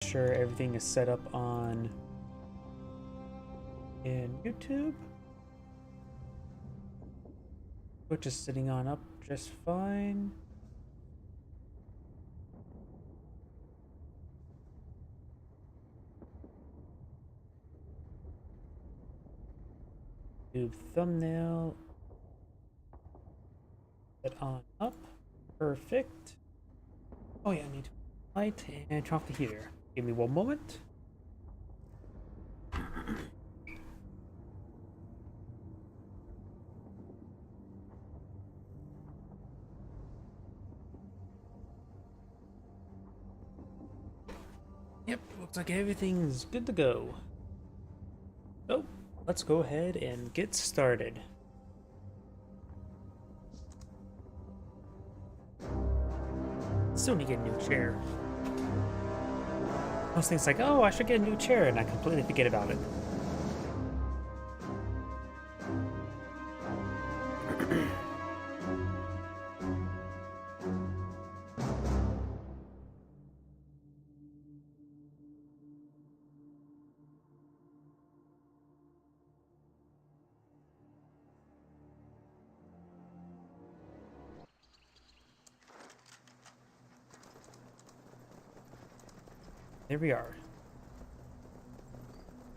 Sure everything is set up on in YouTube, which is sitting on up just fine. YouTube thumbnail set on up. Perfect. Oh yeah, I need to light and turn off the heater. Give me one moment. Yep, looks like everything's good to go. So, let's go ahead and get started. Still need to get a new chair. Most things like, oh, I should get a new chair, and I completely forget about it. There we are.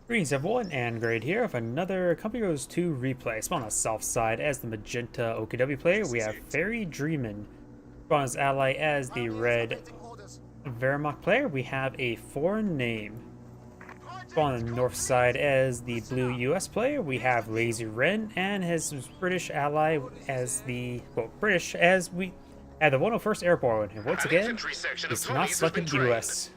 Greetings everyone, and Grade here of another Company Heroes 2 replay. Spawn on the south side as the magenta OKW player. We have Fairy Dreamin'. Spawn as ally as the red Veramok player. We have a foreign name. Spawn on the north side as the blue US player. We have Lazy Ren and his British ally as the, well, British as we had the 101st Airborne. And once again, he's not selected US.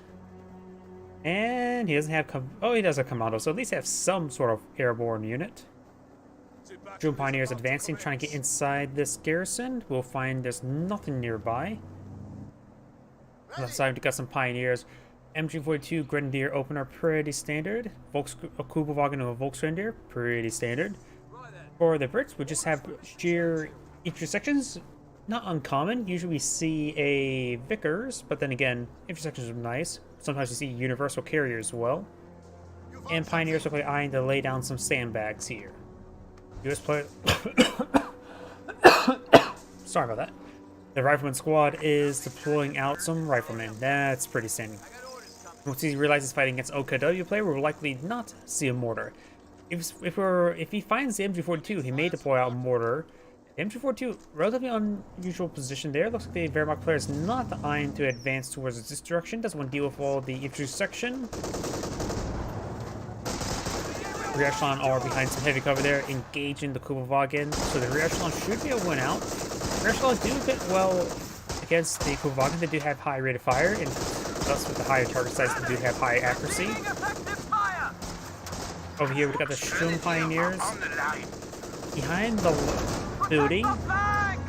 And he doesn't have he does have commando, so at least have some sort of airborne unit. Drone Pioneers advancing, trying to get inside this garrison. We'll find there's nothing nearby. Left side, we got some Pioneers. MG42 Grenadier opener, pretty standard. Kubelwagen and a Volksgrenadier, pretty standard. For the Brits, we just have sheer intersections. Not uncommon. Usually we see a Vickers, but then again, intersections are nice. Sometimes you see universal carriers as well. And Pioneers are eyeing to lay down some sandbags here. US player. Sorry about that. The Rifleman squad is deploying out some riflemen. That's pretty standard. Once he realizes fighting against OKW player, we'll likely not see a mortar. If he finds the MG42, he may deploy out a mortar. MG42, relatively unusual position there. Looks like the Veramok player is not eyeing to advance towards this direction. Doesn't want to deal with all the intersection. Rear echelon are behind some heavy cover there, engaging the Kubelwagen. So the rear echelon should be able to win out. Rear echelon do a bit well against the Kubelwagen. They do have high rate of fire, and thus with the higher target size, they do have high accuracy. Over here, we've got the Shun Pioneers behind the building,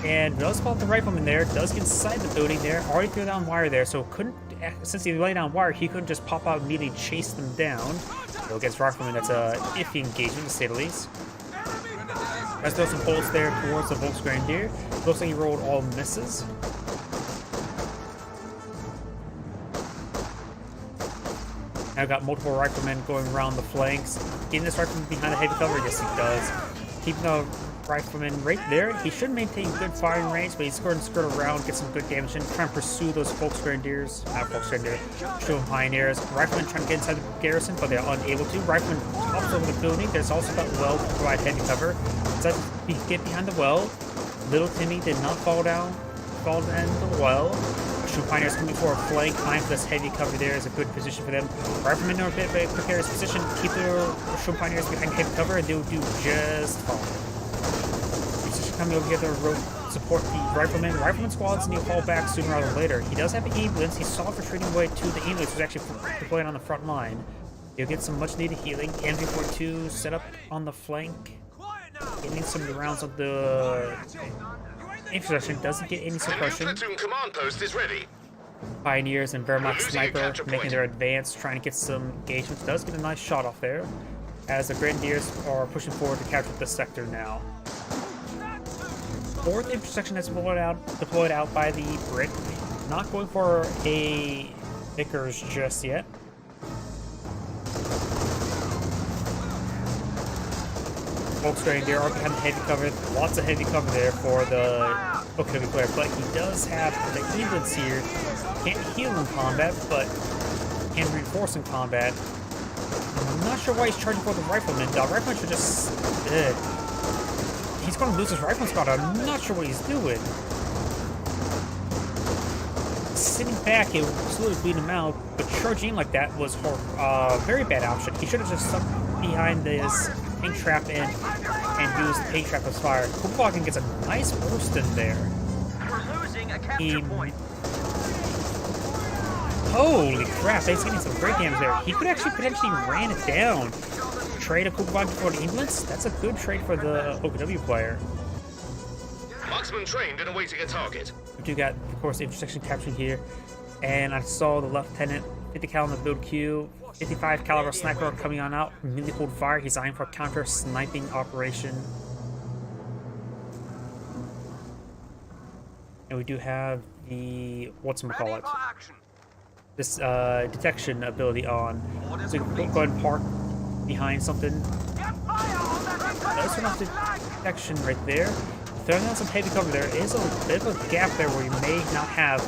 and does spot the rifleman there, does get inside the building there, already threw down wire there, so couldn't, since he laid down wire, he couldn't just pop out and immediately chase them down. So against rifleman, that's a iffy engagement to say the least. Let's throw some bolts there towards the Volksgrenadier. Looks like he rolled all misses. Now got multiple riflemen going around the flanks. Getting this rifleman behind the heavy cover, yes he does. Keeping the rifleman right there. He should maintain good firing range, but he's going to skirt around, get some good damage in, try and pursue those Volksgrenadiers. Not Volksgrenadier, Shun Pioneers. Riflemen trying to get inside the garrison, but they're unable to. Rifleman hops over the building. There's also that well to provide heavy cover. So get behind the well. Little Timmy did not fall down in the well. Shun Pioneers coming for a flank. Eyeing for this heavy cover there is a good position for them. Riflemen are a bit of a precarious position. Keep their Shun Pioneers behind heavy cover, and they'll do just fine. Coming over here to support the rifleman. Rifleman squads need to fall back sooner rather than later. He does have an ambulance. He saw the retreating way to the ambulance, who's actually deployed on the front line. He'll get some much needed healing. MG42 set up on the flank. Getting some rounds of the infrastructure. Doesn't get any suppression. Command post is ready. Pioneers and Veramok sniper making their advance, trying to get some engagements. Does get a nice shot off there, as the Grenadiers are pushing forward to capture the sector now. Fourth intersection that's deployed out by the Brit. Not going for a Vickers just yet. Volkswagen there are behind the heavy cover. Lots of heavy cover there for the OKW player, but he does have the Evelynx here. Can't heal in combat, but can reinforce in combat. I'm not sure why he's charging for the Rifleman. The Rifleman should just... he's going to lose his Rifleman spot. I'm not sure what he's doing. Sitting back, it will slowly bleed him out, but charging like that was a very bad option. He should have just stuck behind this paint trap and used the paint trap as fire. Kugelwagen gets a nice burst in there. We're losing a capture point. Holy crap, he's getting some great damage there. He could actually potentially ran it down. Trade a Kugelwagen for the Evelynx? That's a good trade for the OKW player. Marksman trained and awaiting a target. We do got, of course, intersection capturing here. And I saw the Lieutenant 50 cal in the build queue. 55 caliber sniper coming on out. Immediately hold fire. He's eyeing for a counter sniping operation. And we do have the whatchamacallit, this detection ability on. So you can go ahead and park behind something. Let's turn off the detection right there. Throwing out some heavy cover there is a bit of a gap there where you may not have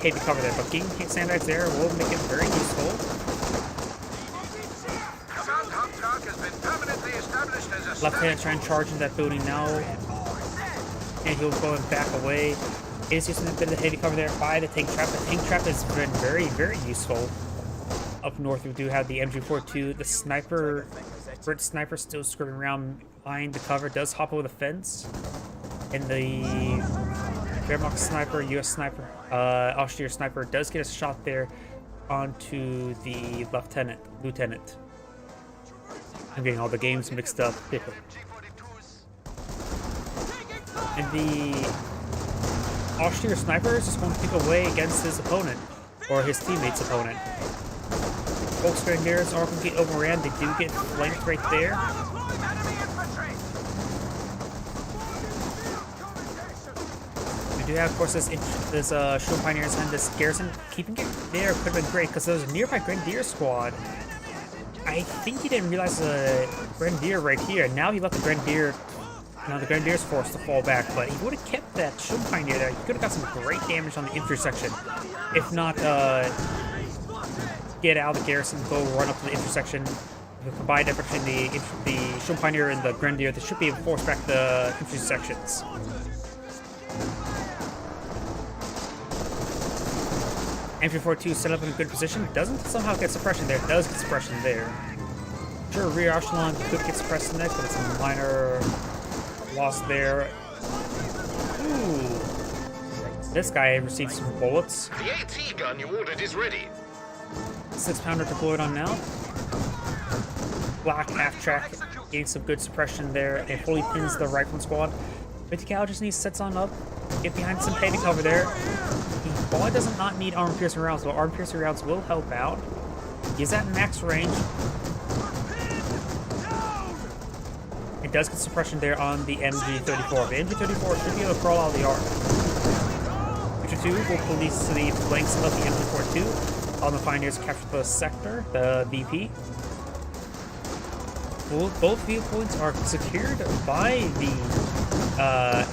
heavy cover there, but getting sandbags there will make it very useful. Left-hand trying to charge into that building now, and he'll go and back away. Is using a bit of the heavy cover there by the tank trap. The tank trap has been very, very useful. Up north, we do have the MG42. The sniper, Brit sniper, still skirting around behind the cover. Does hop over the fence, and the Wehrmacht sniper, U.S. sniper, Austria sniper does get a shot there onto the lieutenant. I'm getting all the games mixed up. And the Austria sniper is just going to pick away against his opponent, or his teammate's opponent. Volkswagen are going to get overran. They do get flanked right there. We do have, of course, this Shield Pioneers and this garrison. Keeping it there could have been great because there was a nearby Grenadier squad. I think he didn't realize the Grenadier right here. Now he left the Grenadier. Now the Grenadier's forced to fall back, but he would have kept that Shield Pioneer there. He could have got some great damage on the infantry section. If not, get out of the garrison, go run up to the intersection. The combined effort between the Shield Pioneer and the Grenadier, they should be able to force back the infantry sections. MG42 set up in a good position. Doesn't somehow get suppression there. Does get suppression there. Sure, rear echelon could get suppressed next, but it's a minor loss there. Ooh. This guy received some bullets. The AT gun you ordered is ready. 6-pounder deployed on now. Black half track, getting some good suppression there, and fully pins the rifleman squad. 50 cal just needs sets on up, get behind some heavy cover there. While it does not need armor piercing rounds, but armor piercing rounds will help out. He's at max range. It does get suppression there on the MG34. The MG34 should be able to crawl out of the arc. Picture 2 will police to the flanks of the MG42. All the Pioneers capture the sector, the VP. Both viewpoints are secured by the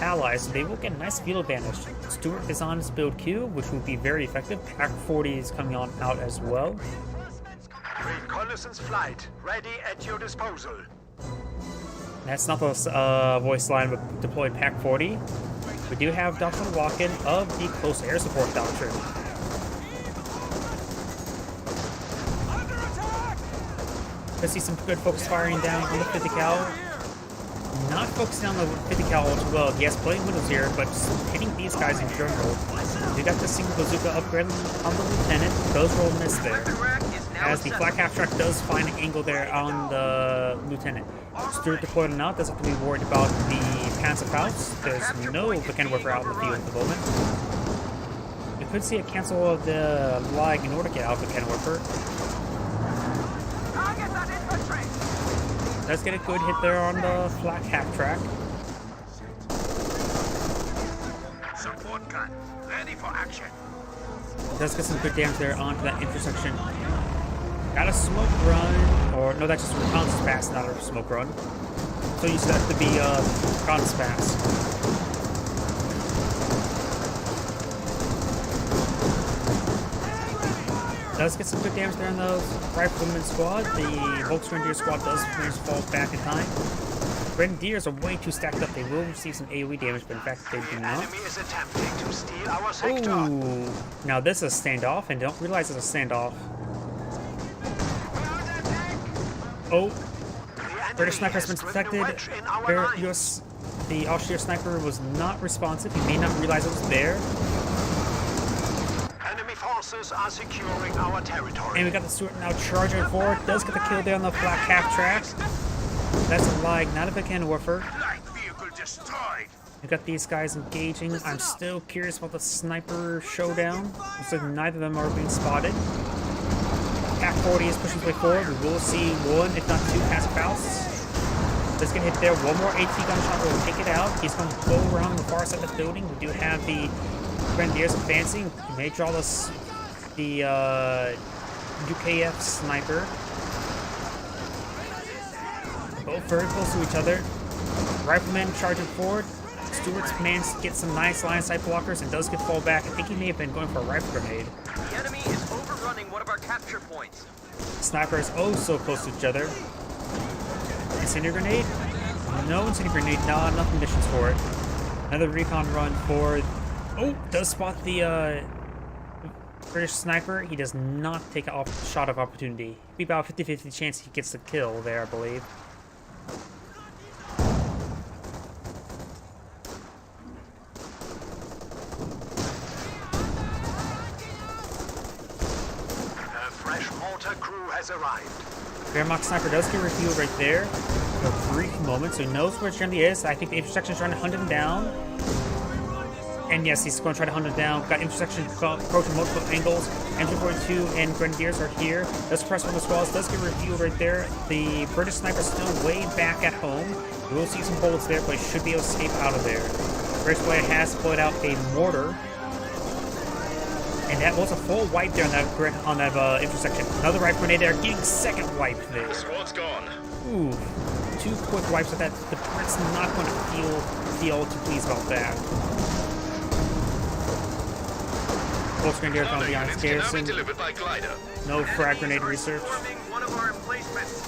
allies. They will get a nice field advantage. Stuart is on his build queue, which will be very effective. Pack 40 is coming on out as well. Reconnaissance flight ready at your disposal. That's not the voice line, but deployed Pack 40. We do have Doctrine Walken of the Close Air Support Doctrine. I see some good focus firing down on the 50 cal. Not focusing on the 50 cal as well. He has plenty of windows here, but just hitting these guys in general. We got the single bazooka upgrade on the lieutenant. Does roll miss there. As the flak half track does find an angle there on the lieutenant. Stuart deployed and out. Doesn't have to be worried about the Panzerfaust. There's no Mechanism out in the field at the moment. We could see a cancel of the lag in order to get out of Mechanism. Does get a good hit there on the flak half track. Support gun ready for action. Does get some good damage there onto that intersection. Got a smoke run, or no, that's just a reconnaissance pass, not a smoke run. so used to that to be gone fast. Does get some good damage there on the Rifleman squad. The Volksgrenadier squad does manage to fall back in time. Grenadiers are way too stacked up. They will receive some AoE damage, but in fact they do not. Enemy is attempting to steal our sector. Ooh. Now this is a standoff, and don't realize it's a standoff. Oh. British sniper has been detected. The Austrian sniper was not responsive. He may not realize it was there. Enemy forces are securing our territory. And we got the Stuart now charging forward. Does get the kill there on the black half track. That's a lag, not a Beckenwerfer. Light vehicle destroyed. We got these guys engaging. I'm still curious about the sniper showdown. Looks like neither of them are being spotted. Cat 40 is pushing his way forward. We will see one, if not two, pass Faust. Does get hit there. One more AT gunshot will take it out. He's going to go around the far side of the building. We do have the Grenadiers advancing. He may draw us the UKF sniper. Both very close to each other. Rifleman charging forward. Stewart's managed to get some nice line of sight blockers and does get fall back. I think he may have been going for a rifle grenade. The enemy is overrunning one of our capture points. Snipers oh so close to each other. Incendiary grenade? No incendiary grenade, not enough conditions for it. Another recon run for... Oh, does spot the British sniper. He does not take a shot of opportunity. Be about 50-50 chance he gets the kill there, I believe. A fresh mortar crew has arrived. Wehrmacht sniper does get revealed right there for a brief moment, so he knows where Germany is. I think the intersection is trying to hunt him down. And yes, he's going to try to hunt him down. Got intersection approaching multiple angles. MG42 and Grenadiers are here. Does press one of the squads. Does get revealed right there. The British sniper is still way back at home. We will see some bullets there, but he should be able to escape out of there. British player has put out a mortar. And that was a full wipe there on that intersection. Another rifle grenade there, getting second wipe there. The squad's gone. Ooh, 2 quick wipes with that. The Brits not going to feel too pleased about that. Volksgrenadier going to be on its garrison. No frag grenade research. One of our emplacements.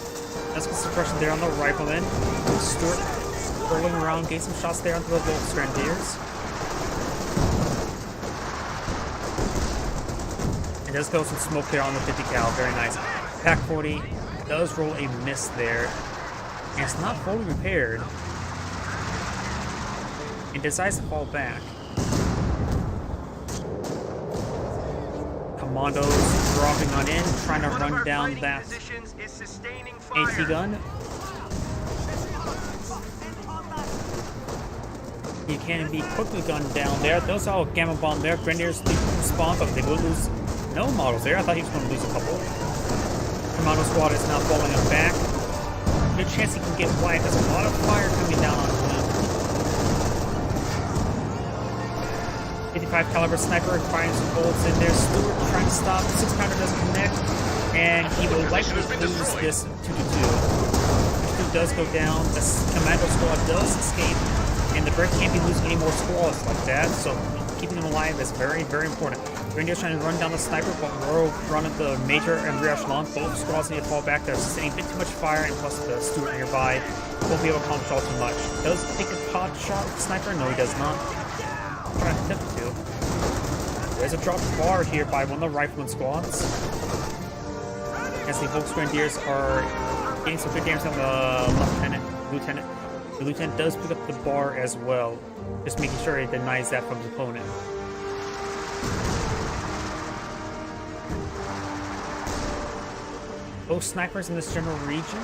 Let's get suppression there on the rifleman. Stuart rolling around, getting some shots there onto the Volksgrenadiers. It does throw some smoke there on the 50 cal, very nice. Pack 40 does roll a miss there. And it's not fully repaired. It decides to fall back. Commandos dropping on in, trying to run down that AT gun. He can be quickly gunned down there. Those are all gamma bomb there. Grenadiers do respond, but they will lose no models there. I thought he was going to lose a couple. Commando squad is now falling him back. Good chance he can get wiped. There's a lot of fire coming down on him. 55 caliber sniper firing some bullets in there. Stewart trying to stop. 6-pounder doesn't connect, and he will likely lose this 2-2. Stewart does go down. The commando squad does escape, and the Brit can't be losing any more squads like that. So keeping them alive is very, very important. Grenadiers trying to run down the sniper, but we're running the major and rear echelon. Both squads need to fall back. They're sustaining a bit too much fire, and plus the Stewart nearby won't be able to accomplish all too much. Does he take a pot shot with the sniper? No, he does not. Trying to attempt to. There's a drop bar here by one of the rifleman squads. As the Volksgrenadiers are getting some good damage on the lieutenant. The lieutenant does pick up the bar as well, just making sure he denies that from his opponent. Both snipers in this general region.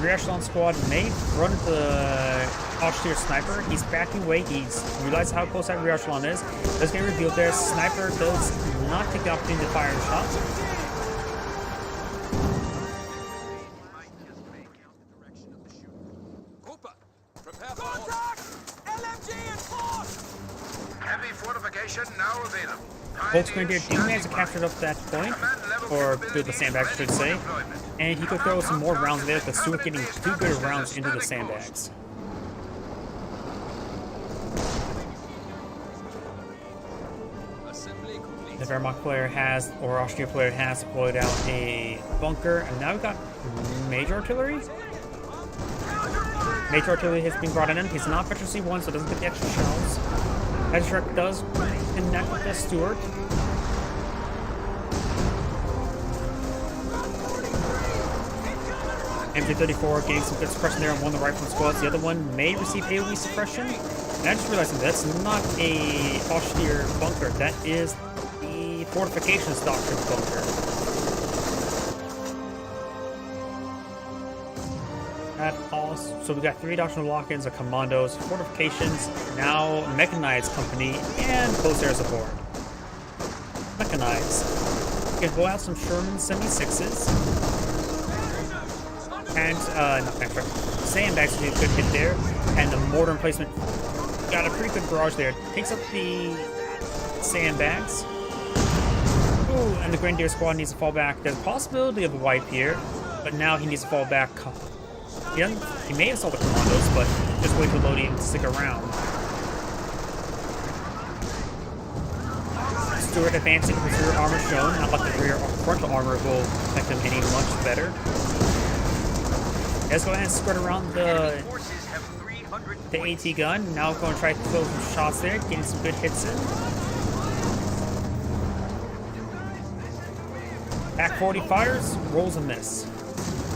Rear echelon squad may run the Austrian sniper. He's backing away. He's realized how close that rear echelon is. Does get revealed there. Sniper does not take the opportunity to fire a shot. Heavy fortification now available. Volksgrenadier do manage to capture it up that point. Command level or through the sandbags, I should say. And he could throw some more rounds there, but Stuart getting 2 good rounds into the sandbags. The Wehrmacht player has, or Austrian player has deployed out a bunker, and now we've got major artillery. Major artillery has been brought in. He's not Veteran C1, so doesn't get the extra shells. Hedgestruck does connect with the Stuart. MG34 getting some good suppression there on one of the rifleman squads. The other one may receive AoE suppression. And I just realized that's not a Austrian bunker. That is the Fortifications Doctrine bunker. So we got 3 doctrinal lock-ins of commandos, fortifications, now mechanized company, and close air support. Mechanized. You can blow out some Sherman 76s. And, not tank truck. Sandbags did a good hit there. And the mortar emplacement got a pretty good barrage there. Takes up the sandbags. Ooh, and the Grenadier squad needs to fall back. There's a possibility of a wipe here, but now he needs to fall back. He may assault the commandos, but just wait for Lodi to stick around. Stuart advancing with his rear armor shown. Not like the rear frontal armor will affect him any much better. Let's go ahead and spread around the AT gun. Now going to try to throw some shots there, getting some good hits in. Back 40 fires, rolls a miss.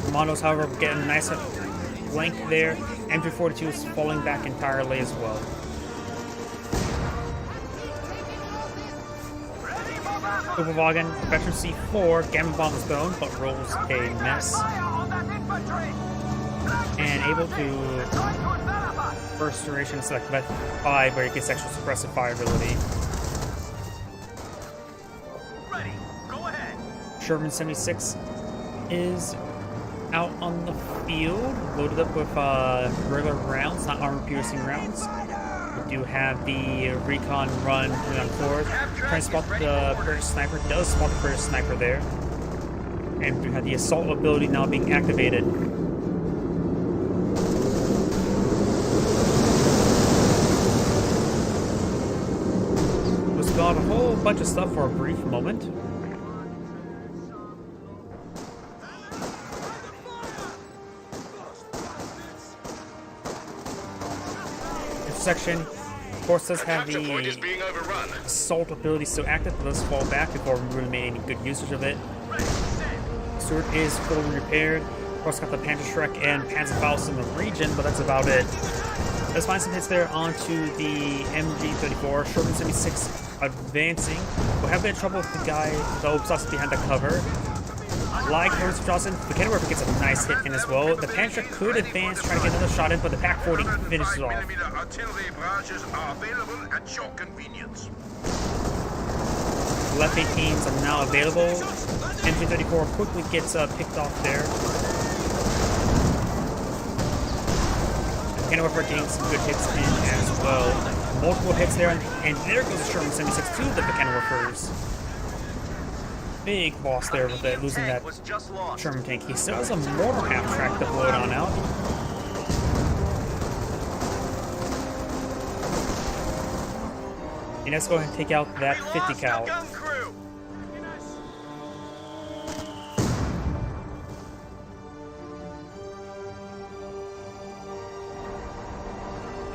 Commandos, however, getting a nice flank there. MG42 is falling back entirely as well. Superwagen, Veteran C4, Gamma Bomb is thrown, but rolls a miss. And able to first duration select Vet 5 where he gets extra suppressive fire ability. Ready. Go ahead. Sherman 76 is out on the field, loaded up with regular rounds, not armor-piercing rounds. We do have the recon run coming on forward. Trying to spot the British sniper. Does spot the British sniper there. And we have the assault ability now being activated. Was got a whole bunch of stuff for a brief moment. Section, of course, does have the assault ability still active, but let's fall back before we really made any good usage of it. Stuart is fully repaired. Of course, got the Panzerschreck and Panzerfaust in the region, but that's about it. Let's find some hits there onto the MG34. Sherman 76 advancing. We'll have a bit of trouble with the guy, the Obsas behind the cover. Like Lawrence Johnson, the Kenworth gets a nice hit in as well. The Panzer could advance, try to get another shot in, but the Pack 40 finishes off. Artillery barrages are available at your convenience. Left 18s are now available. MG34 quickly gets picked off there. Kenworth getting some good hits in as well. Multiple hits there, and there goes the Sherman 76 to the Kenworthers. Big loss there with it, losing that Sherman tank. He still has a mortar half-track to blow it on out. And let's go ahead and take out that 50 cal. That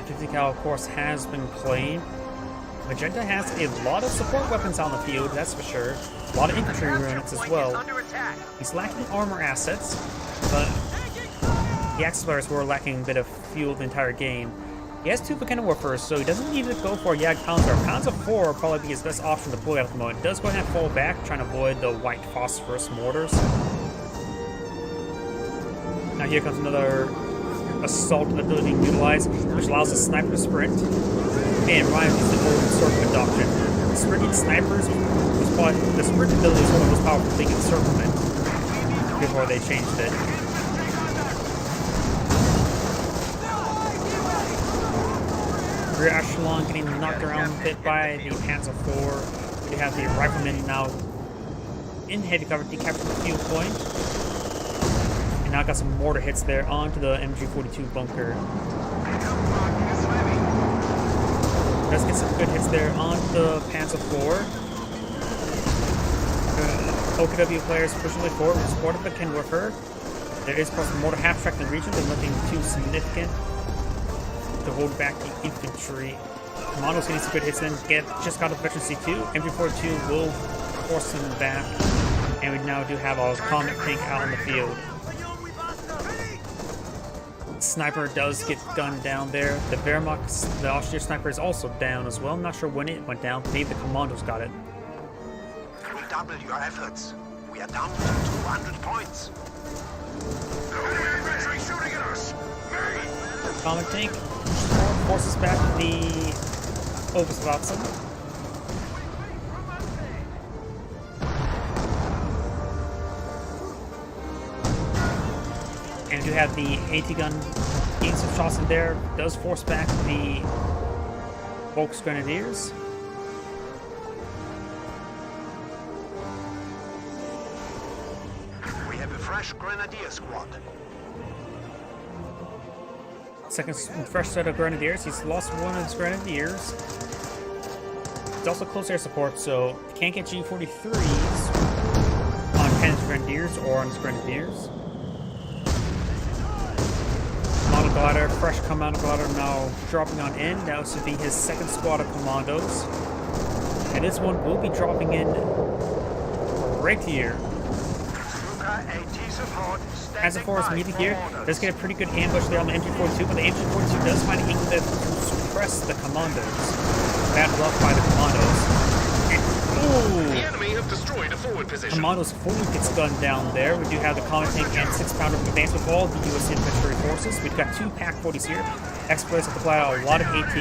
50 cal, of course, has been claimed. Magenta has a lot of support weapons on the field, that's for sure. A lot of infantry units as well. He's lacking armor assets, but the Axis players were lacking a bit of fuel the entire game. He has 2 Kenworthers, so he doesn't need to go for a Jagd Panzer. Panzer 4 will probably be his best option to deploy at the moment. He does go ahead and fall back, trying to avoid the white phosphorus mortars. Now here comes another assault ability utilized, which allows the sniper to sprint. And Ryan used the old encirclement doctrine. The sprinting snipers was probably, the sprint ability is one of the most powerful things in encirclement before they changed it. Rear echelon getting knocked around a bit by the Panzer IV. We have the riflemen now in heavy cover, decaptured the fuel point. And now got some mortar hits there onto the MG42 bunker. Does get some good hits there on the Panzer IV. OKW players pushing way forward with support of the Kenwerfer. There is plus mortar half track in the region, but nothing too significant to hold back the infantry. Commando's getting some good hits in. Just got a veteran C2. MG42 will force him back. And we now do have our Comet tank out in the field. Sniper does get gunned down there. The Wehrmacht, the Austrian sniper, is also down as well. I'm not sure when it went down. Maybe the commandos got it. We double your efforts. We are down to 200 points. Enemy infantry shooting at us. Comet tank forces back the Oberstwaffen. And we do have the AT gun getting some shots in there. Does force back the Volksgrenadiers. We have a fresh grenadier squad. Second fresh set of grenadiers. He's lost one of his grenadiers. He's also close air support, so can't get G43s on Penn's grenadiers or on his grenadiers. Model glider, fresh commando glider now dropping on in. That was to be his second squad of commandos. And this one will be dropping in right here. As a force meeting here, does get a pretty good ambush there on the MG42, but the MG42 does find it able to suppress the commandos. Bad luck by the commandos. And, The enemy have destroyed a forward position. Commandos fully gets gunned down there. We do have the Comet tank and 6-pounder advance with all the U.S. infantry forces. We've got 2 PaK-40s here. Exploits have applied a lot of AT.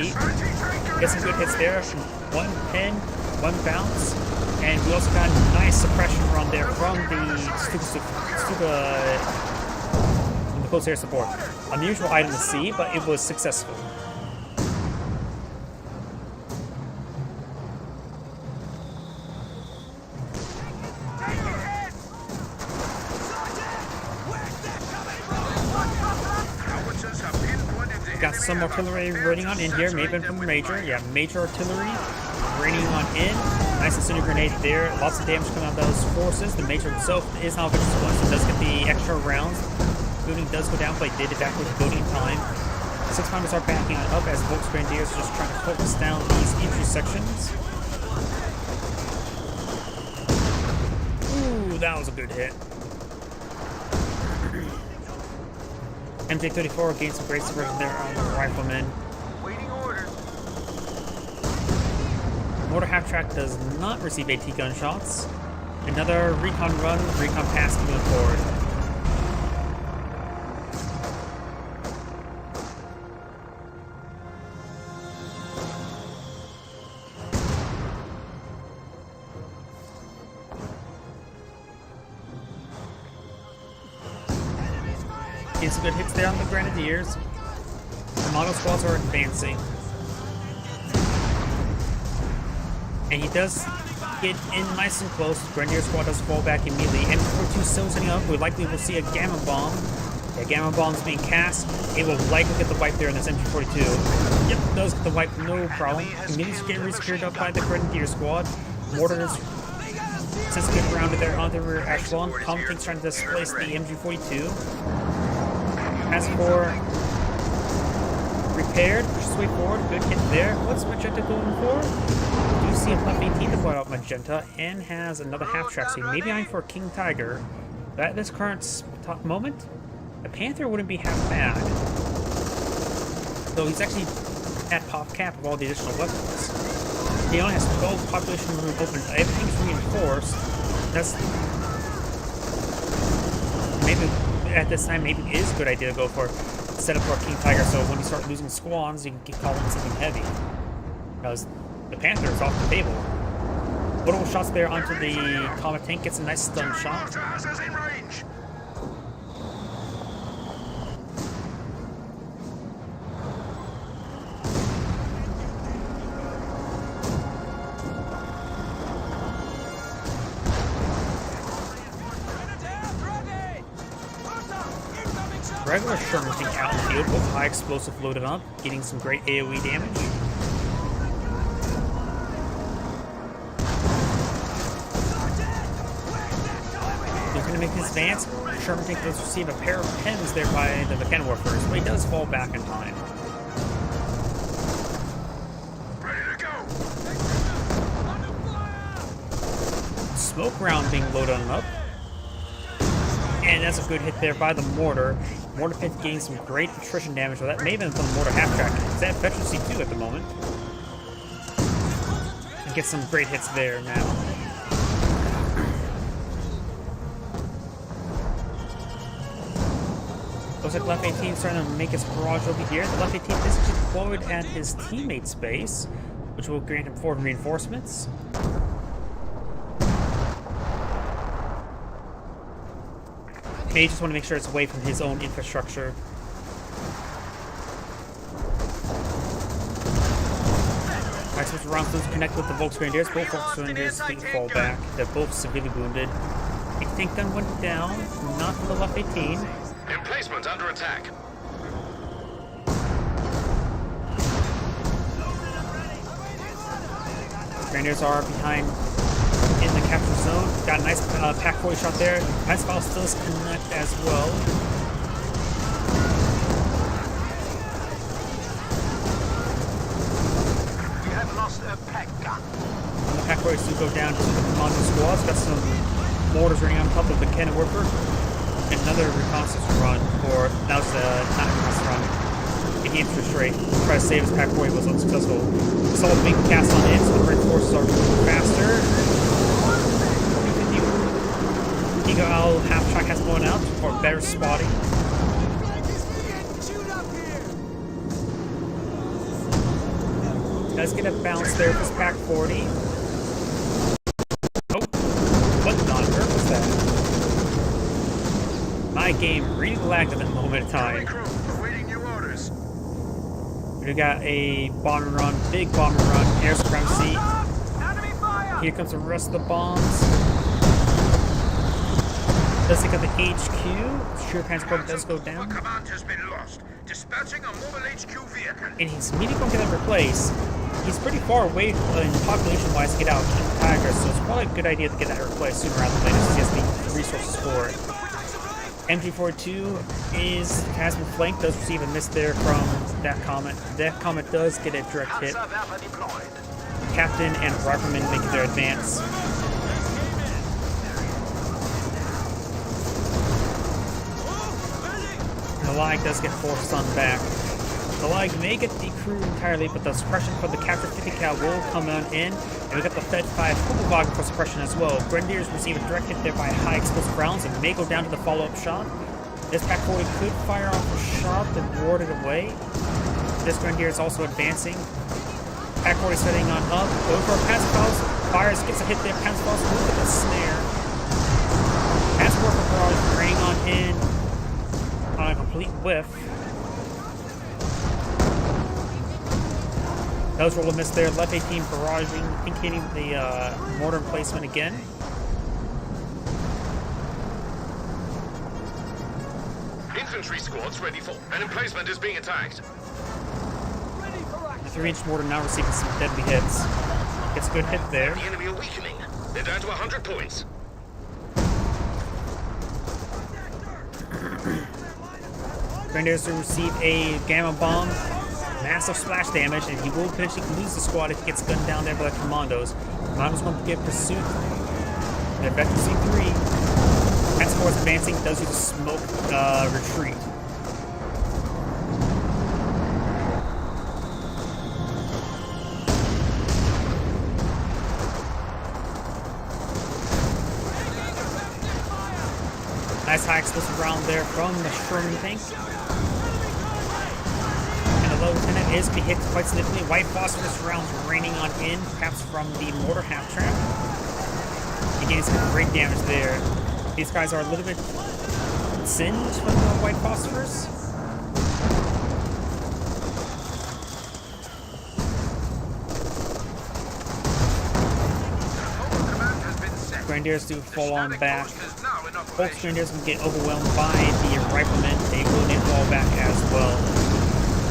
Get some good hits there. 1 pin, 1 bounce. And we also got a nice suppression run there from the close air support. Unusual item to see, but it was successful. Got some artillery raining on in here, maybe from Major. Yeah, Major artillery raining on in. Nice incendiary grenade there. Lots of damage coming out of those forces. The Major himself is now vicious one, so does get the extra rounds. Building does go down, but he did evacuate the building in time. 6-pounders are backing on up as Volksgrenadiers are just trying to focus down these entry sections. Ooh, that was a good hit. MJ34 gained some great suppression there on the riflemen. Waiting orders. Mortar half-track does not receive AT gunshots. Another recon run, recon pass moving forward. Getting some good hits there on the Grenadiers. The model squads are advancing. And he does get in nice and close. The Grenadier squad does fall back immediately. M42 still setting up. We likely will see a Gamma Bomb. The Gamma Bomb is being cast. It will likely get the wipe there in this MG42. Yep, does get the wipe, no problem. Immediately get re-secured up by the Grenadier squad. Mortar is since good grounded there on the rear echelon. Comet tank's trying to displace the MG42. As for repaired, pushes way forward, good hit there. What's Magenta going for? We do see a Puff 18 deployed out Magenta and has another half-track, so maybe I'm for King Tiger. But at this current moment, the Panther wouldn't be half bad. Though he's actually at pop cap of all the additional weapons. He only has 12 population room open, everything's reinforced. That's maybe at this time, maybe it is a good idea to go for set up for a King Tiger, so when you start losing squads, you can keep calling something heavy. Because the Panther is off the table. Little shots there onto the Comet tank, gets a nice stun shot. regular Sherman tank out in the field with high explosive loaded up, getting some great AoE damage. Looking to make his advance. Sherman tank does receive a pair of pins there by the Mechanwarfers, but he does fall back in time. Smoke round being loaded on up. And that's a good hit there by the mortar. Mortar pit getting some great attrition damage. Well, that may have been from the mortar half track. It's at efficiency 2 at the moment. And get some great hits there now. Looks like Left 18 starting to make his barrage over here. The Left 18 is deployed at his teammate's base, which will grant him 4 reinforcements. May just want to make sure it's away from his own infrastructure. Alright, so rounds to connect with the Volksgrenadiers. Both Volksgrenadiers fall back. They're both severely wounded. A tank gun went down, not from the Left 18. Emplacement under attack. Grenadiers are behind in the capture zone. Got a nice pack 40 shot there. Nice file still is connect as well. We have lost a pack gun. And the pack 40s do go down to the commando squads. Got some mortars running on top of the cannon worker. Another reconnaissance run, or that was not a reconnaissance run. He came through straight. Try to save his pack 40 was unsuccessful. Assault being cast on in, so the Red forces are moving faster. Eagle Owl half track has blown out for better spotting. Does get a bounce there with his pack 40. Oh, what on earth was that? My game really lagged at that moment of time. We got a bomber run, big bomber run, air supremacy. Here comes the rest of the bombs. Does take out the HQ. Sure transport does go down. Command has been lost. Dispatching a mobile HQ vehicle. And he's immediately going to get that replaced. He's pretty far away in population-wise to get out in Tiger, so it's probably a good idea to get that replaced sooner rather than later since he has the resources for it. MG42 has been flanked, does receive a miss there from that Comet. That Comet does get a direct hit. Captain and Rifleman making their advance. The Lag does get 4 stun back. The Lag may get the crew entirely, but the suppression for the captured 50 cal will come on in. And we got the Fed 5 Kugelwagen for suppression as well. Grenadiers receive a direct hit there by high explosive rounds and may go down to the follow-up shot. This pack 40 could fire off a shot and ward it away. This Grenadier is also advancing. Pack 40 setting on up. Over Panzerfaust. Fires, gets a hit there. Panzerfaust moves with a snare. Panzerfaust barrage raining on in on a complete whiff. That was roll a miss there. Left 18 barraging, indicating the mortar emplacement again. Infantry squads ready for. An emplacement is being attacked. The 3-inch mortar now receiving some deadly hits. Gets a good hit there. The enemy are weakening. They're down to 100 points. Grenadiers will receive a gamma bomb. Massive splash damage, and he will potentially lose the squad if he gets gunned down there by the commandos. Commandos want to get pursuit. They're back to C3. X-Force advancing, does use a smoke retreat. Nice high explosive round there from the Sherman tank. Lieutenant is be hit quite significantly. White phosphorus rounds raining on in, perhaps from the mortar half trap. He gains some great damage there. These guys are a little bit singed from the white phosphorus. Grenadiers do fall on back. Volks Grenadiers will get overwhelmed by the riflemen. They will need to fall back as well.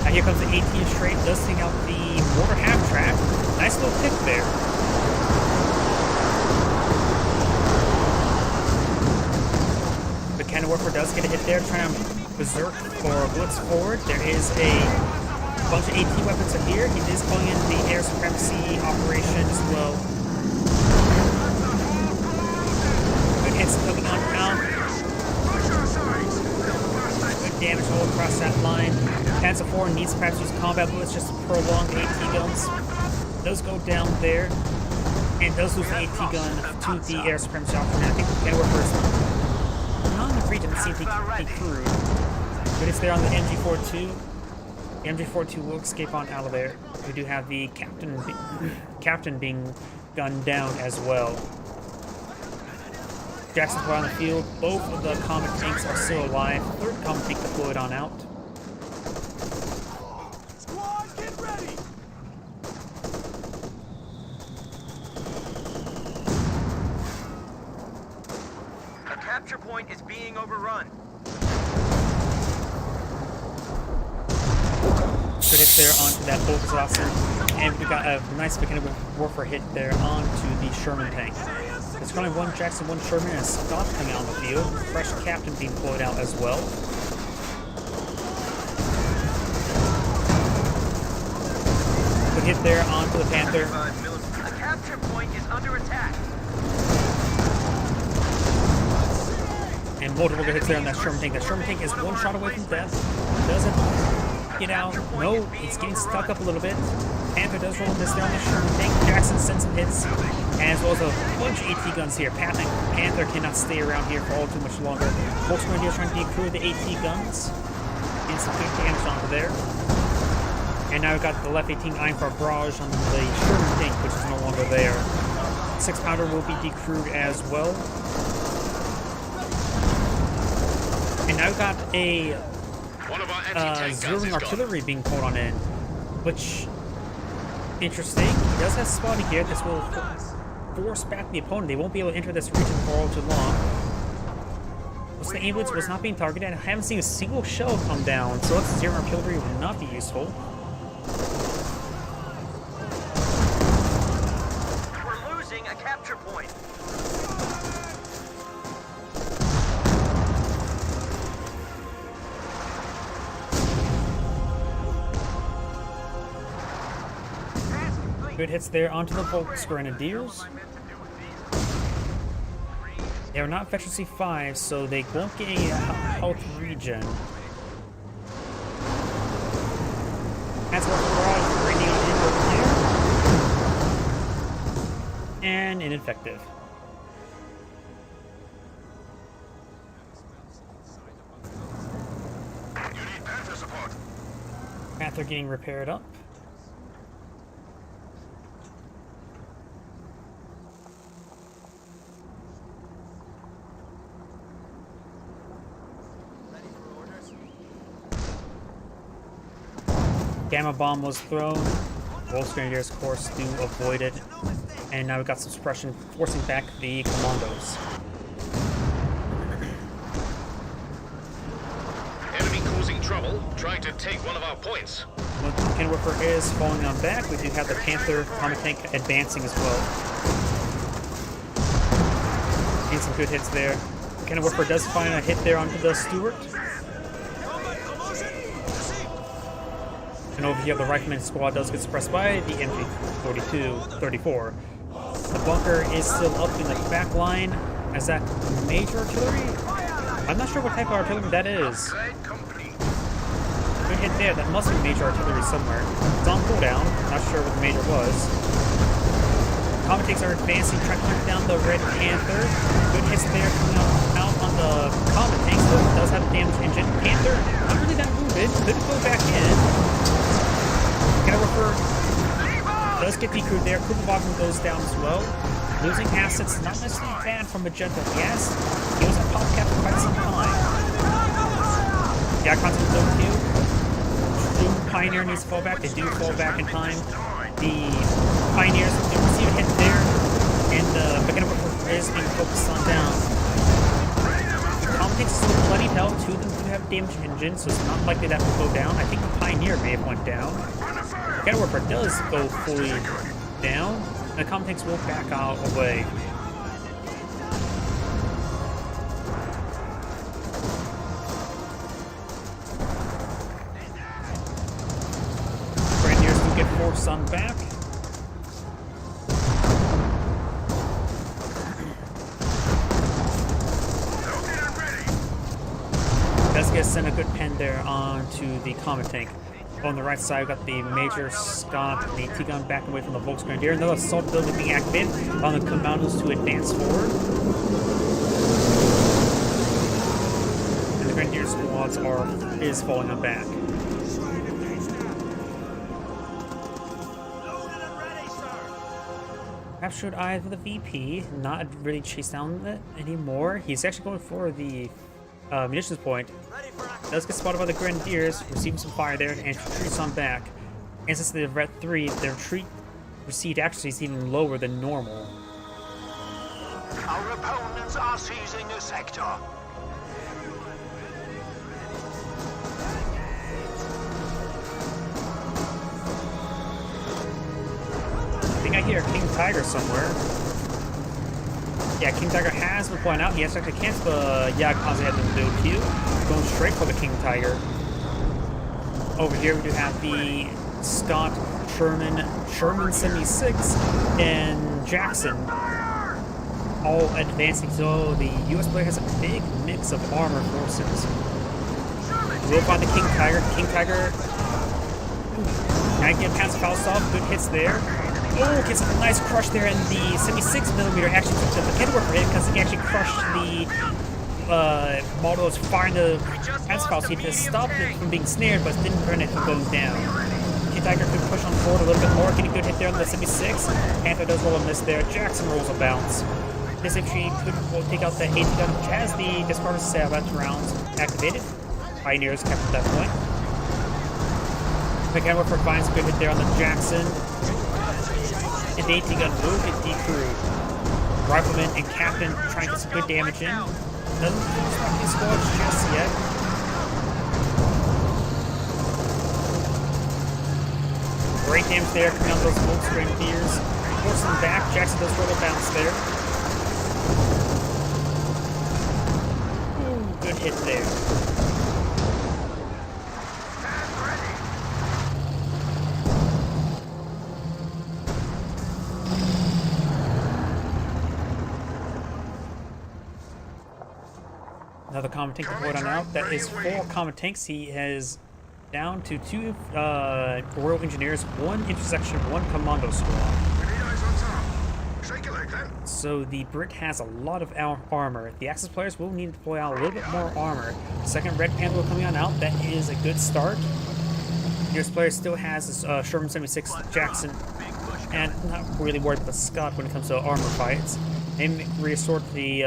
Now here comes the 18 straight, does take out the mortar half-track. Nice little pick there. The cannon warfare does get a hit there, trying to berserk for blitz forward. There is a bunch of AT weapons in here. He is calling in the air supremacy operation as well. Good hits coming on out. Good damage all across that line. Panzer IV needs to perhaps use combat bullets just to prolong the AT guns. Does go down there. And does lose the AT gun to the air supremacy operation. I think the cannon warfare is not in the region that seems to be crude. But it's there on the MG42. The MG42 will escape on out of there. We do have the captain being gunned down as well. Jackson's on the field. Both of the Comet tanks are still alive. Third Comet tank deployed on out. Squad, get ready! A capture point is being overrun. Good hit there onto that Volkswagen, and we got a nice beginning warfare hit there onto the Sherman tank. It's currently 1 Jackson, 1 Sherman, and Scott coming out on the field. Fresh captain being deployed out as well. Good hit there onto the Panther. A capture point is under attack. And multiple good hits there on that Sherman tank. That Sherman tank is 1 shot away from death. Doesn't get out. No, it's getting stuck up a little bit. Panther does roll this there on the Sherman tank. Jackson sends some hits, as well as a bunch of AT guns here. Panther cannot stay around here for all too much longer. Volks Grenadiers trying to decrew the AT guns. Getting some good damage onto there. And now we've got the left 18 eyeing for a barrage on the Sherman tank, which is no longer there. 6-pounder will be decrewed as well. And now we've got a One of our anti-tank guns zeroing is artillery being pulled on in, which interesting. He does have spotting here. This will force back the opponent. They won't be able to enter this region for all too long. Plus, the ambulance was not being targeted. I haven't seen a single shell come down, so that's zero artillery will not be useful. We're losing a capture point. Good hits there onto the Volks Grenadiers. They are not Veteran C5, so they won't get a health regen. That's what Barrage bringing on in over here. And ineffective. You need Panther support. Panther getting repaired up. Gamma bomb was thrown. Volks Grenadiers, of course, do avoid it. And now we've got some suppression forcing back the commandos. Enemy causing trouble, trying to take one of our points. When Kenworfer is falling on back, we do have the Panther Comet tank advancing as well. Getting some good hits there. Kenworfer does find a hit there onto the Stuart. And over here, the Rifleman squad does get suppressed by the MG-34. The bunker is still up in the back line. Is that major artillery? I'm not sure what type of artillery that is. Good hit there. That must be major artillery somewhere. It's on cooldown. Not sure what the major was. Comet tanks are advancing, trying to hunt down the Red Panther. Good hits there coming out on the Comet tanks. So it does have a damaged engine. Panther, not really that wounded. Could go back in. Kenworfer does get decrewed there. Kugelwagen goes down as well. Losing assets, not necessarily bad from Magenta. Yes, he was a pop cap for quite some time. The Icons will go too. Doom Pioneer needs to fall back. They do fall back in time. The Pioneers do receive a hit there, and the Kenworfer is being focused on down. Tanks still plenty health. 2 of them do have damage engines, so it's not likely that will go down. I think the Pioneer may have went down. Cannon Warper does go fully down, and the Common Tanks will back out away. Grenadiers will get more sun back. Does get sent a good pen there onto the Common Tank. On the right side, we've got the Major Scott and the T-Gun backing away from the Volksgrenadier. Another assault building being activated on the Commandos to advance forward. And the Grenadier squads is falling them back. Captured eyes with a VP, not really chased down it anymore. He's actually going for the munitions point. Does get spotted by the Grenadiers, receiving some fire there, and retreats on back. And since they've Ret 3, their retreat received actually is even lower than normal. Our opponents are seizing a sector. I think I hear King Tiger somewhere. Yeah, King Tiger has been pointed out. He has actually canceled the Yagkaze at the build queue, going straight for the King Tiger. Over here we do have the Scott, Sherman 76, and Jackson all advancing. So the US player has a big mix of armor forces. We'll find the King Tiger. King Tiger, 19 pounds of Falstaff, good hits there. Oh, gets a nice crush there, and the 76mm actually took the Cannon Warper hit because he actually crushed the model that was firing the Panzerfaust. He just stopped it from being snared, but didn't prevent it from going down. King Tiger could push on forward a little bit more, getting a good hit there on the 76. Panther does roll a miss there. Jackson rolls a bounce. This infantry will take out the 80 gun, which has the discarded Savage rounds activated. Pioneers kept at that point. The Cannon Warper finds a good hit there on the Jackson. And the 18 gun will get decrewed. Rifleman and Captain trying to get some good damage in. Doesn't stop these squads just yet. Great damage there coming out those Volksgrenadiers. Force them back. Jackson does roll a bounce there. Ooh, good hit there. Another Common Tank to point on out. That is 4 Common Tanks. He has down to 2 Royal Engineers, 1 Intersection, 1 Commando Squad. So the Brit has a lot of armor. The Axis players will need to deploy out a little bit more armor. Second Red Panther will coming on out. That is a good start. US player still has his Sherman 76 Jackson, and not really worried about the Scott when it comes to armor fights. And reassort the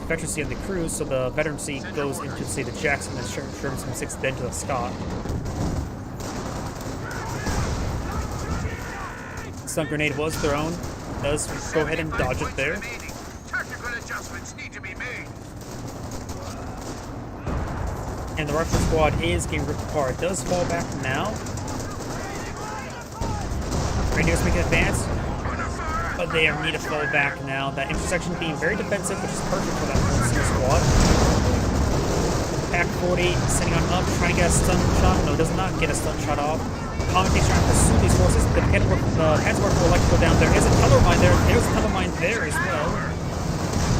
veterancy of the crew, so the veterancy goes into, say, the Jackson and Sherman 76, then to the Scott. Stun grenade was thrown. Does go ahead and dodge it there. Tactical adjustments need to be made. And the rifle squad is getting ripped apart. Does fall back now. Grenadiers make an advance, but they need to fall back now. That intersection being very defensive, which is perfect for that single squad. Pack 40 sitting on up, trying to get a stun shot. No, does not get a stun shot off. Common Tanks trying to pursue these forces. The Panzerwerfer will like to go down there. There's a tunnel mine there. There's a tunnel mine there as well.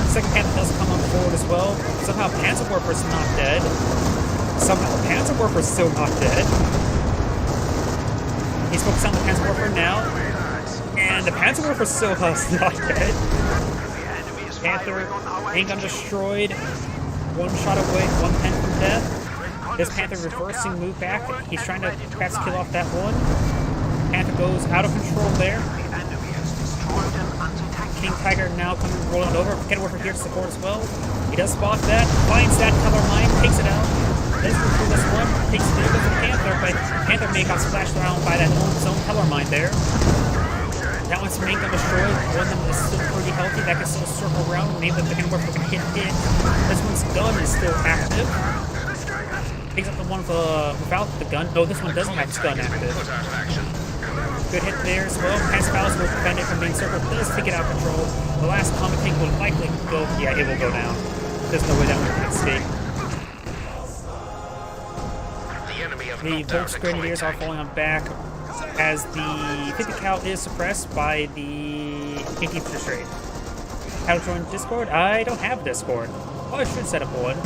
Second Panther does come on forward as well. Somehow Panzerwerfer's not dead. Somehow Panzerwerfer's still not dead. He's focused on the Panzerwerfer now. And the Panzerwerfer still not dead. Panther, handgun destroyed. 1 shot away, 1 pen from death. This Panther reversing move back. He's trying to perhaps kill off that one. Panther goes out of control there. King Tiger now coming rolling over. Cannon Warper here to support as well. He does spot that, finds that color mine, takes it out. Does control this one, takes it over to Panther, but Panther may got splashed around by that own color mine there. That one's main gun destroyed. One of them is still pretty healthy. That can still circle around. Maybe the second work can hit it. This one's gun is still active. Takes up the one without the gun. No, this one doesn't have its gun active. Put out of action. Good hit there as well. Passive Alice will prevent it from being circled. Does take it out of control. The last comet tank will likely go. Yeah, it will go down. There's no way that one can escape. The enemy have The knocked out Volks a Grenadiers are comet falling on back as the 50 cal is suppressed by the 18th District. How to join Discord? I don't have Discord. Oh, I should set up one.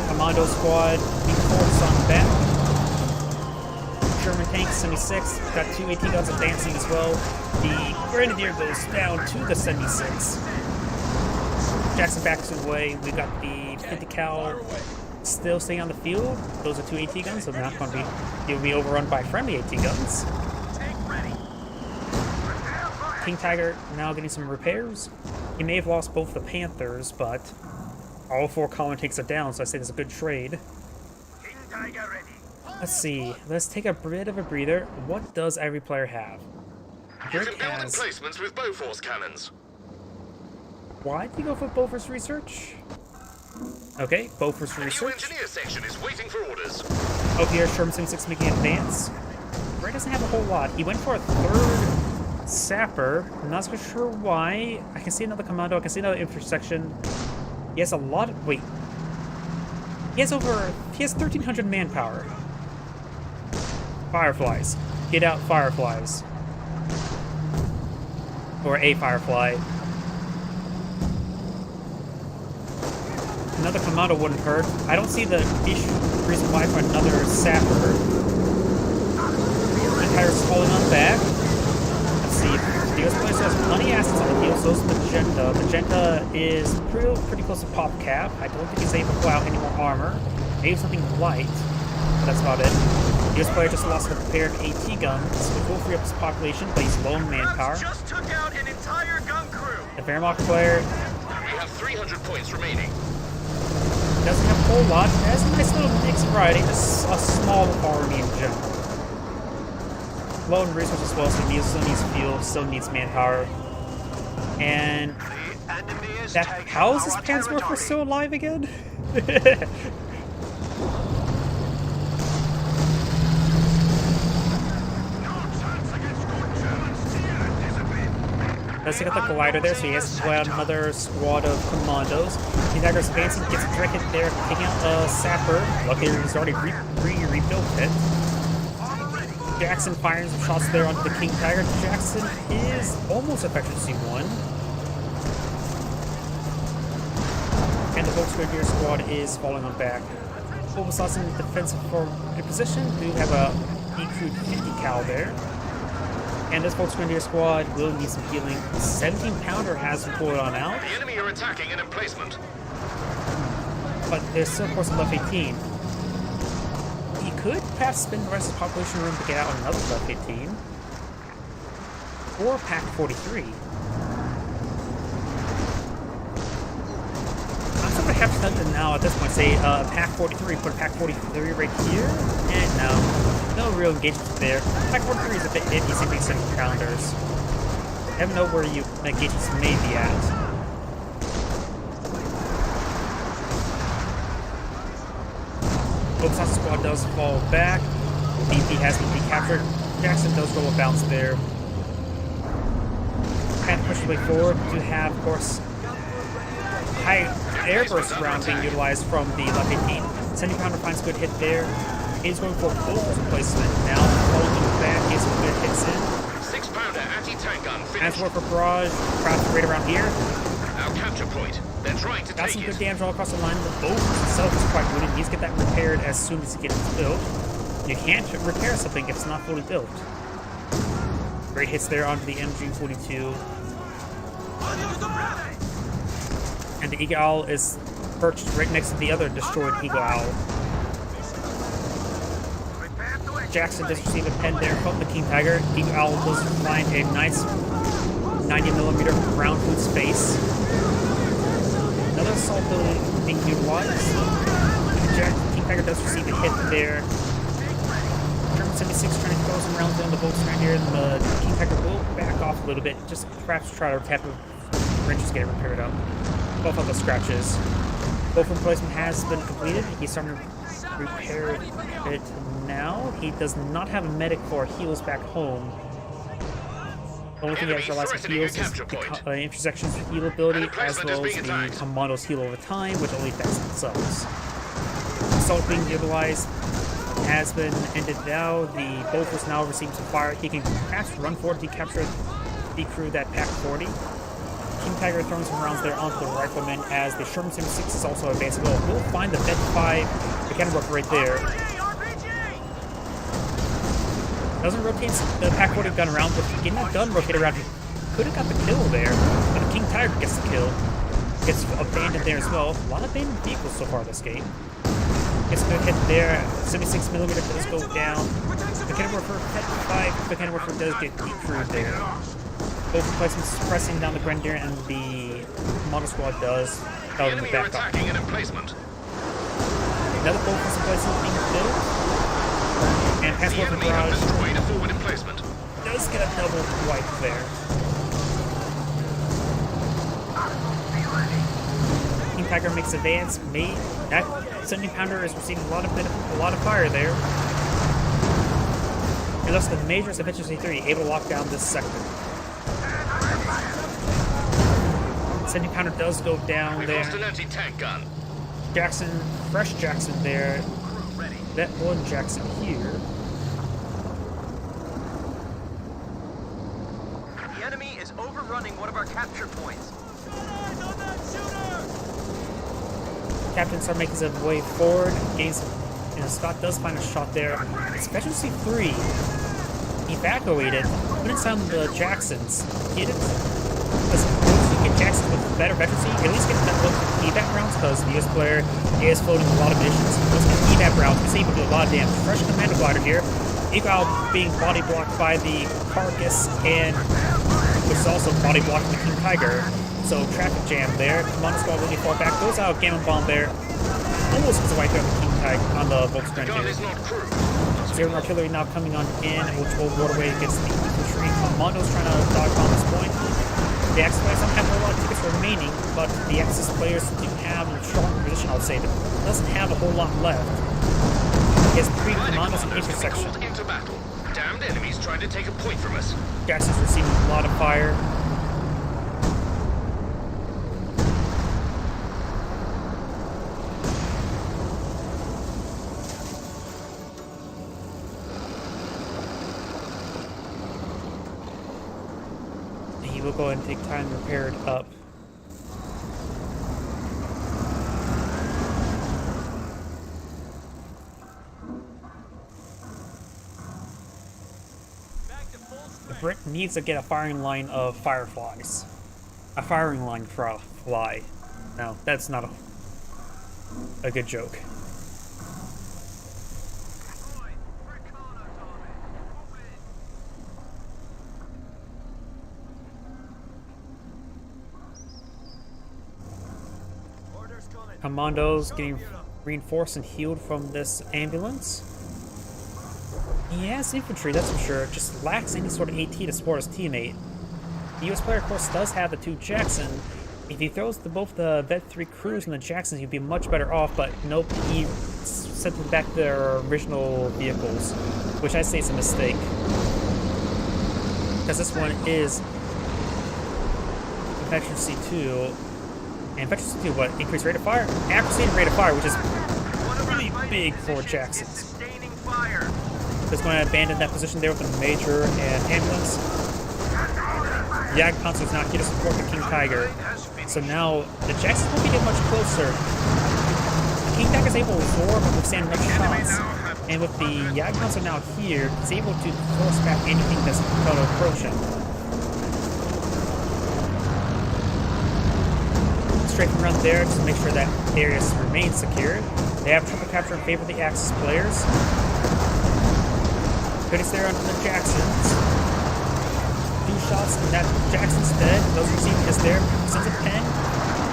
Commando squad being forced on back. German tank 76 got 2 AT guns advancing as well. The Grenadier goes down to the 76. Jackson backs away. We got the 50 cal still staying on the field. Those are 2 AT guns, so they're not going to be. They'll be overrun by friendly AT guns. King Tiger now getting some repairs. He may have lost both the Panthers, but all 4 column tanks are down, so I say it's a good trade. King Tiger ready. Let's see. Let's take a bit of a breather. What does every player have? You Brick can build has. emplacements with Bofors cannons. Why did you go for Bofors research? Okay, Bofors The new research. engineer section is waiting for orders. Oh, here Sherman 76 making advance. Ray doesn't have a whole lot. He went for a 3rd sapper. I'm not so sure why. I can see another commando. I can see another intersection. He has a lot of. Wait. He has 1,300 manpower. Fireflies. Get out, Fireflies. Or a Firefly. Another commando wouldn't hurt. I don't see the reason why for another sapper. Empire's falling on back. Let's see. The US player has plenty of assets on the field, so is Magenta. Magenta is pretty close to pop cap. I don't think he's able to pull out any more armor. Maybe something light. But that's about it. The US player just lost a pair of AT guns, which will free up his population, but he's low in manpower. Just took out an entire gun crew. The Wehrmacht player We have 300 points remaining. doesn't have a whole lot. It has a nice little mixed variety, just a small army in general. Low in resources as well, so he still needs fuel, still needs manpower. And The enemy is that taking how is this our Panzerwerfer territory. still alive again? Let's take out the glider there, so he has to play out another squad of commandos. The Tiger's advancing, gets a direct hit there, taking out a sapper. Luckily, he's already rebuilt it. Jackson firing some shots there onto the King Tiger. Jackson is almost efficiency 1. And the Volksgrenadier squad is falling on back. Obasas in defensive position. Do have a E-Crew 50 cal there. And this Volksgrenadier squad will need some healing. 17-pounder has been pulled on out, The enemy are attacking an emplacement. but there's still, of course, a Left 18. He could perhaps spend the rest of the population room to get out another Left 18. Or Pack 43. I'm sort of have something now at this point. Say, Pack 43, put Pack 43 right here. And no. No real engagement there. Pack 43 is a bit iffy, simply 7-pounders. I don't know where you engagements may be at. Obasas squad does fall back. BP has been recaptured. Jackson does roll a bounce there. And push his way forward to have, of course, high airburst round being utilized from the Left 18. 70-pounder finds a good hit there. He's going for bolt replacement now. Following back, he's some good hits in. 6-pounder anti-tank gun As finished. for barrage, crowds right around here. Our capture point. They're trying to Got take some good it. damage all across the line. The boat itself is quite wounded. He needs to get that repaired as soon as he gets it built. You can't repair something if it's not fully built. Great hits there onto the MG42. And the Eagle Owl is perched right next to the other destroyed Eagle Owl. Jackson does receive a pen there from the King Tiger. Eagle Owl does find a nice 90mm round food space. Another assault ability being utilized. King Tiger does receive a hit there. German 76 trying to throw some rounds down the Volks right here, and the King Tiger will back off a little bit, just perhaps try to tap the wrenches get it repaired up. Both of the scratches. Both replacement has been completed. He's starting to repair it now. He does not have a medic for heals back home. The only thing he has realized with heals is the intersections heal ability, as well as the commandos heal over time, which only affects themselves. Assault being utilized has been ended now. The Bolters now receive some fire. He can perhaps run forward to capture the crew that pack 40. King Tiger throwing some rounds there onto the rifleman as the Sherman 76 is also advancing. We'll find the Vet 5 Mechanic right there. Doesn't rotate the pack 40 gun around, but getting that gun rotated around, he could have got the kill there. But the King Tiger gets the kill. Gets abandoned there as well. A lot of abandoned vehicles so far this game. Gets a good hit there. 76mm does go down. Mechanic Warfare Vet 5 Mechanic Warfare does get decrewed there. Both replacements pressing down the Grenadier, and the Commando Squad does tell them to back off. Another bolt replacement being built. And Passport for Barrage does get a double wipe there. King Tiger makes advance. That 70-pounder is receiving a lot of fire there. And thus the Majors of HSC-3 able to lock down this sector. 70-pounder does go down there. Jackson, fresh Jackson there. That one Jackson here. The enemy is overrunning one of our capture points. Captain starts making his way forward. Gains, Scott does find a shot there. Specialty 3 evacuated. Couldn't sound the Jacksons. Get it? Because you get Jacksons with better veterancy, at least get that look evac rounds, because the US player is floating a lot of missions. Those evac rounds, he's able to do a lot of damage. Fresh Commando Glider here. Eval being body blocked by the Carcass, and which is also body blocking the King Tiger. So traffic jam there. Commando Squad really fall back. Goes out Gamma Bomb there. Almost gets a wipe there on the King Tiger on the Volks Grenadier. Zero artillery now coming on in, which will waterway against the infantry. Commandos trying to dodge on this point. The Axis players don't have a lot of tickets remaining, but the Axis players do have a strong position, I'll say, that doesn't have a whole lot left. He has 3 commandos in intersection. Damned enemies trying to take a point from us. Jackson's receiving a lot of fire. We'll go ahead and take time to repair it up. The Brit needs to get a firing line of fireflies. A firing line for a fly. No, that's not a good joke. Commandos getting reinforced and healed from this ambulance. He has infantry, that's for sure, just lacks any sort of AT to support his teammate. The US player, of course, does have the 2 Jackson. If he throws both the Vet 3 crews and the Jacksons, he'd be much better off, but nope, he sent them back to their original vehicles, which I say is a mistake. Because this one is Infectious 2. And Infectious 2, what? Increased rate of fire? Accuracy and rate of fire, which is really big for Jacksons. Just going to abandon that position there with the Major and ambulance. The Jag Panzer's not here to support the King Tiger. So now the Jacksons will be getting much closer. The King Tiger is able to absorb and withstand much shots. And with the Jag Panzer now here, it's able to force back anything that's going to approach him. Straight from around there to make sure that area remains secure. They have triple capture in favor of the Axis players. Goodies there onto the Jacksons. 2 shots and that Jackson's dead. Those receiving is there. Sends a pen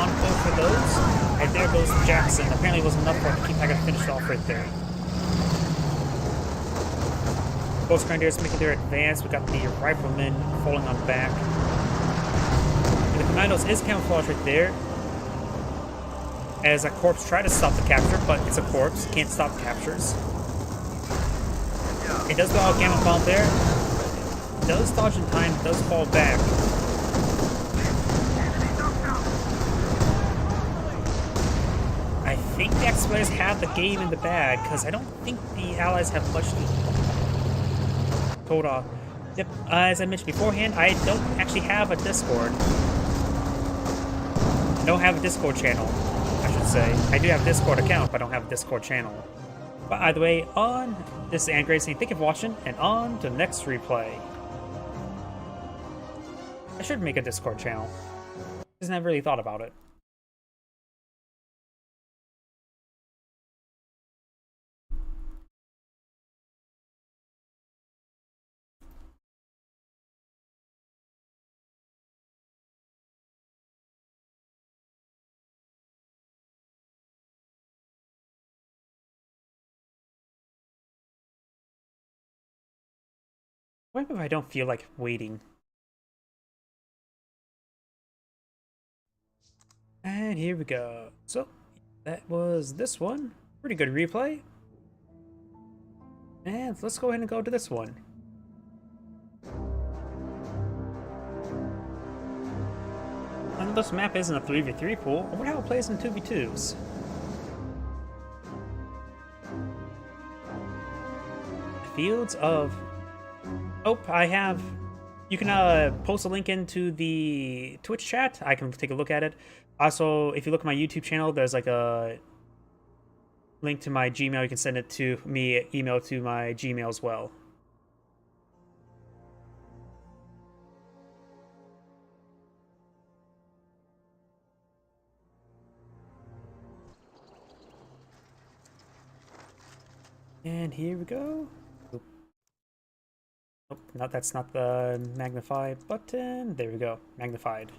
on both for those. And there goes Jackson. Apparently it wasn't enough for him to keep Tiger finished off right there. Both Grenadiers making their advance. We got the Riflemen falling on back. And the Commandos is camouflaged right there. As a corpse tried to stop the capture, but it's a corpse. Can't stop captures. It does go out camo bomb there. Does dodge in time, does fall back. I think the Axis players have the game in the bag, because I don't think the Allies have much to hold off. Yep, as I mentioned beforehand, I don't actually have a Discord. I don't have a Discord channel, I should say. I do have a Discord account, but I don't have a Discord channel. But either way, this is Angrade saying thank you for watching, and on to the next replay. I should make a Discord channel. Just never really thought about it. What if I don't feel like waiting? And here we go. So, that was this one. Pretty good replay. And let's go ahead and go to this one. And this map isn't a 3v3 pool. I wonder how it plays in 2v2s. Fields of... Oh, I have... You can post a link into the Twitch chat. I can take a look at it. Also, if you look at my YouTube channel, there's like a link to my Gmail. You can send it to me, email to my Gmail as well. And here we go. Oh, no, that's not the magnify button. There we go. Magnified.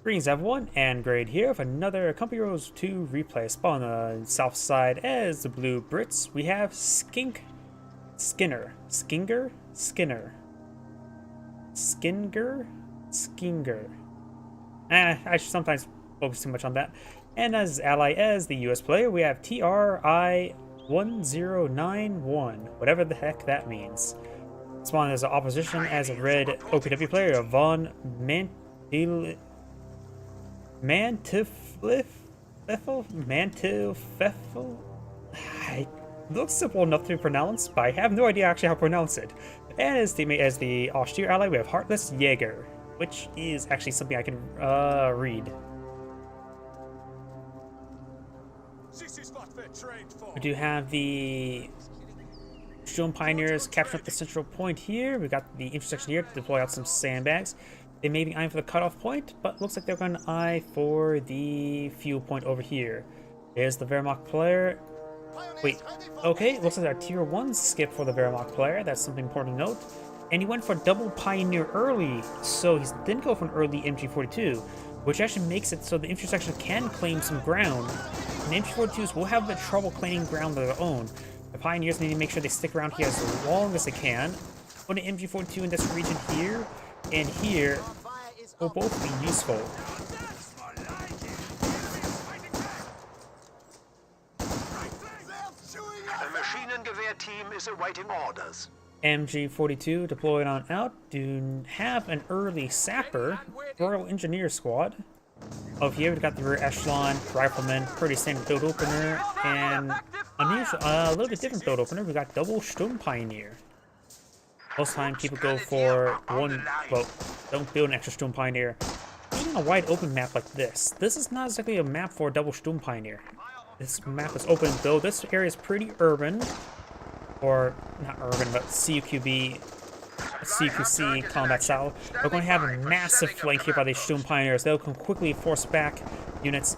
Greetings everyone, and Grade here with another Company Heroes 2 replay. Spawn on the south side as the Blue Brits. We have Skinner. I should sometimes focus too much on that. And as ally as the US player, we have TRI-1091, whatever the heck that means. Spawn as an opposition as a red OPW player, Von Mantilfeffel. It looks simple enough to pronounce, but I have no idea actually how to pronounce it. And his teammate as the austere ally, we have Heartless Jaeger, which is actually something I can read. We do have the Sturm Pioneers capturing up the central point here. We've got the intersection here to deploy out some sandbags. They may be eyeing for the cutoff point, but looks like they're going to eye for the fuel point over here. There's the Wehrmacht player. Wait, okay, looks like our tier 1 skip for the Wehrmacht player. That's something important to note. And he went for double Pioneer early, so he didn't go for an early MG42, which actually makes it so the intersection can claim some ground. And MG42s will have a bit of trouble claiming ground of their own. The Pioneers need to make sure they stick around here as long as they can. Put an MG42 in this region here and here will both be useful. The Maschinengewehr team is awaiting orders. MG42 deployed on out. Do have an early sapper, Royal Engineer Squad. Over here we've got the rear echelon, rifleman, pretty standard build opener, and unusual, a little bit different build opener. We got double Sturm Pioneer. Most time people go for one, well, don't build an extra Sturm Pioneer. Even a wide open map like this. This is not exactly a map for a double Sturm Pioneer. This map is open though. This area is pretty urban. Or, not urban, but CQC combat style. We're going to have a massive flank here by these Sturm Pioneers. They'll can quickly force back units.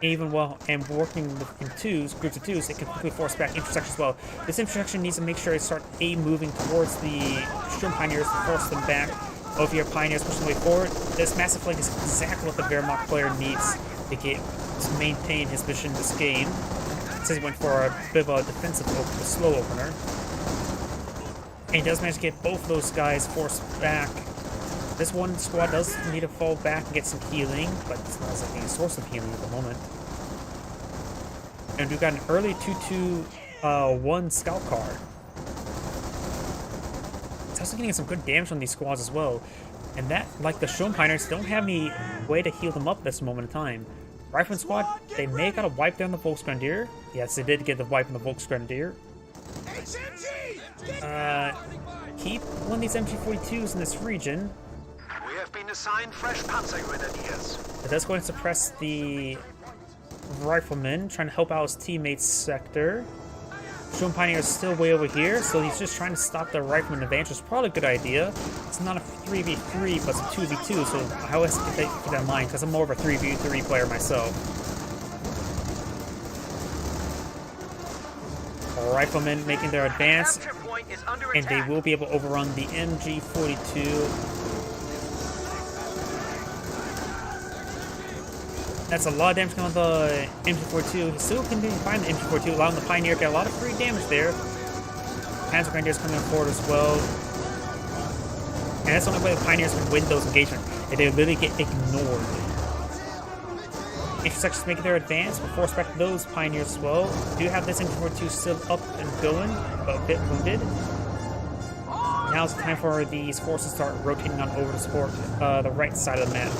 Even well, and working in groups of twos, it can quickly force back intersections as well. This intersection needs to make sure they start moving towards the Sturm Pioneers to force them back. Both of your Pioneers pushing the way forward. This massive flank is exactly what the Wehrmacht player needs to maintain his mission in this game. Since he went for a bit of a defensive slow opener. And he does manage to get both of those guys forced back. This one squad does need to fall back and get some healing, but it's not like any source of healing at the moment. And we've got an early 2-2-1 scout card. It's also getting some good damage on these squads as well. And that, like the Sturm Pioneers, don't have any way to heal them up at this moment in time. Rifleman squad, they may have got a wipe there on the Volksgrenadier. Yes, they did get the wipe on the Volksgrenadier. Keep one of these MG42s in this region. We have been assigned fresh Panzergrenadiers. It does go and suppress the Rifleman, trying to help out his teammates' sector. Sturm Pioneer is still way over here, so he's just trying to stop the Rifleman advance, which is probably a good idea. It's not a 3v3, but it's a 2v2, so I always keep that in mind, because I'm more of a 3v3 player myself. Riflemen making their advance, and they will be able to overrun the MG42. That's a lot of damage coming on the MG42. He still continuing to find the MG42, allowing the Pioneer to get a lot of free damage there. Panzergrenadiers coming forward as well. And that's the only way the Pioneers can win those engagements, if they literally get ignored. Intersections making their advance, but force back those Pioneers as well. Do have this MG42 still up and going, but a bit wounded. Now it's time for these forces to start rotating on over to support the right side of the map.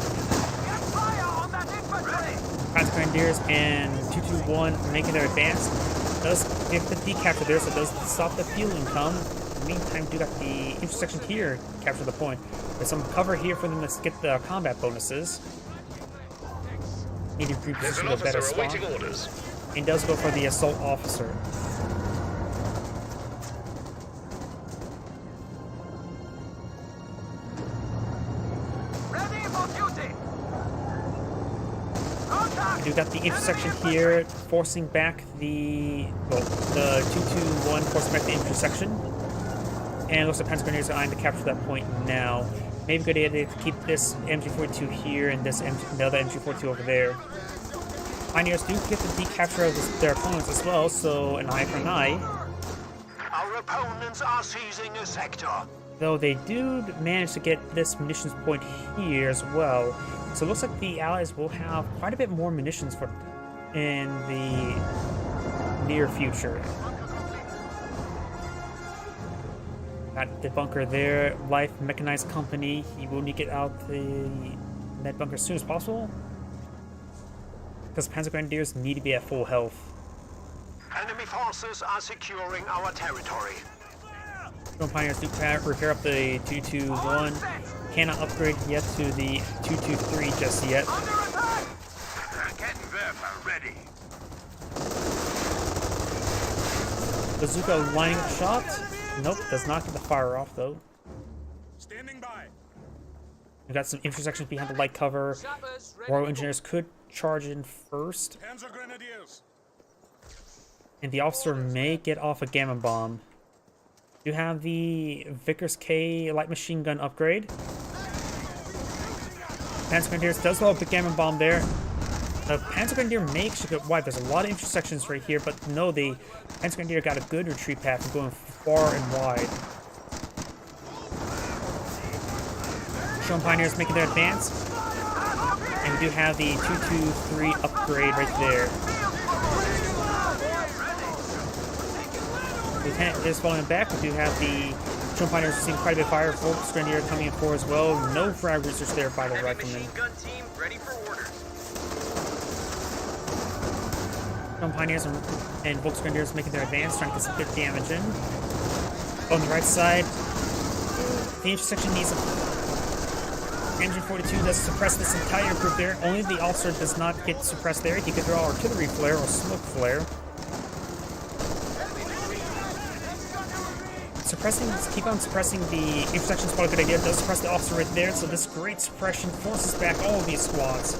Grenadiers and 221 making their advance. Does get the decapture there, so it does stop the fueling come. In the meantime, do got the intersection here capture the point. There's some cover here for them to get the combat bonuses. Need to reposition a better spot. And does go for the assault officer. We've got the intersection here, forcing back the 221, forcing back the intersection. And it looks like Panzergrenadiers are eyeing to capture that point now. Maybe a good idea to keep this MG42 here and this the other MG42 over there. Pioneers do get the decapture of their opponents as well, so an eye for an eye. Our opponents are seizing a sector. Though they do manage to get this munitions point here as well. So it looks like the Allies will have quite a bit more munitions for in the near future. Got the bunker there. Life Mechanized Company. He will need to get out that bunker as soon as possible. Because Panzergrenadiers need to be at full health. Enemy forces are securing our territory. Sturm Pioneers do repair up the 221. Cannot upgrade yet to the 223 just yet. Getting Werfer ready. Bazooka lining up shot. Nope, does not get the fire off though. Standing by. We've got some intersections behind the light cover. Royal Engineers could charge in first. Panzergrenadiers. And the officer may get off a gamma bomb. You have the Vickers K light machine gun upgrade. Panzergrenadiers does well with the gamma bomb there. The Panzergrenadier may actually get wide. There's a lot of intersections right here, but no, the Panzergrenadier got a good retreat path and going far and wide. Sturm Pioneers making their advance. And we do have the 223 upgrade right there. Lieutenant is falling back. We do have the Sturm Pioneers receiving quite a bit of fire. Volksgrenadier coming in for as well. No frag research there by the Riflemen. Machine gun team ready for orders. Sturm Pioneers and Volksgrenadiers making their advance, trying to get some good damage in. On the right side, the intersection needs a MG42 does suppress this entire group there. Only the officer does not get suppressed there. He could throw artillery flare or smoke flare. Keep on suppressing the intersection is probably a good idea. It does suppress the officer right there, so this great suppression forces back all of these squads.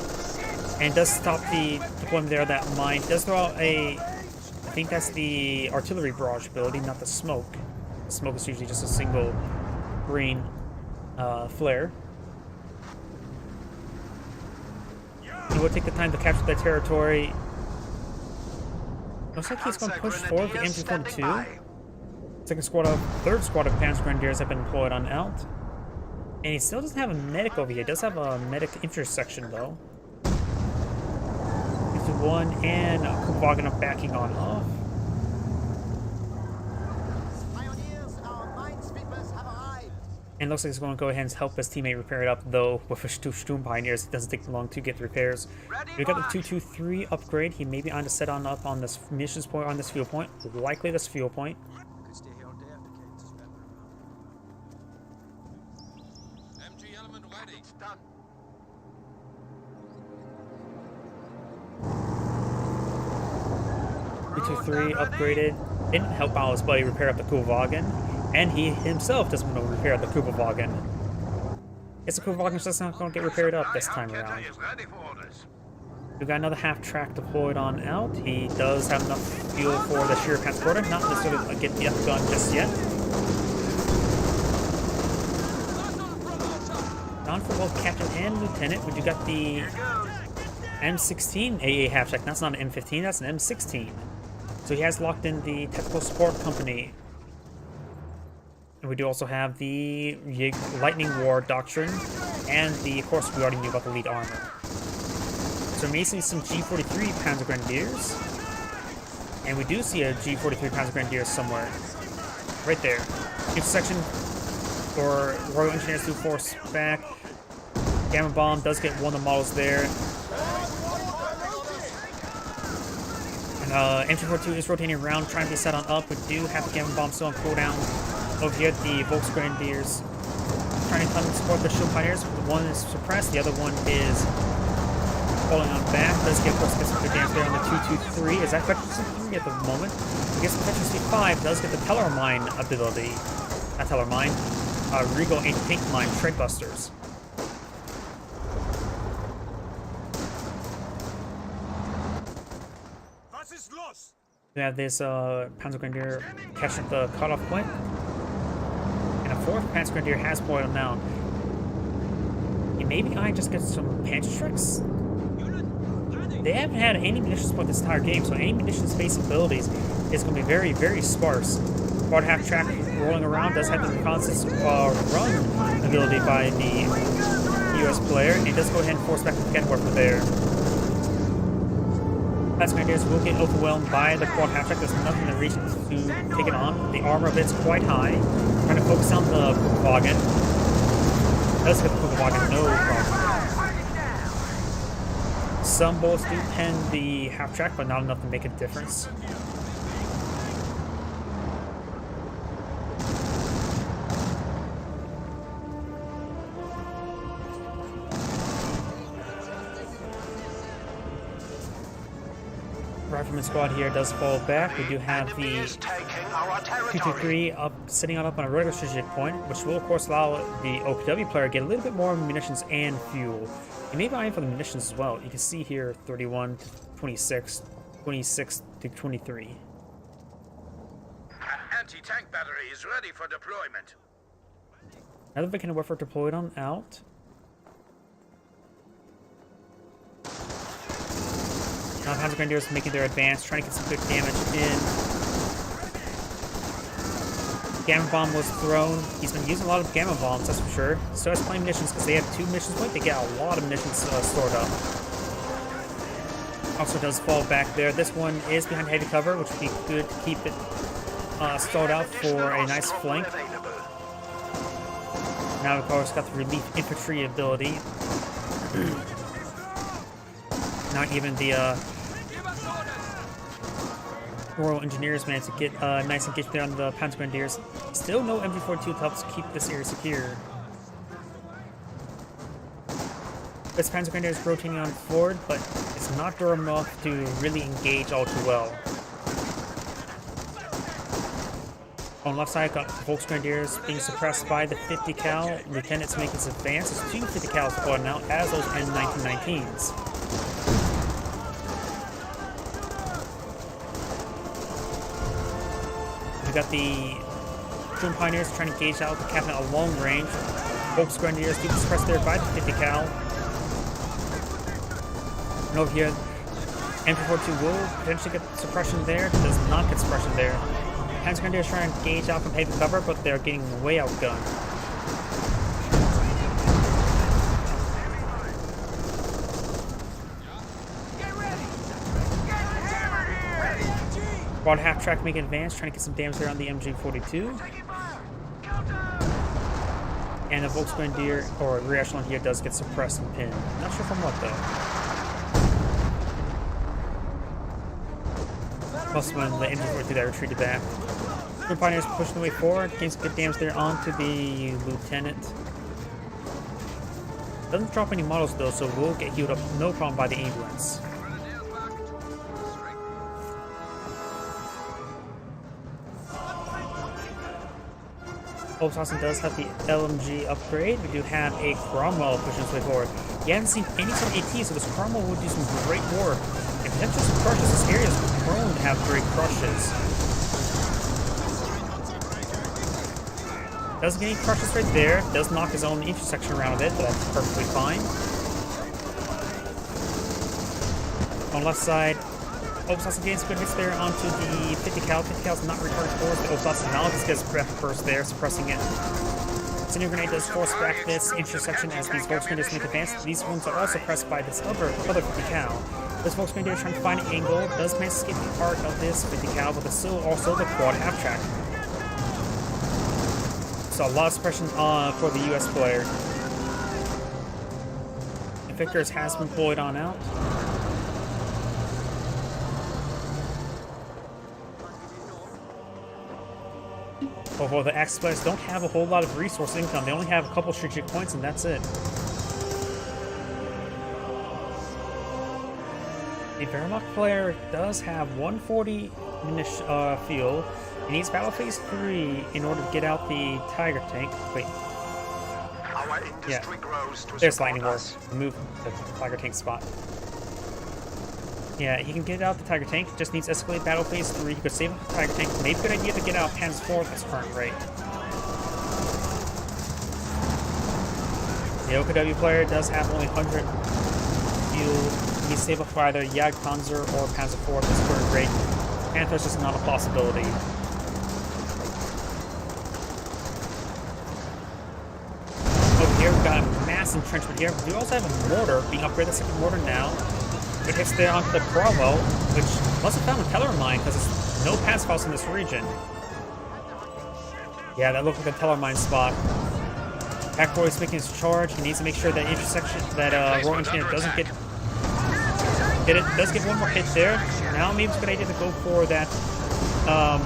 And does stop the deployment there of that mine. Does throw out I think that's the artillery barrage ability, not the smoke. The smoke is usually just a single green flare. He will take the time to capture that territory. Looks like he's going to push forward the MG42. Third squad of Panzer Grenadiers have been deployed on Alt. And he still doesn't have a medic over here. He does have a medic intersection though. 51 and Kubwagen are backing on off. And looks like he's going to go ahead and help his teammate repair it up, though with the Sturm Pioneers, it doesn't take long to get the repairs. We got the 223 upgrade. He may be on to set on up on this missions point, on this fuel point. Likely this fuel point. MG element ready. Done. 223 upgraded. Didn't help out his buddy repair up the Kubwagen. And he himself doesn't want to repair the Kubwagen. Guess the Kubwagen's just not going to get repaired up this time around. We've got another half-track deployed on Alt. He does have enough fuel for the sheer transporter, not necessarily get the F-gun just yet. On for both Captain and Lieutenant, we do got the M16 AA half-track. That's not an M15, that's an M16. So he has locked in the Technical Support Company. And we do also have the Lightning War Doctrine, and of course, we already knew about the lead armor. So we're missing some G43 Panzer Grenadiers, and we do see a G43 Panzer Grenadier somewhere, right there. Intersection for Royal Engineers to force back. Gamma Bomb does get one of the models there. And MG42 is rotating around, trying to be set on up. We do have the Gamma Bomb still on cooldown. Over here, the Volksgrenadiers trying to come and support the Sturm Pioneers. One is suppressed, the other one is falling on back. Does get, of course, get some good damage there on the 223. Is that Efficiency 3 at the moment? I guess Efficiency 5 does get the Tellermine ability. Not Tellermine. Regal Anti-Tank Mine, Tread Busters. We have this Panzer Grenadier catching the cutoff point. And a fourth Panzer Grenadier has boiled down. And maybe I just get some Panzerschrecks? They haven't had any munitions point this entire game, so any munitions-based abilities is going to be very, very sparse. Quad half-track rolling around does have the reconnaissance run ability by the US player, and it does go ahead and force back the Kenworth there. Panzer Grenadiers will get overwhelmed by the quad half-track. There's nothing that reaches to take it on. The armor bit's quite high. Trying to focus on the Kubwagen. Does hit the Kubwagen, no problem. Some bullets do pen the half-track, but not enough to make a difference. Rifleman squad here does fall back. We do have the 223 up, sitting up on a regular strategic point, which will of course allow the OKW player to get a little bit more munitions and fuel. And maybe I am for the munitions as well. You can see here 31 to 26, 26 to 23. An anti-tank battery is ready for deployment. Another Viking Werfer deployed on Alt. Now Panzer Grenadiers making their advance, trying to get some good damage in. Gamma Bomb was thrown. He's been using a lot of Gamma Bombs, that's for sure. So has plenty of munitions, because they have 2 munitions points. They get a lot of munitions stored up. Also does fall back there. This one is behind heavy cover, which would be good to keep it stalled out for a nice flank. Now, of course, got the relief infantry ability. Not even the Royal Engineers managed to get nice engagement there on the Panzer Grenadiers. Still no MG42 to help keep this area secure. This Panzer Grenadier is rotating on forward, but it's not durable enough to really engage all too well. On the left side, got Volksgrenadiers being suppressed by the 50 cal. Lieutenants making its advance. There's 2 50 cals spawning out as those M1919s. We got the Sturm Pioneers trying to gauge out the captain at a long range. Volks Grenadiers keep suppressed there by the 50 cal. And over here, MG42 will potentially get suppression there. Does not get suppression there. Panzer Grenadiers trying to gauge out from pavement cover, but they're getting way outgunned. Quad half track making advance, trying to get some damage there on the MG42. And the Volks Grenadier, or rear echelon here, does get suppressed and pinned. Not sure from what though. Plus when the MG42 that retreated back. Group Pioneers pushing the way forward, getting some good damage there onto the Lieutenant. Doesn't drop any models though, so we'll get healed up no problem by the ambulance. Oberhausen does have the LMG upgrade. We do have a Cromwell pushing its way forward. You haven't seen any sort of AT, so this Cromwell would do some great work. And potentially some crushes. This area is prone to have great crushes. Doesn't get any crushes right there. Does knock his own intersection around a bit, but that's perfectly fine. On the left side, Oberhausen gains good hits there onto the 50 cal. 50 cal is not retarded force, but Oberhausen now just gets breath burst there, suppressing it. Incendiary Grenade does force back this intersection as these Volks Grenadiers make advance. These ones are also pressed by this other 50 cal. This Volks Grenadier is trying to find an angle, does manage to escape the part of this 50 cal, but it's still also the quad half track. So a lot of suppression for the US player. Victors has been deployed on out. Although the Axis players don't have a whole lot of resource income, they only have a couple strategic points and that's it. The Wehrmacht player does have 140 fuel. He needs Battle Phase 3 in order to get out the Tiger tank. Wait. Our industry grows to There's support Lightning War. us. Move the Tiger tank spot. Yeah, he can get out the Tiger tank. Just needs escalate Battle Phase 3. He could save up the Tiger tank. Maybe a good idea to get out Pan's 4 at this current rate. The OKW player does have only 100 fuel. He needs to save up for either Jagdpanzer or Panzer 4 at this current rate. Panther's just not a possibility. Over here, we've got a mass entrenchment here. We also have a mortar being upgraded, the second mortar now. It hits there onto the Cromwell, which must have found a teller mine because there's no pass files in this region. Yeah, that looked like a teller mine spot. Packboy is making his charge. He needs to make sure that intersection, that Royal Engineer doesn't get it. Does get one more hit there. Now maybe it's a good idea to go for that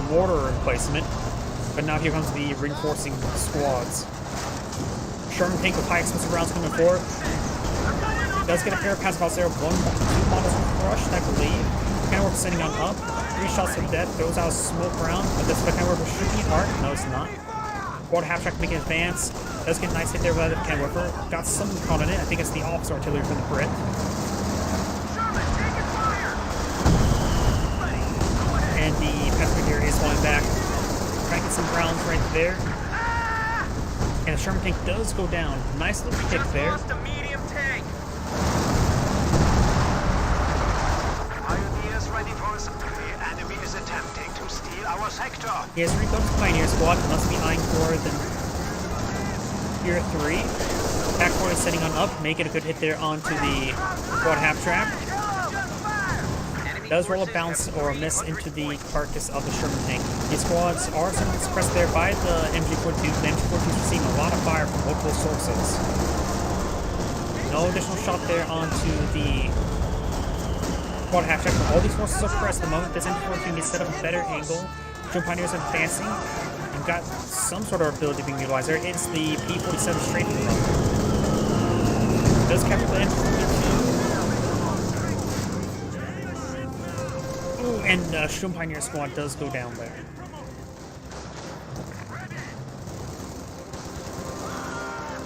mortar replacement. But now here comes the reinforcing squads. Sherman tank with high explosive rounds coming forward. Does get a pair of pass files there. Two models crushed, I believe. Kenworth sitting on up. 3 shots to the death. Throws out a smoke round. But this Kenworth is shooting arc. No, it's not. Quad half track making advance. Does get a nice hit there by the Kenworth. Got some caught in it. I think it's the officer artillery from the Brit. And the Passenger here is falling back. Trying to get some rounds right there. And the Sherman tank does go down. Nice little kick there. Lost a medium tank. Pioneers ready for us. The enemy is attempting to steal our sector. He has rebuilt his Pioneer squad. Must be eyeing for the Tier 3. Packboy is setting on up. Make it a good hit there onto the quad half track. Does roll a bounce or miss into the carcass of the Sherman tank. These squads are somewhat suppressed there by the MG42. The MG42 is receiving a lot of fire from multiple sources. No additional shot there onto the quad half track. All these forces are suppressed. The moment this MG42 needs to set up a better angle, German Pioneers are advancing and got some sort of ability being utilized there. It's the P-47 strafing run. Does capture the MG42. And Sturm Pioneer squad does go down there.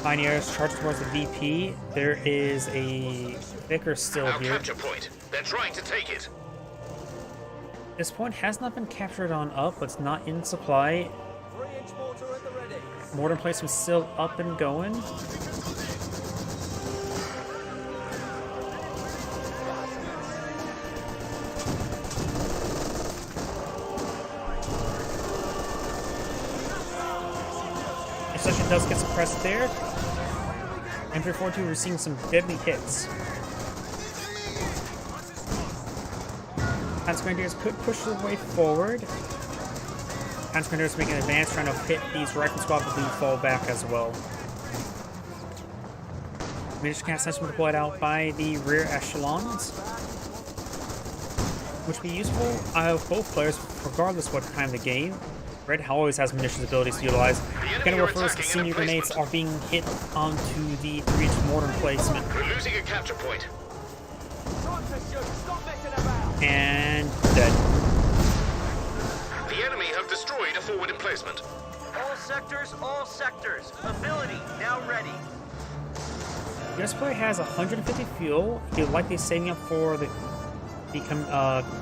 Pioneers charge towards the VP. There is a Vickers still Our here. capture point. They're trying to take it. This point has not been captured on up, but it's not in supply. 3-inch mortar at the ready. Mortar placement still up and going. Session does get suppressed there. M342 receiving some deadly hits. Panzer Grenadiers could push their way forward. Panzer Grenadiers making an advance, trying to hit these rifle squad, but do fall back as well. Munition cast has been deployed out by the rear echelons, which will be useful of both players, regardless of what time of the game. Red always has munitions abilities to utilize. Gonna go first, the senior grenades are being hit onto the 3-inch mortar emplacement. We're losing a capture point. And dead. The enemy have destroyed a forward emplacement. All sectors. Ability now ready. The US player has 150 fuel. He'll likely saving up for the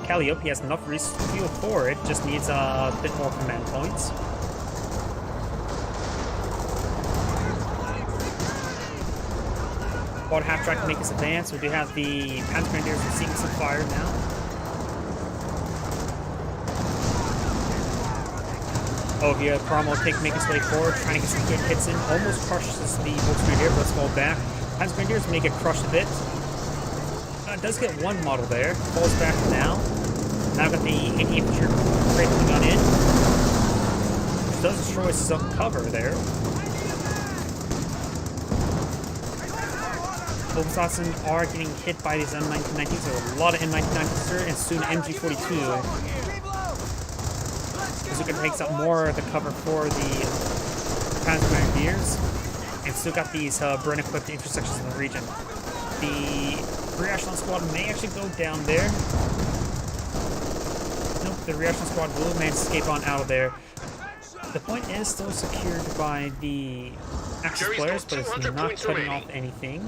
Calliope. He has enough fuel for it, just needs a bit more command points. About half track to make his advance. We do have the Panzer Grenadiers receiving some fire now. Oh, via Cromwell make his way forward, trying to get some good hits in. Almost crushes the Volksgrenadier, but let's fall back. Panzer Grenadiers may get crushed a bit. Does get one model there. Falls back now. Now got the 80 infantry breaking gun in. Which does destroy some cover there. Obersatzen are getting hit by these M1919s. So a lot of M1919s here, and soon MG42. Bazooka takes up more of the cover for the Panzer Grenadiers. And still got these Bren-equipped intersections in the region. The rear echelon squad may actually go down there. Nope, the rear echelon squad will manage to escape on out of there. The point is still secured by the Axis players, but it's not cutting off anything.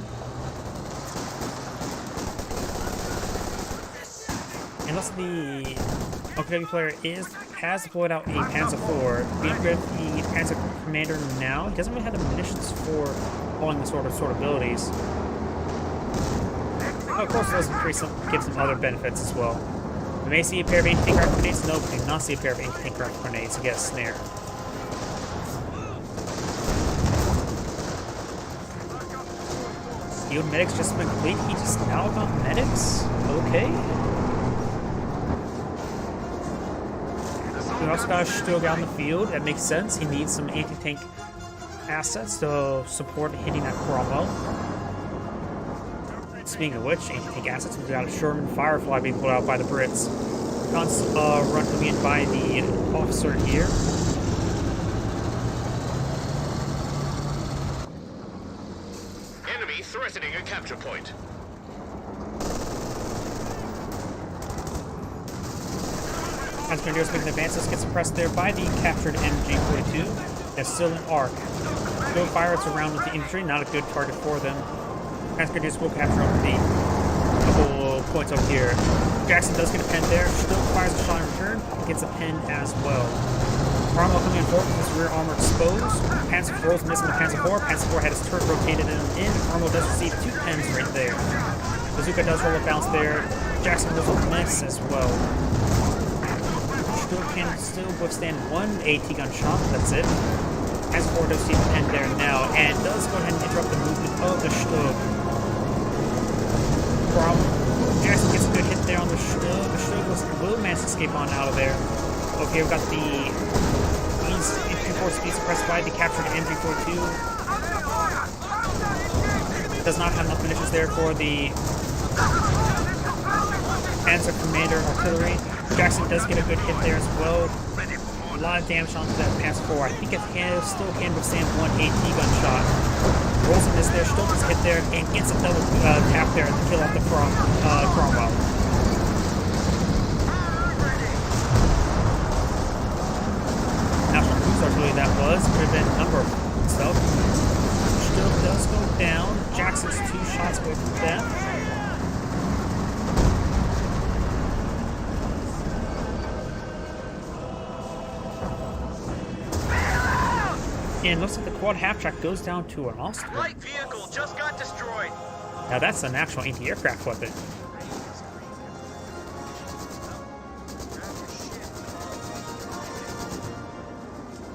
Unless the OKW player has deployed out a Panzer IV, being with the Panzer Commander now, he doesn't really have the munitions for following the sort of abilities. Of course, it does give some other benefits as well. We may see a pair of anti-tank rifle grenades. No, we do not see a pair of anti-tank rifle grenades to get a snare. Field medics just been complete. He just now got medics? Okay. We also got a Stug out in the field. That makes sense. He needs some anti-tank assets to support hitting that Cromwell. Speaking of which, anti-tank assets, we've got a Sherman Firefly being pulled out by the Brits. Constant run coming in by the officer here. Enemy threatening a capture point. Panzer Grenadiers making advances, get suppressed there by the captured MG42. That's still an arc. Go fire, it's around with the infantry, not a good target for them. Panzer Grenadiers will capture up the couple points over here. Jackson does get a pen there, still fires a shot in return, gets a pen as well. Cromwell coming in forward with his rear armor exposed. Panzer IV is missing the Panzer IV. Panzer IV had his turret rotated in. Cromwell does receive 2 pens right there. Bazooka does roll a bounce there. Jackson will miss as well. Still can still withstand 1 AT gun shot, that's it. Panzer IV does see the pen there now, and does go ahead and interrupt the movement of the Stug. Jackson gets a good hit there on the Stug. The Stug will manage to escape on out of there. Okay, we've got the infantry force being suppressed by the captured MG42. Does not have enough munitions there for the Panzer Commander artillery. Jackson does get a good hit there as well. A lot of damage onto that Panzer IV. I think it still can withstand 1 AT gun shot. Rolls in this there, still gets hit there, and gets a double tap there to kill off the Cromwell. National Cruise Artillery that was, could have been a number of stuff. Still does go down. Jackson's 2 shots away from death. And looks like the quad half-track goes down to an lost one. Light vehicle just got destroyed. Now that's an actual anti-aircraft weapon.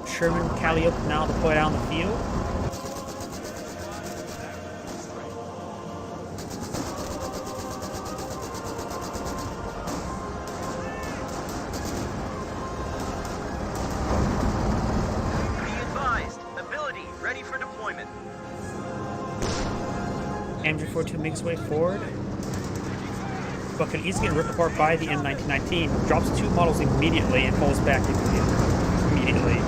Sherman Calliope now deployed out on the field. Be advised. Ability ready for deployment. MG42 makes his way forward, but can easily get ripped apart by the M1919. Drops 2 models immediately and falls back immediately.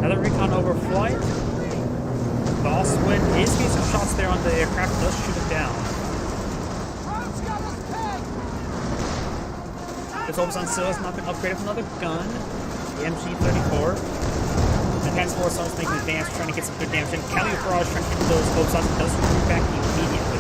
Another recon overflight. The Oswin is getting some shots there on the aircraft, does shoot it down. This Obusan still has not been upgraded with another gun, the MG34. The Advanced Force is making advance, trying to get some good damage in. Calliope Barrage trying to hit those Obusans, does recruit back immediately.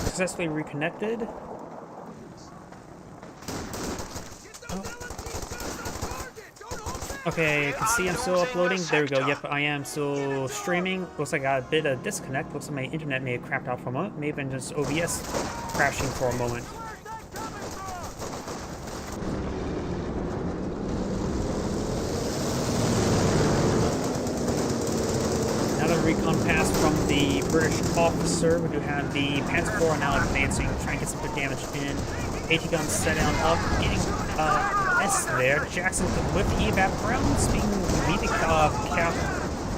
Successfully reconnected. Okay, I can see I'm still uploading. There we go. Yep, I am still streaming. Looks like I got a bit of disconnect. Looks like my internet may have crapped out for a moment. May have been just OBS crashing for a moment. Another recon pass from the British officer. We do have the Panzer IV now advancing, trying to get some good damage in. AT guns set down up, getting S there. Jackson with the evap rounds being immediately cap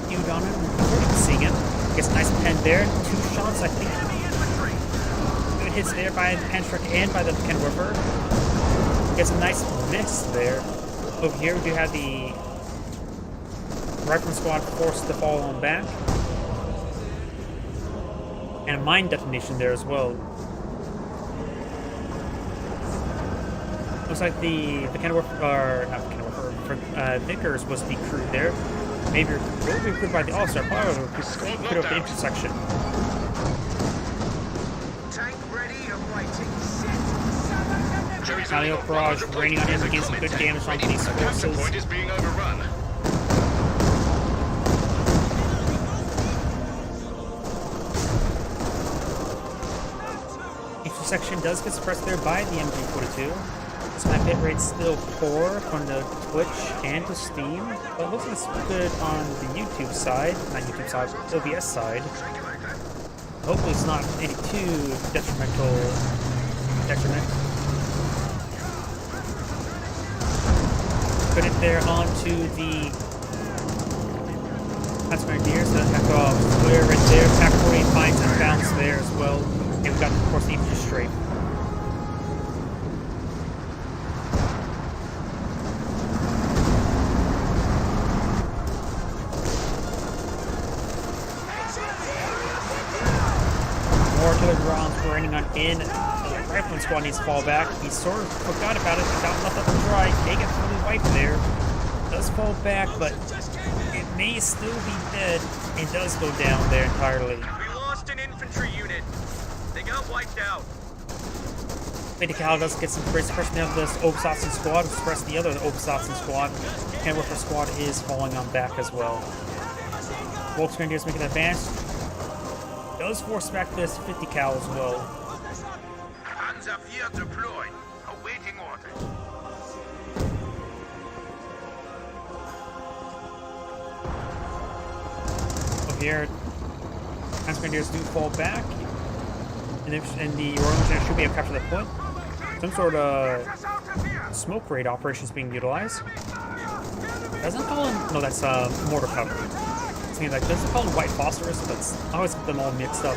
queued on him before you can see him. Gets a nice pen there. 2 shots, I think. Good hits there by the Panzer and by the Penwerfer. Gets a nice miss there. Over here we do have the Rifleman squad forced to fall on back. And a mine detonation there as well. Looks like the Kenworth, or not Kenworth, Vickers was the crew there. Maybe recruited by the officer, probably recruited at the intersection. Tank ready, awaiting. Calliope Barrage raining on him, getting some good damage on these The capture point forces. is being overrun. Intersection does get suppressed there by the MG42. So my bitrate's still poor from the Twitch and to Steam, but it looks like it's good on the YouTube side, not YouTube side, OBS side. Hopefully it's not any too detriment. Put it there onto the That's Grenadiers, so attack off clear right there. Attack 40 finds and bounce there as well. And we've got, of course, the infantry strafe. More artillery rounds raining on in. The Rifleman squad needs to fall back. He sort of forgot about it, got left up to dry. They get fully wiped there. Does fall back, but it may still be dead. It does go down there entirely. We lost an infantry unit. They got wiped out. Lady Cal does get some great suppression of this Obusan squad, suppress the other Obusan squad. Kenworth squad is falling on back as well. Wolf's Grenadiers making an advance. Does force back this 50 cal as well. Panzer IV deployed, awaiting orders. Over here, Panzer Grenadiers do fall back. And the Royal Engineers should be able to capture that point. Some sort of smoke raid operation is being utilized. Doesn't call him. No, that's mortar cover. Something like doesn't call him white phosphorus, but I always get them all mixed up.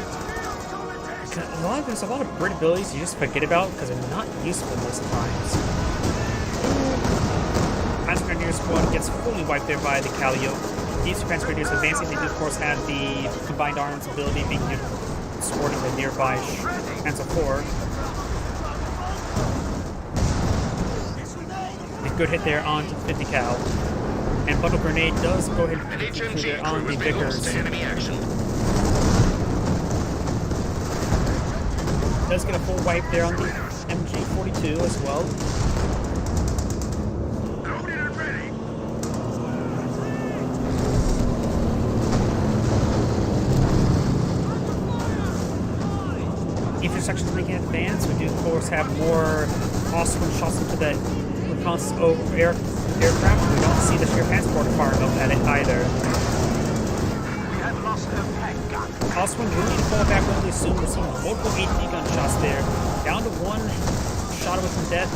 There's a lot of Brit abilities you just forget about because they're not useful most times. Panzer Grenadier squad gets fully wiped there by the Calliope. These two Panzer Grenadiers advancing, they do of course have the combined arms ability being supporting the nearby Panzer IV. A good hit there onto the 50 cal. And Bundle Grenade does go ahead An and HMG include it on crew the has been lost Vickers. to enemy action. Does get a full wipe there on the MG42 as well. Loaded and ready. Intersections making an advance. We do, of course, have more Osprey shots into that reconnaissance aircraft. We don't see the sheer transporter firing up at it either. We have lost a pack gun. Osprey will need to fall back relatively soon. We're seeing multiple AT gunshots there. Down to one shot away from death.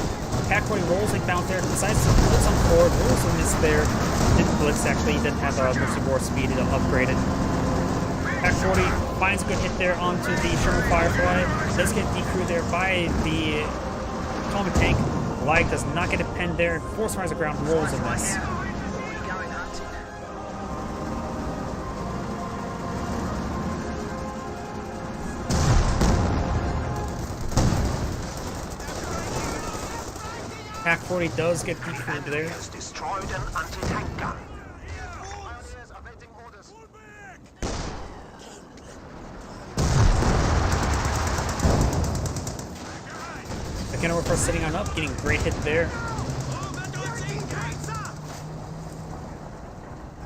Pack-40 rolls a bounce there. Decides to blitz on forward. Rolls a miss there. Didn't blitz, actually. He didn't have Mercy War speed upgraded. Pack-40 finds a good hit there onto the Sherman Firefly. Does get decrewed there by the Comet Tank. Lag does not get a pen there. Force fires the ground, rolls a miss. Pack-40 does get decrewed there. Has destroyed an anti-tank gun. Pioneers awaiting orders. The Kenilworth sitting on up, getting a great hit there.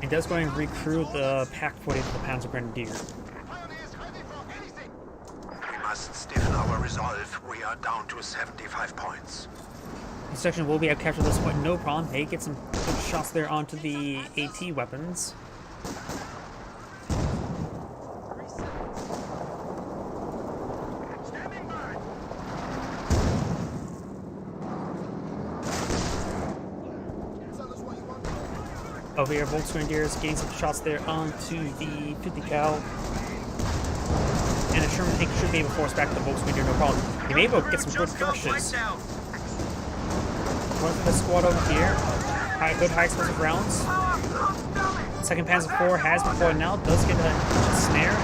It does go and recruit the Pack-40 to the Panzer Grenadier. Pioneers ready for anything. We must stiffen our resolve. We are down to 75 points. This section will be captured at this point, no problem. They get some good shots there onto the AT weapons. Standing by. Over here, Volksgrenadiers getting some shots there onto the 50 cal. And the Sherman tank should be able to force back the Volksgrenadier, no problem. He may be able to get some good crushes. One for the squad over here. Good high explosive rounds. Second Panzer IV has been deployed now. Does get a snare.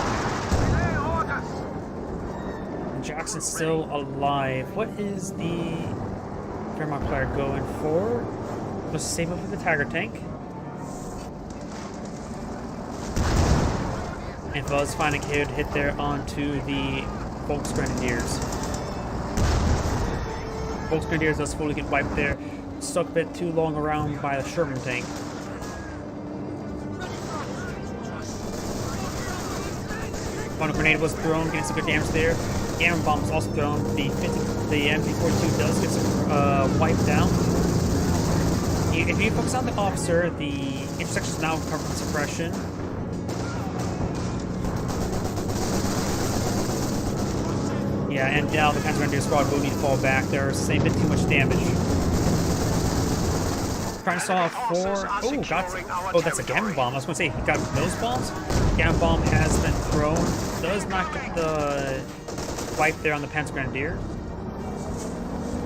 And Jackson's still alive. What is the Fairmont player going for? Let's save up for the Tiger tank. And Buzz finding a good hit there onto the Volksgrenadiers. Volksgrenadiers does fully get wiped there. Stuck a bit too long around by the Sherman tank. One grenade was thrown, getting some good damage there. Gamma bomb was also thrown. The MG42 does get some wiped down. If you focus on the officer, the intersection is now covered with suppression. Yeah, and now the Panzer Grenadier squad will need to fall back. They're saying a bit too much damage. Trying to saw four. Oh, got. Oh, that's a Gamma bomb. I was going to say, he got those bombs. Gamma bomb has been thrown. Does not get the wipe there on the Panzer Grenadier.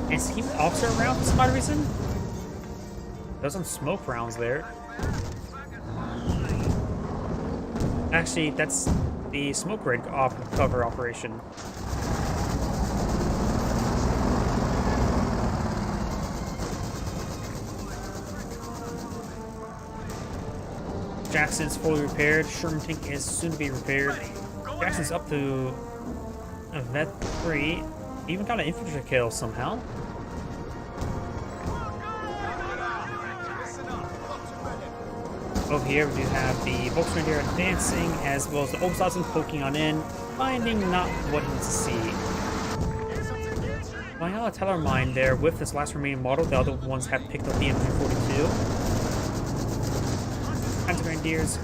And is he the officer around for some odd reason? There's some smoke rounds there. Actually, that's the smoke rig cover operation. Jackson's fully repaired. Sherman tank is soon to be repaired. Jackson's up to a vet 3. Even got an infantry kill somehow. Over here we do have the Volksgrenadier advancing, as well as the Oberstaufen poking on in, finding not what he needs to see. Flying out of Tellermine there with this last remaining model. The other ones have picked up the MG42. Panzer Grenadiers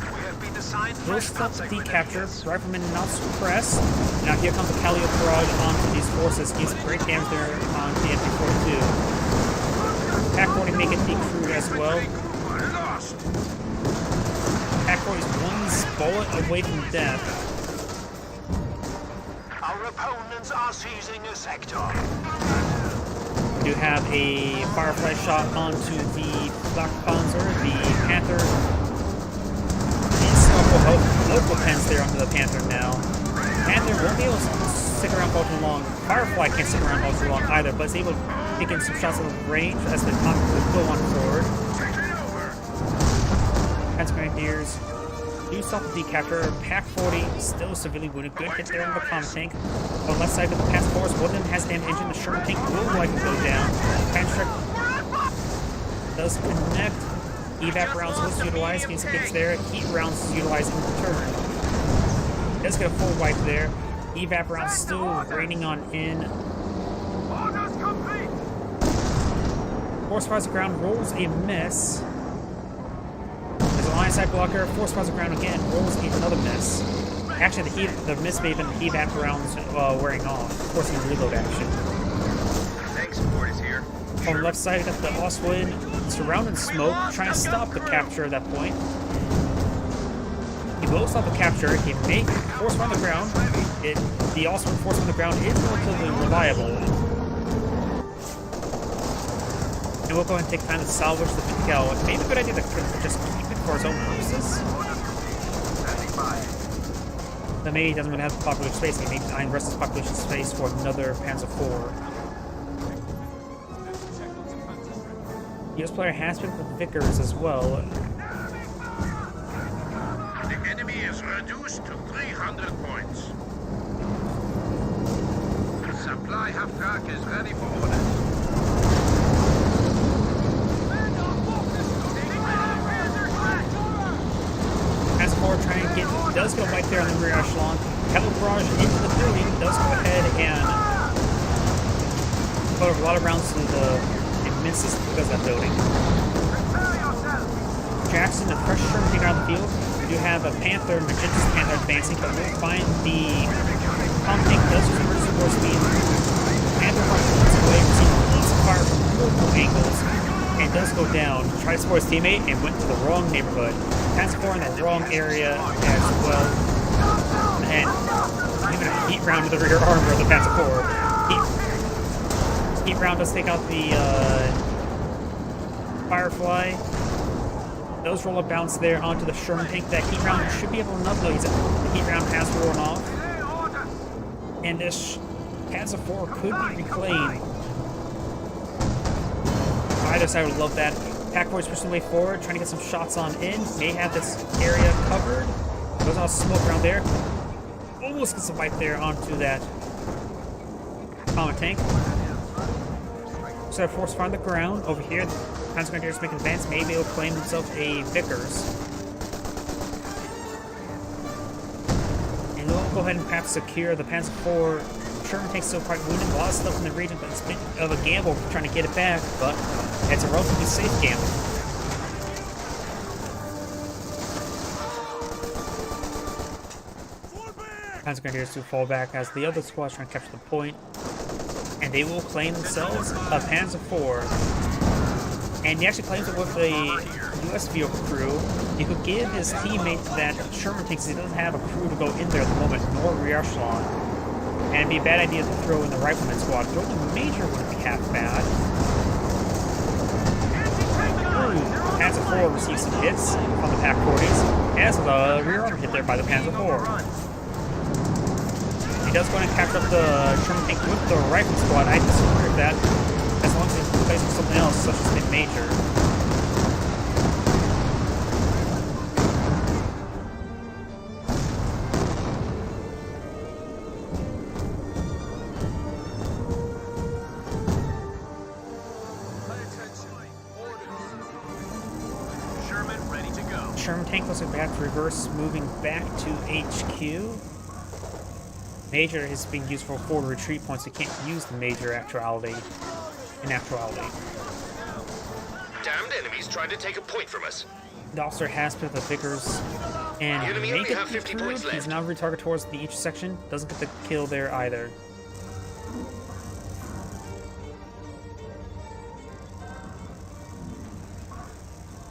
will stop the decapture. Riflemen now suppressed. Now here comes the Calio barrage onto these forces. Gives great damage there on the MG42. Pack-40 make it decrewed as well. Pack-40 is one bullet away from death. Our opponents are seizing a sector. We do have a Firefly shot onto the Black Panzer, the Panther. Local pens there onto the Panther now. Panther won't be able to stick around for too long. Firefly can't stick around for too long either, but is able to pick in some shots of range as the Comet will go on forward. Panzer Grenadiers do stop the capture. Pack 40 still severely wounded. Good hit there on the comm tank. On the left side of the Panzer Force, one of them has damn engine. The Sherman tank will likely go down. Panzer does connect. Evac rounds was utilized. Getting some hits there. Heat rounds is utilized in return. Does get a full wipe there. Evap rounds still raining on in. Force fires the ground, rolls a miss. There's a line side blocker. Force fires the ground again, rolls another miss. Actually, the miss may have been the Evap rounds wearing off, forcing reload action. Thanks, Ford is here. On the left side, we got the Oswin surrounding smoke, trying to stop the capture at that point. He will stop the capture. He may force on the ground. The Oswin force on the ground is relatively reliable. And we'll go ahead and take time to salvage the Mikkel. It may be a good idea to just keep it for his own purposes. But maybe he doesn't really have the population space. He may find the rest of his population space for another Panzer IV. US player has been with Vickers as well. The enemy is reduced to 300 points. Supply half track is ready for orders. Panzer IV trying to get, does get a wipe there on the rear echelon. Kettle barrage into the building, does go ahead and put a lot of rounds to the misses because of that building. Jackson, the fresh Sherman taking around the field. We do have a Panther, Magenta's Panther advancing, but we'll find the comm tank does use emergency war speed. Panther runs away, receiving lots of fire from multiple angles, and does go down. Tried to support his teammate and went to the wrong neighborhood. Panzer IV in the wrong area as well. And even a heat round to the rear armor of the Panzer IV. Heat round does take out the Firefly. Those roll up bounce there onto the Sherman tank. That heat round should be able to enough though. The heat round has worn off. And this Panzer IV could be reclaimed. Either side would love that. Pack 4 is pushing the way forward, trying to get some shots on in. May have this area covered. Goes on smoke around there. Almost gets a wipe there onto that common tank. So force fire on the ground over here. The Panzer Grenadiers make an advance. Maybe he'll claim himself a Vickers. And they'll go ahead and perhaps secure the Panzer IV. Sherman tank's still quite wounded. A lot of stuff in the region, but it's a bit of a gamble trying to get it back. But it's a relatively safe gamble. Panzer Grenadiers do fall back as the other squads try to capture the point. And they will claim themselves a Panzer IV. And he actually claims it with a US vehicle crew. He could give his teammate that Sherman tanks. He doesn't have a crew to go in there at the moment, nor rear echelon. And it'd be a bad idea to throw in the rifleman squad. Throwing the major wouldn't be half bad. Ooh, Panzer IV receives some hits on the Pack 40s. As the rear armor hit there by the Panzer IV. He does go and capture up the Sherman tank with the rifle squad. I disagree with that. As long as he plays with something else, such as mid-major. Sherman tank looks like we have to reverse, moving back to HQ. Major is being used for forward retreat points. We can't use the major in actuality. Damned enemies trying to take a point from us. The officer has put the Vickers and The enemy make only it have 50 points through. He's left. now retargeted towards the intersection. Doesn't get the kill there either.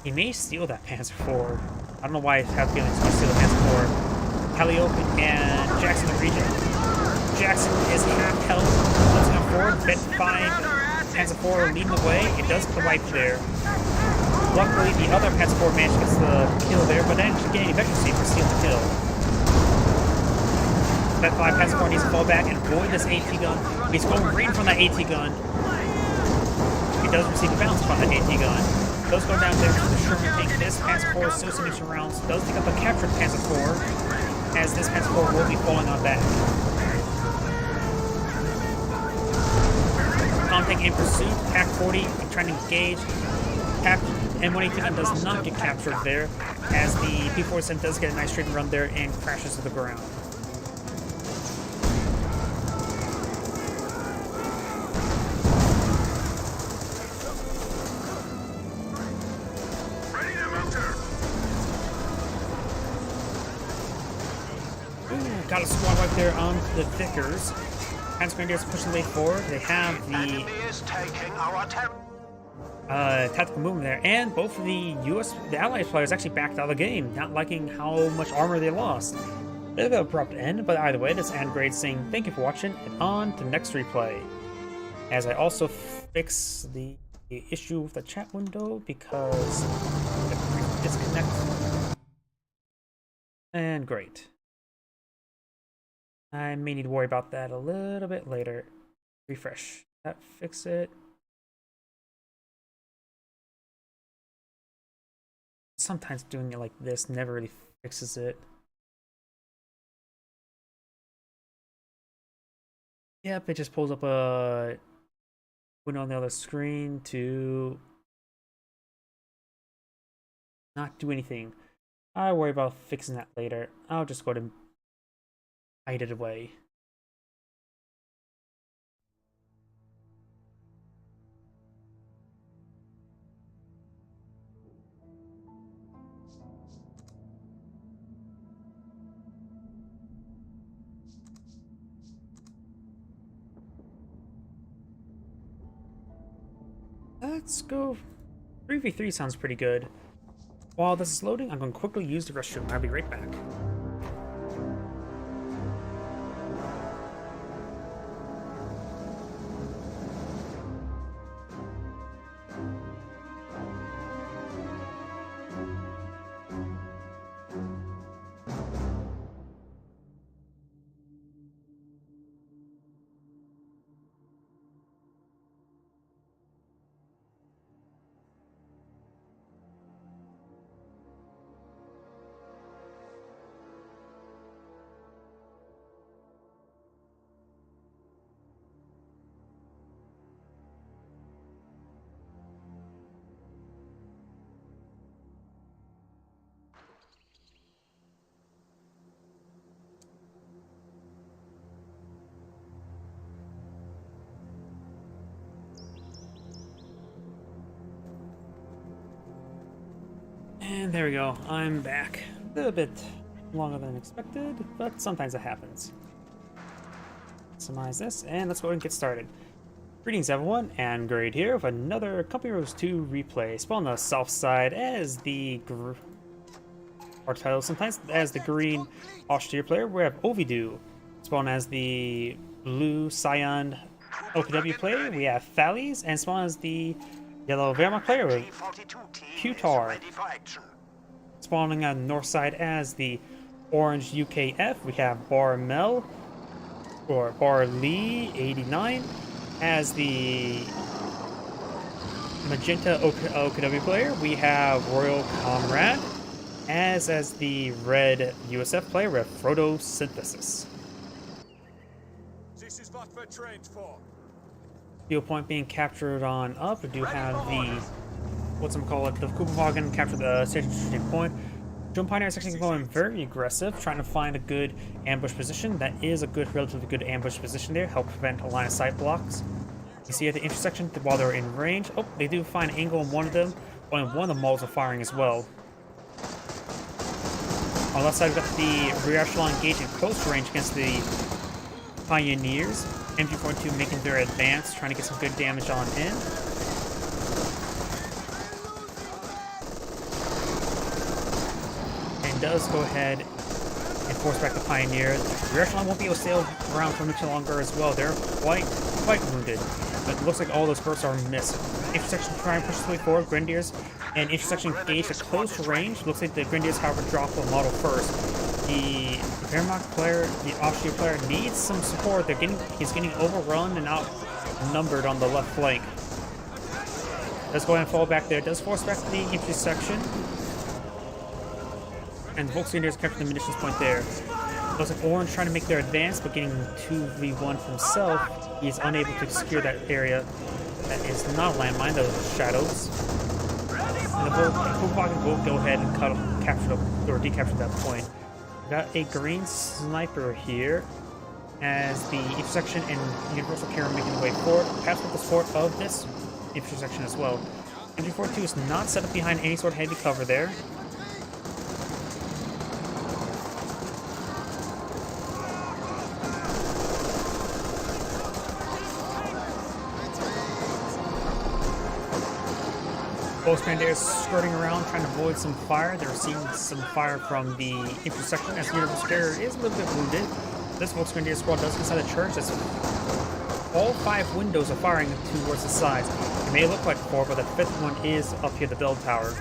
He may steal that Panzer IV. I don't know why I have feelings he's going to steal the Panzer IV. Calliope and Jackson in the region. Jackson is half health. Let's go forward. Bet 5 Panzer IV leading the way. It does get the wipe there. Luckily, the other Panzer IV managed to get the kill there, but then didn't get any vector save for stealing the kill. Bet 5 Panzer IV needs to fall back and avoid this AT gun. He's going green from that AT gun. He does receive a bounce from that AT gun. does go down there to the Sherman tank. This Panzer IV still sending some rounds. Does pick up a captured Panzer IV, as this Panzer IV will be falling on back. Tank in pursuit, Pack 40 trying to engage. M189 does not get captured there, as the P-47 does get a nice straight run there and crashes to the ground. Ooh, got a squad right there on the Vickers. Panzer Grenadiers pushing the way forward. They have the Enemy is taking our tactical movement there, and both of the Allied players actually backed out of the game, not liking how much armor they lost. Bit of an abrupt end, but either way, this is Angrade saying thank you for watching, and on to next replay. As I also fix the issue with the chat window because it disconnects. And great. I may need to worry about that a little bit later. Refresh. That fix it. Sometimes doing it like this never really fixes it. Yep, it just pulls up a window on the other screen to not do anything. I'll worry about fixing that later. I'll just go to hide it away. Let's go. 3v3 sounds pretty good. While this is loading, I'm going to quickly use the restroom. I'll be right back. And there we go, I'm back. A little bit longer than expected, but sometimes it happens. Summarize this, and let's go ahead and get started. Greetings everyone, Angrade here with another Company Heroes 2 replay. Spawn on the south side as the our title sometimes as the green Austria player. We have Ovidu. Spawn as the blue Cyan OKW player. We have Thales, and spawn as the yellow Wehrmacht player with Putar. Spawning on the north side as the orange UKF, we have Bar Mel, or Bar Lee 89, as the magenta OKW player. We have Royal Comrade, as the red USF player with Photosynthesis. This is what we're trained for. Steel Point being captured on up. We do have the the Kugelwagen capture the strategic point. Drone Pioneer is actually going very aggressive, trying to find a good ambush position. That is a relatively good ambush position there, help prevent a line of sight blocks. You see at the intersection while they're in range. Oh, they do find an angle on one of them. Only one of the models are firing as well. On the left side, we've got the rear echelon engaged in close range against the Pioneers. MG42 making their advance, trying to get some good damage on in. And does go ahead and force back the Pioneer. The rear echelon won't be able to sail around for much longer as well. They're quite wounded. But it looks like all those bursts are missed. Intersection trying to push its way forward. Grenadiers and intersection engaged at close range. Looks like the Grenadiers, however, drop the model first. The Wehrmacht player, the Austria player, needs some support. He's getting overrun and outnumbered on the left flank. Does go ahead and fall back there. Does force back to the intersection. And the Volkswagen captured the munitions point there. Looks like Orange trying to make their advance, but getting 2v1 for himself. He's unable to secure that area. That is not a landmine, those are shadows. And the Volkswagen will go ahead and capture or decapture that point. We got a green sniper here as the intersection and Universal Carrier making their way forward, perhaps with the support of this intersection as well. MG42 is not set up behind any sort of heavy cover there. Both Grenadiers skirting around, trying to avoid some fire. They're seeing some fire from the intersection as the Universal Carrier is a little bit wounded. This Volksgrenadier squad does inside the church. As all 5 windows are firing towards the sides. It may look like 4, but the 5th one is up here, the bell tower.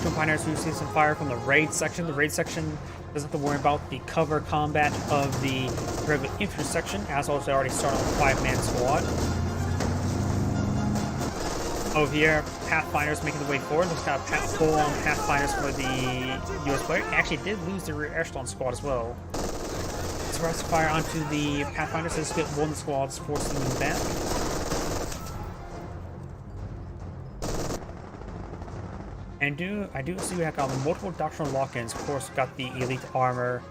Two Pioneers who see some fire from the raid section. The raid section doesn't have to worry about the cover combat of the regular intersection, as also already started on a 5-man squad. Over here, Pathfinders making the way forward. Looks kind of full-on Pathfinders for the US player. Actually did lose the rear echelon squad as well. Surprise fire onto the Pathfinders. This get one squads, forcing them back. And I do see we have got multiple doctrinal lock-ins. Of course, we've got the elite armor,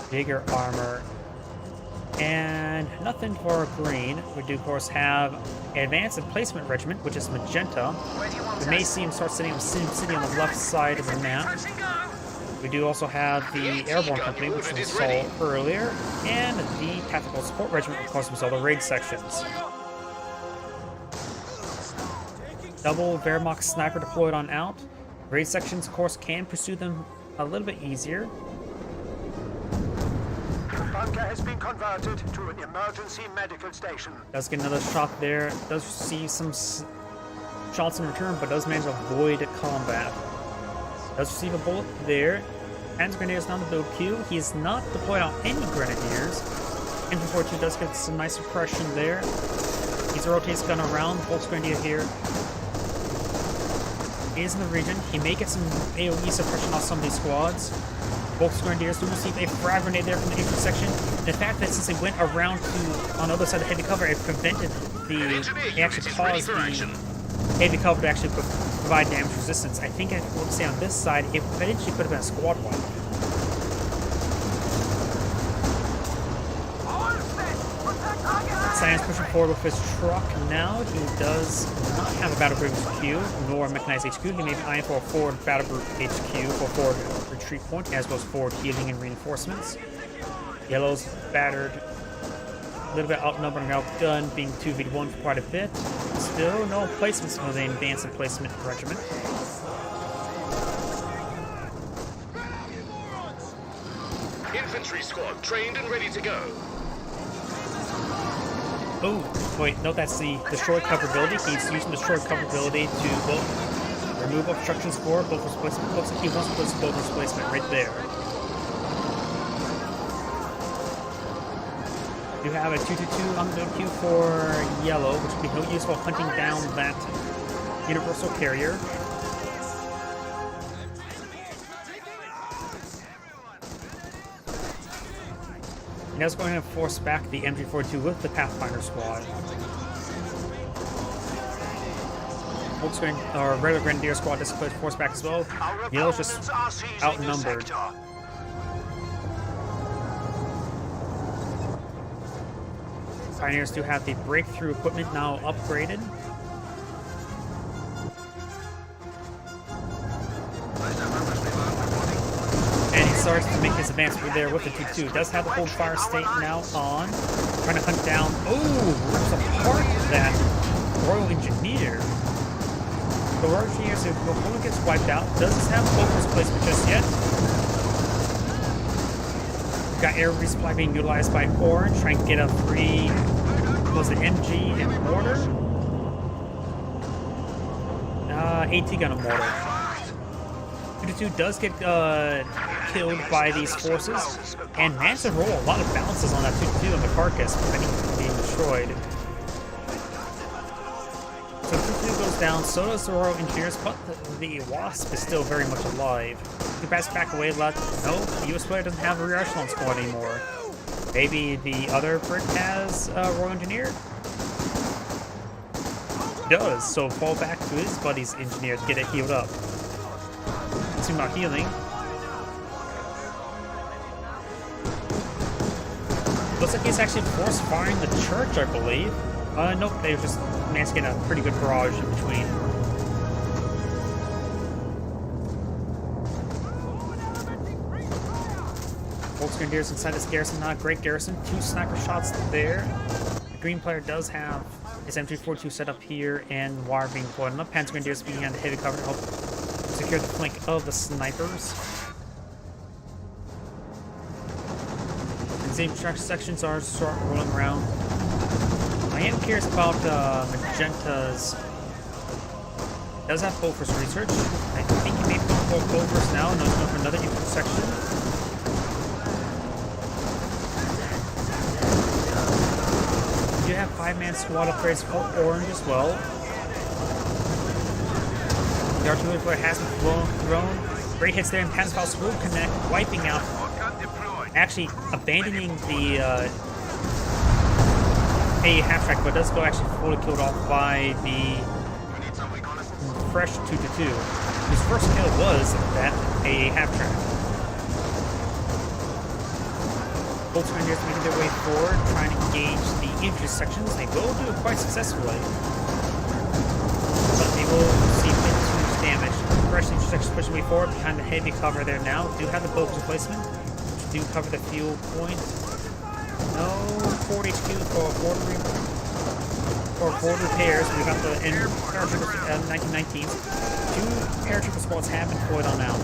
bigger armor, and nothing for green. We do, of course, have Advanced and Placement Regiment, which is magenta. We may see him start sitting on Sim City on the left side of the map. We do also have the Airborne Company, which we saw earlier, and the Tactical Support Regiment, of course, we saw the raid sections. Double Wehrmacht sniper deployed on out. Raid sections, of course, can pursue them a little bit easier. Bunker has been converted to an emergency medical station. Does get another shot there. Does see some shots in return, but does manage to avoid combat. Does receive a bullet there. Hands Grenadiers down the build queue. He's not deployed on any Grenadiers. MG42 does get some nice suppression there. He's rotates gun around. Volks Grenadier here is in the region. He may get some AoE suppression off some of these squads. Volks Grenadiers do receive a frag grenade there from the intersection. The fact that since they went around to on the other side of the heavy cover, it prevented it actually caused the heavy cover to actually provide damage resistance. I think we'll say on this side, it eventually could have been a squad wipe. Cyan's pushing forward with his truck now. He does not have a battle group HQ, nor a mechanized HQ. He may be eyeing for a forward battle group HQ for forward retreat point, as well as forward healing and reinforcements. Yellow's battered, a little bit outnumbered and outgunned, being 2v1 for quite a bit. Still no placements for the Advanced and Placement Regiment. Infantry squad trained and ready to go. Oh, wait, no, that's the destroy cover ability. He's using the destroy cover ability to both remove obstructions for both displacement. Looks like he wants to put both displacement right there. You have a 2-2-2 on the build queue for yellow, which will be useful hunting down that Universal Carrier. And that's going to force back the MG42 with the Pathfinder squad. Volkswagen, or regular Grenadier squad is forced back as well. Yellow's just outnumbered. Pioneers do have the breakthrough equipment now upgraded. And he starts to make his advance through there with the 2-2. Does have the hold fire state now on. Trying to hunt down. Oh, rips apart that Royal Engineer. The Royal Engineer, so the opponent gets wiped out. Doesn't have focus placement just yet. We've got air resupply being utilized by Orange, trying to get a free. Was it MG and mortar? AT gun and mortar. 2-2 does get killed by these forces, and manages to roll a lot of bounces on that 2-2 on the carcass, preventing it from being destroyed. down, so does the Royal Engineers, but the Wasp is still very much alive. He bats back away, no, the US player doesn't have a rear echelon squad anymore. Maybe the other Brit has a Royal Engineer? Does, so fall back to his buddy's engineer to get it healed up. It's about healing. Looks like he's actually force firing the church, I believe. Nope, they just managed to get a pretty good barrage in between. Volk's Grenadiers inside this garrison, not a great garrison. 2 sniper shots there. The green player does have his MG42 set up here and wire being deployed. And the Panzer Grenadiers being under heavy cover to help secure the flank of the snipers. And the same sections are start rolling around. I am curious about Magenta's. Does have Bofors research. I think he may be going for Bofors now, and going for another intersection. You have 5-man squad upgrades for Orange as well. The artillery player has been thrown. Great hits there, and Panzerfaust will connect, wiping out. Actually, abandoning the a half-track, but does go actually fully killed off by the fresh 2-2. His first kill was that a half-track. Both Grenadiers making their way forward, trying to engage the intersections. They will do it quite successfully, but they will receive huge damage. Fresh intersections pushing way forward behind the heavy cover there now. Do have the Bofors replacement, which do cover the fuel point. No Ford HQ for Ford repairs. We got the paratrooper 1919s. 2 paratrooper squads have been deployed on now.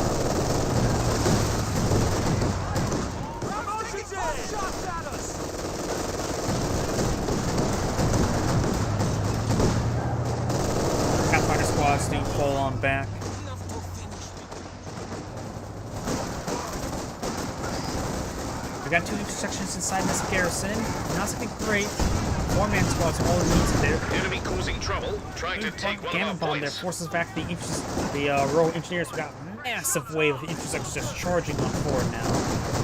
Pathfinder squads do fall on back. We got 2 intersections inside this garrison. Not something great. 4-man squads all needs there. Enemy causing trouble, trying to take one Gamma of our bomb there points. forces back the Royal Engineers. We got a massive wave of intersections just charging on forward now.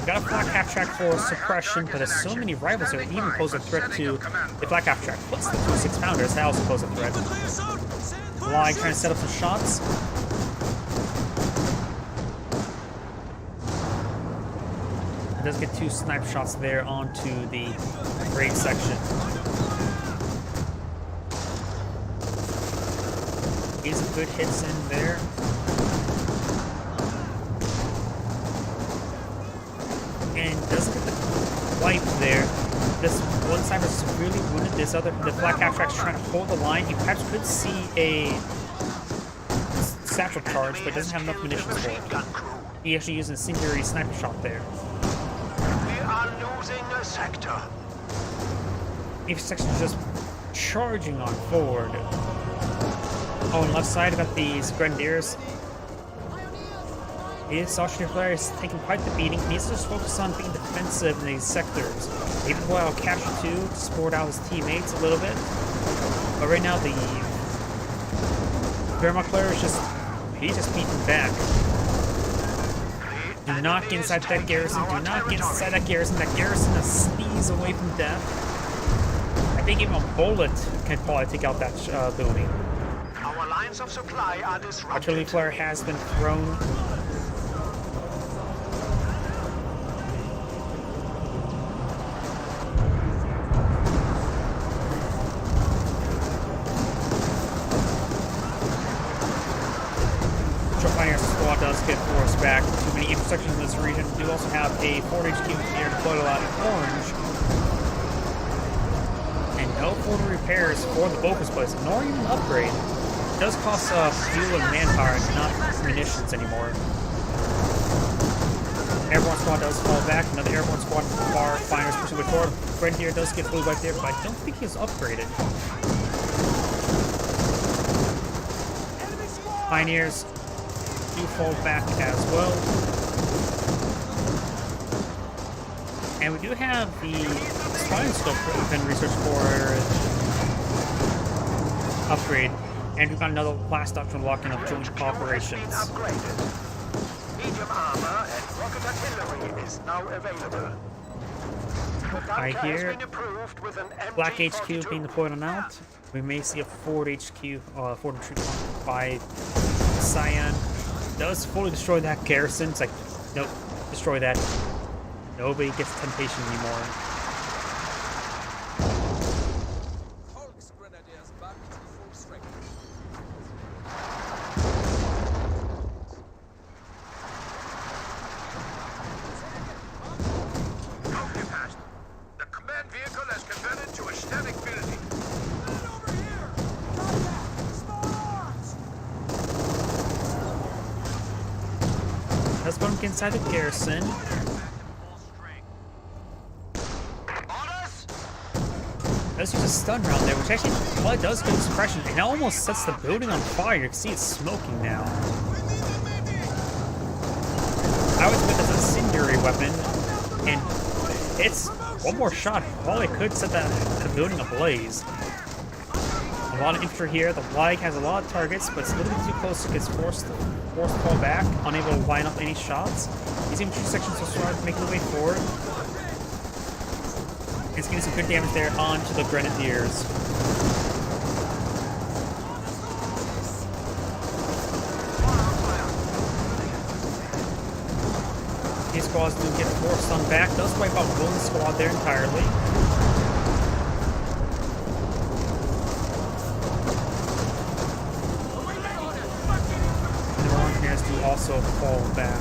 We got a flak half-track for suppression, but there's so many rivals that even pose a threat to the flak half-track. Plus the 2 6-pounders, that also pose a threat. Bly trying to set up some shots. It does get 2 sniper shots there onto the grade section. These are good hits in there. And doesn't get the wipe there. This one sniper is really wounded. This other, the flak half-track's trying to hold the line. You perhaps could see a satchel charge, but doesn't have enough munitions for it. He actually used a incendiary sniper shot there. We are losing a sector. Each section is just charging on forward. Oh, on the left side, got these Grenadiers. His Austrian player is taking quite the beating. He needs to just focus on being defensive in these sectors. Maybe while capture 2 to support out his teammates a little bit. But right now, the Wehrmacht player is he's just beating back. Do not get inside that garrison. Do not get inside that garrison. That garrison is a sneeze away from death. I think even a bullet can probably take out that building. Our lines of supply are disrupted. Artillery flare has been thrown. Pioneer squad does get forced back. Too many intersections in this region. We do also have a Ford HQ here deployed a lot in Orange. And no Ford repairs for the Bofors place, nor even an upgrade. It does cost fuel and manpower, not munitions anymore. Airborne squad does fall back. Another airborne squad far finders pushing with forward. Grenadier does get flew right there, but I don't think he's upgraded. Pioneers do fall back as well. And we do have the spine scope been researched for upgrade. And we've got another last doctrine locking of joint Been operations. upgraded. Medium armor and rocket artillery is now available. The I bunker has hear been improved with an Black MG-42. HQ being deployed on out. We may see a Ford HQ, Ford retreat point by Cyan. Does fully destroy that garrison. It's like, nope, destroy that. Nobody gets temptation anymore. Volksgrenadiers back to full strength. Aufgepasst. The command vehicle has converted to a static building. Over here! Contact! Small arms! Let's go inside the garrison. Orders? Let's use a stun round there, which actually blood does good suppression. It almost sets the building on fire. You can see it's smoking now. I was with this incendiary weapon, and it's one more shot. Probably could set the building ablaze. A lot of infantry here. The Lag has a lot of targets, but it's a little bit too close to get forced to fall back, unable to line up any shots. These infantry sections will start making their way forward. It's getting some good damage there onto the Grenadiers. These squads do get forced on back. Does wipe out one squad there entirely. And the Engineers do also fall back.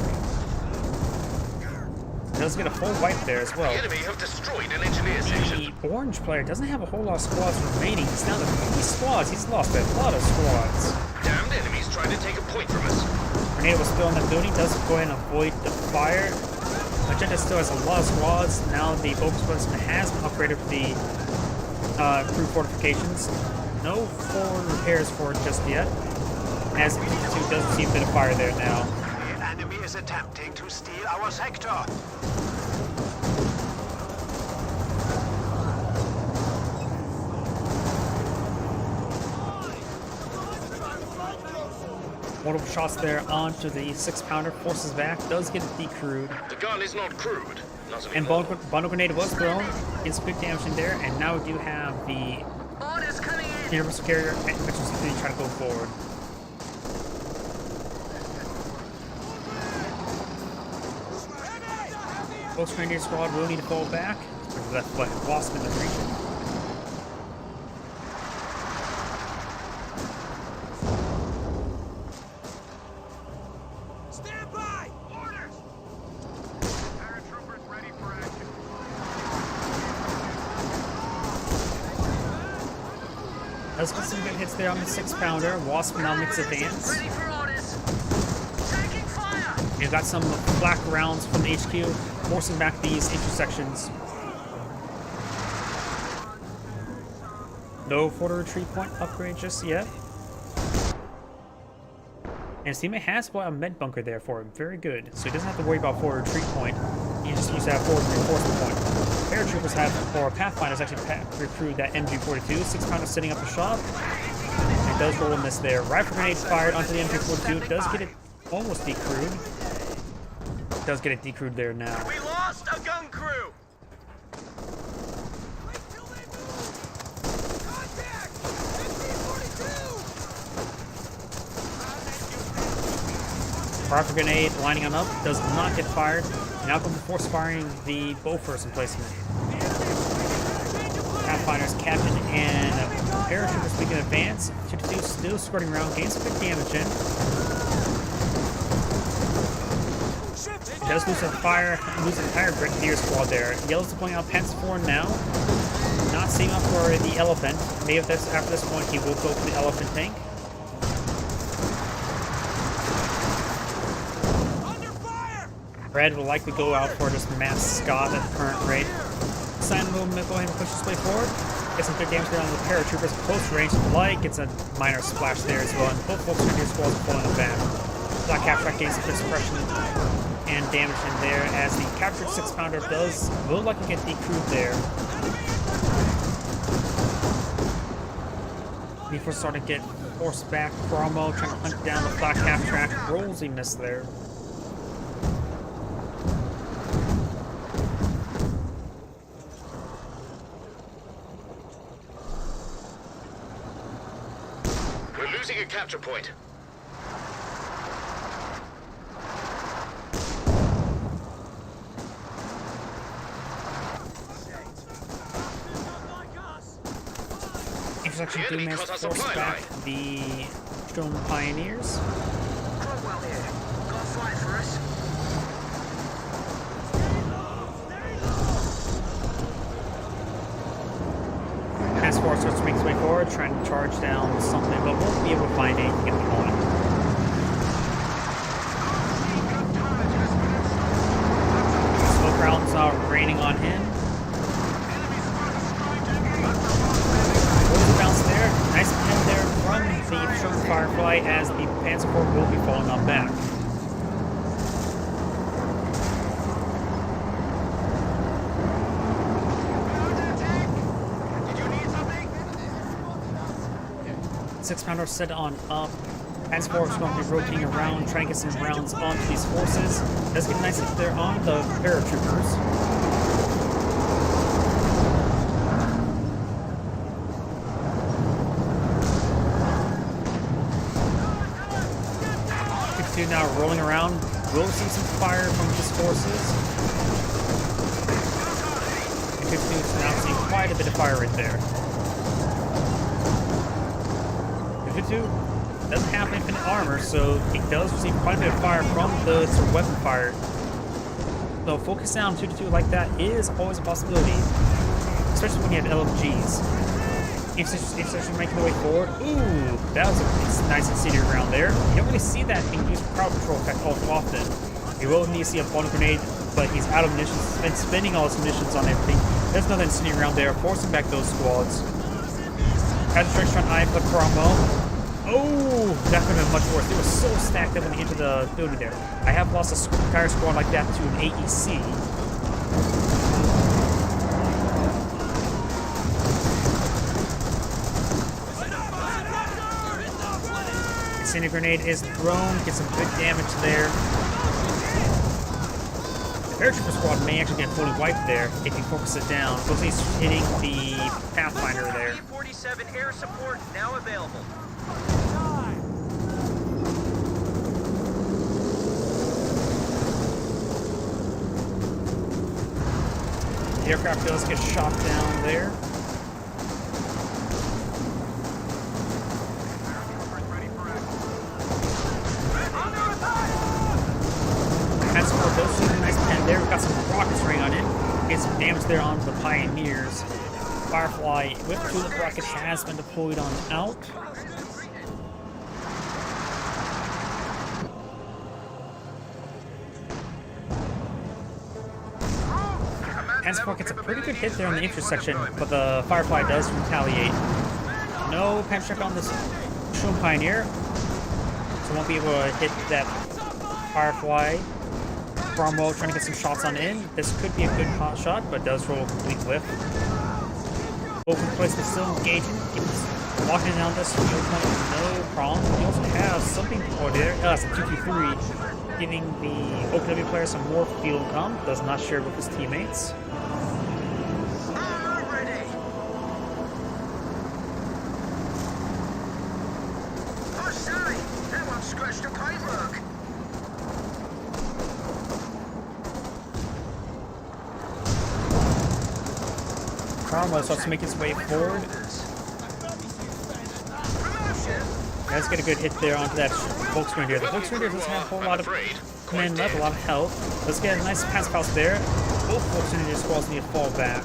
Does get a full wipe there as well. The enemy have destroyed an engineer section. The orange player doesn't have a whole lot of squads remaining. He's down to 3 squads. He's lost a lot of squads. Damned enemies trying to take a point from us. Grenade was still in the building. Does go ahead and avoid the fire. Magenta still has a lot of squads. Now the focus person has been upgraded for the crew fortifications. No forward repairs for it just yet. As Infantry 2 does receive a bit of fire there now. The enemy is attempting to steal our sector. Multiple shots there onto the 6-pounder. Forces back. Does get decrewed. The gun is not crude. Not And anymore. bundle grenade was thrown. Gets good damage in there. And now we do have the Orders coming in! Universal Carrier and Mission Security trying to go forward. Folks, Grenadier Squad will need to fall back. That's what lost in the region. Stand by! Orders! Paratroopers ready for action. Let's get some good hits there on the 6-pounder. Wasp now makes advance. Ready for orders! Taking fire! We've got some black rounds from the HQ, forcing back these intersections. No forward retreat point upgrade just yet. And his teammate has bought a med bunker there for him. Very good. So he doesn't have to worry about forward retreat point. He just needs to have forward reinforcement point. Paratroopers have, or Pathfinders actually recruited that MG42. 6-pounder setting up the shot. And it does roll a miss there. Rifle grenade fired onto the MG42. Does get it almost decrewed. Does get it decrewed there now. We lost a gun crew! Wait till they move! Contact! MG-42! Rifle grenade lining on up. Does not get fired. Now comes force firing the Bofors emplacement. Pathfinders, Captain, and Paratroopers making advance. 2-2 still squirting around, gains some good damage in. Does lose a fire, lose an entire Grenadier squad there. Yellow's deploying out Pence 4 now. Not seeing up for the Elephant. Maybe after this point he will go for the Elephant tank. Under fire! Red will likely go out for just mass Scott at the current rate. Cyan will go ahead and push his way forward. Get some good damage there on the Paratroopers at close range. Light gets a minor splash there as well, and both folks Grenadier squads are pulling them back. Black Captrack gains some good suppression and damage in there as the captured 6-pounder will likely get decrewed there. Before starting to get forced back, Cromwell trying to hunt down the black half track. Rolls he missed there. We're losing a capture point. Intersection The do enemy manage cut to our force supply back line. the Stone Pioneers. Cromwell here. Got a flight for us? Task Force starts to make its way forward, trying to charge down something, but won't be able to find anything at the moment. Smoke rounds are raining on him. Rolls bounce there. Nice pin there from the Sherman Firefly as the Panzer IV will be falling on back. Six-pounder set on up. Panzer IV is going to be rotating around, trying to get some rounds onto these forces. Does get a nice hit there on the paratroopers. Now rolling around, will see some fire from these forces. And 52 is now seeing quite a bit of fire right there. 52 doesn't have infinite armor, so it does receive quite a bit of fire from the sort of weapon fire. So focus down 52 like that is always a possibility, especially when you have LMGs. If they're making their way forward, ooh, that was a nice incendiary round there. You don't really see that being used for crowd control effect all too often. You will need to see a bundle grenade, but he's out of munitions. He's been spending all his munitions on everything. There's another incendiary round there, forcing back those squads. Has a stretch on eye for Cromwell. Oh, that could have been much worse. They were so stacked up when they entered the building there. I have lost an entire squad like that to an AEC. Incendiary grenade is thrown, gets some good damage there. The paratrooper squad may actually get fully wiped there if you focus it down. Looks like he's hitting the Pathfinder there. B-47 air support now available. The aircraft does get shot down there. Does see a nice pen there. We've got some rockets raining on it. Get some damage there onto the Pioneers. Firefly with tulip rocket has been deployed on out. Panzer gets a pretty good hit there on the intersection, but the Firefly does retaliate. No punch check on this Sherman Pioneer, so won't be able to hit that Firefly. Cromwell trying to get some shots on in. This could be a good hot shot, but does roll a complete whiff. Open place, but still engaging. Keeps locking down this no problem. We also have something for there. Some 223, giving the OKW player some more field income. Does not share with his teammates. Cromwell starts to make his way forward. Let's get a good hit there onto that Volksgrenadier. The Volksgrenadier doesn't have a whole lot of command left, a lot of health. Let's get a nice pass pulse there. Both Volksgrenadier squads need to fall back.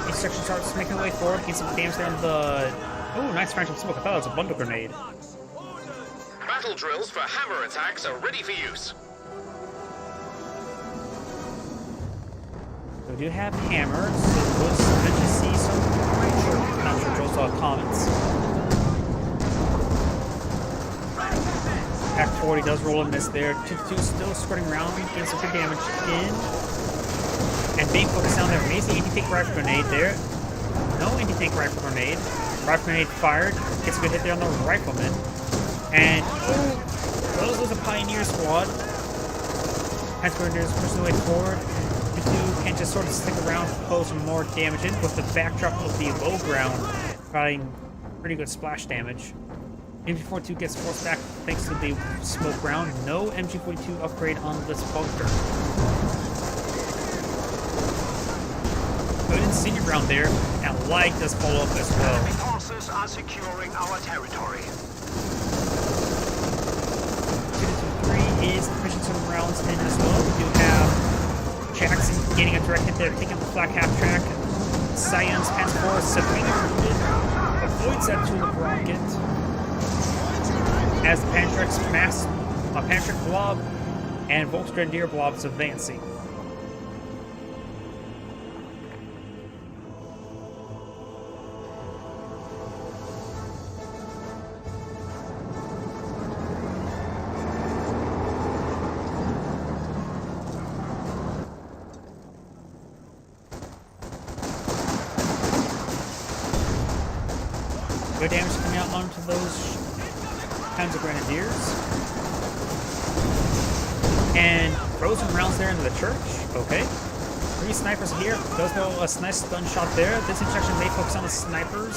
Each section starts making their way forward, getting some damage there on the... Oh, nice phantom smoke. I thought it was a bundle grenade. Battle drills for hammer attacks are ready for use. We do have hammers, so we'll eventually see some not sure Joel's comments. Pack 40 does roll a miss there. 2-2 still spreading around, getting some good damage in. And being focused down there, amazing anti-tank rifle grenade there. no anti-tank rifle grenade. Rifle grenade fired, gets a good hit there on the rifleman. And, oh, those a Pioneer squad. Panzer Grenadiers pushing the way forward. U2 can just sort of stick around to pose some more damage in with the backdrop of the low ground, providing pretty good splash damage. MG42 gets forced back thanks to the smoke ground. No MG42 upgrade on this bunker. Good senior ground there, and Light does follow up as well. Enemy forces are securing our territory. 2-3 is pushing some rounds in as well. We do have Jackson getting a direct hit there, taking the flak half track. Cyan's Panzer IV severely wounded, avoids that tulip rocket. As the Pantric blob and Volksgrenadier blobs advancing. Good damage coming out onto those Panzer Grenadiers. And throws some rounds there into the church. Okay. 3 snipers here. Does go a nice stun shot there. This injection may focus on the snipers.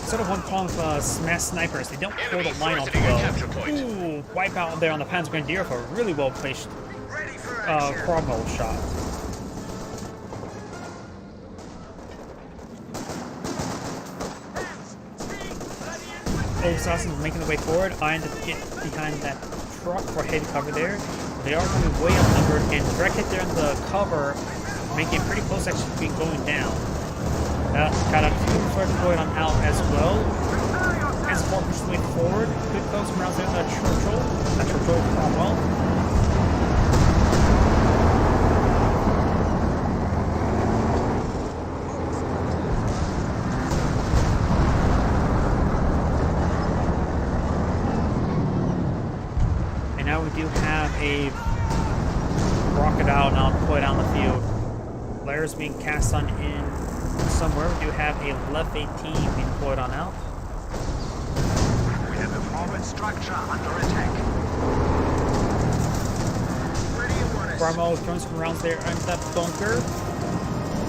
Sort of one problem with smash snipers. They don't hold a line off well. Ooh, wipe out there on the Panzer Grenadier for a really well placed Cromwell shot. Assassins making their way forward. I end up getting behind that truck for head cover there. They are going to be way outnumbered, and direct hit there in the cover, making it pretty close actually being going down. Got a few further going on out as well. As more pushes the way forward. Good close rounds there in the Churchill Cromwell. Now we do have a rocket out now deployed on the field. Flares being cast on in somewhere. We do have a left 18 being deployed on out. We have a forward structure under attack. Cromwell is throwing some rounds there into that bunker.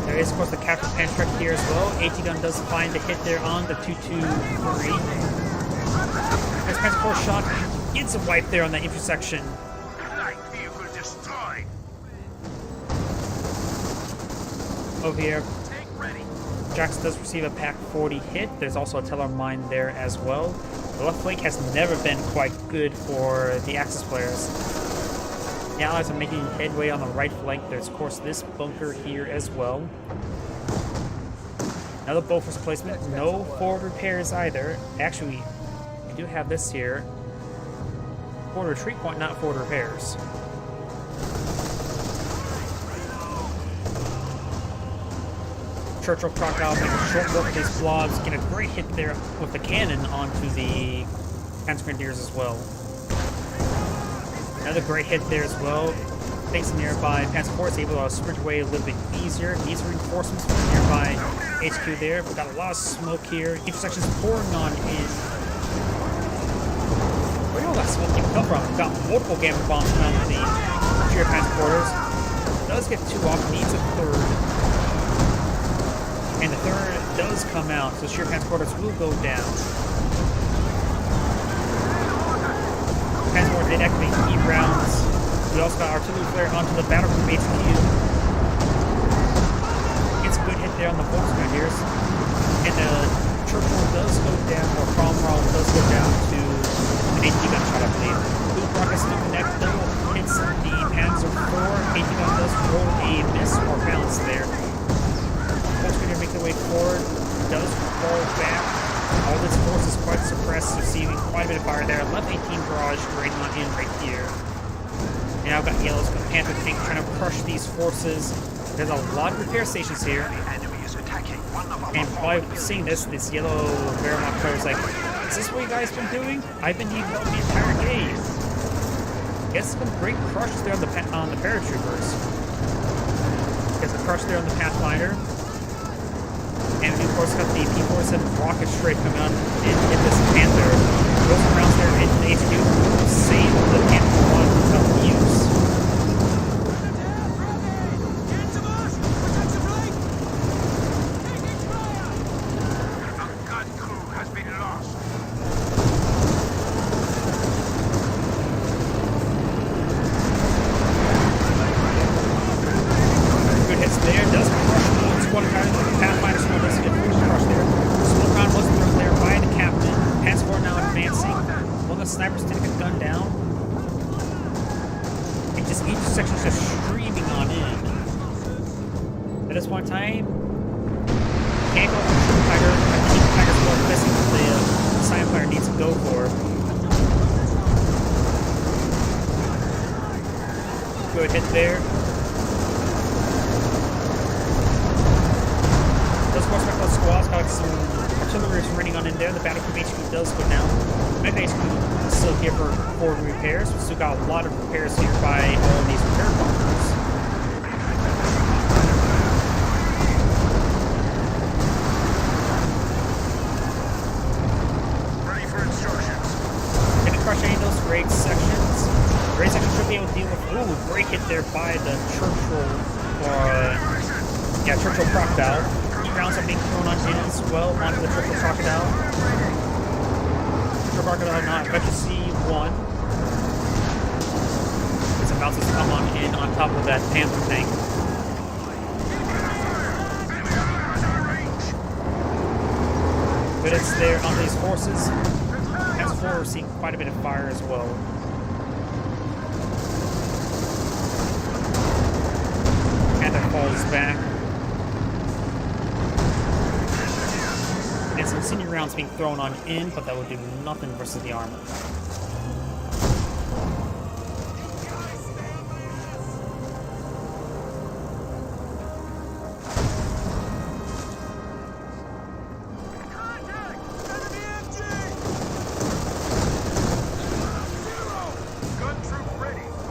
There is, of course, the captured Pantric here as well. AT gun does find the hit there on the 223. There's Panzer IV shot. Gets a wipe there on that intersection. Light vehicle destroyed. Over here, Tank ready. Jackson does receive a Pack 40 hit. There's also a Teller mine there as well. The left flank has never been quite good for the Axis players. The Allies are making headway on the right flank. There's, of course, this bunker here as well. Another Bofors placement. No forward repairs either. Actually, we do have this here. Forward retreat point, not forward repairs. Churchill Crocodile making short work of these blobs, get a great hit there with the cannon onto the Panzer Grenadiers as well. Another great hit there as well. Thanks to nearby Panzer IV is able to sprint away a little bit easier. Needs reinforcements from the nearby HQ there. We've got a lot of smoke here. Intersections pouring on in. Where did all that smoke even come from? We've got multiple gamma bombs coming out of the Sheer Panzer quarters. Does get 2 off, needs a 3rd. And the 3rd does come out, so Sheer Panzer quarters will go down. Panzer did activate key rounds. We also got artillery flare onto the battle group HQ. Gets a good hit there on the Volksgrenadiers. And the Churchill does go down, or Cromwell does go down to an 80 gun shot, I believe. Blue rockets do connect, though. Hits the Panzer IV. 80 gun does roll a miss or bounce there. Volksgrenadier make their way forward. Does fall back. All this force is quite suppressed, receiving quite a bit of fire there. Left 18 barrage raiding on in right here. And now I've got Yellow's Panther tank trying to crush these forces. There's a lot of repair stations here. The enemy is attacking one of our And by seeing this yellow Wehrmacht player is like, is this what you guys been doing? I've been eating the entire game. Gets some great crushes there on the paratroopers. Gets a crush there on the Pathfinder. And of course, got the P-47 rocket straight coming on in this Panther. Goes some rounds there into the HQ. Save the Panther one without use. A gun crew has been lost. Good hits there. Does crush the squad entire. Pathfinder squad does get full crush there. Smoke round was thrown there by the captain. Pass forward now advancing. One of the snipers did get gunned down. And just each section is just streaming on in. At this point in time, can't go for Team Tiger. Team Tiger's more missing what the Scion Fire needs to go for. Good hit there. Those force back those squads got some artillery raining on in there. The battle group HQ does go down. Mech HQ is still here for forward repairs. We still got a lot of repairs here by all these repair bunkers. Ready for instructions. Gonna crush any of those raid sections. Raid section should be able to deal with. Ooh, great hit there by the Churchill, Churchill Crocodile. Rounds are being thrown on in as well onto the Churchill Crocodile. Churchill Crocodile not efficiency 1. As it bounces to come on in on top of that Panther tank. But it's there on these horses. As for we're seeing quite a bit of fire as well. Panther falls back. And some senior rounds being thrown on in, but that will do nothing versus the armor.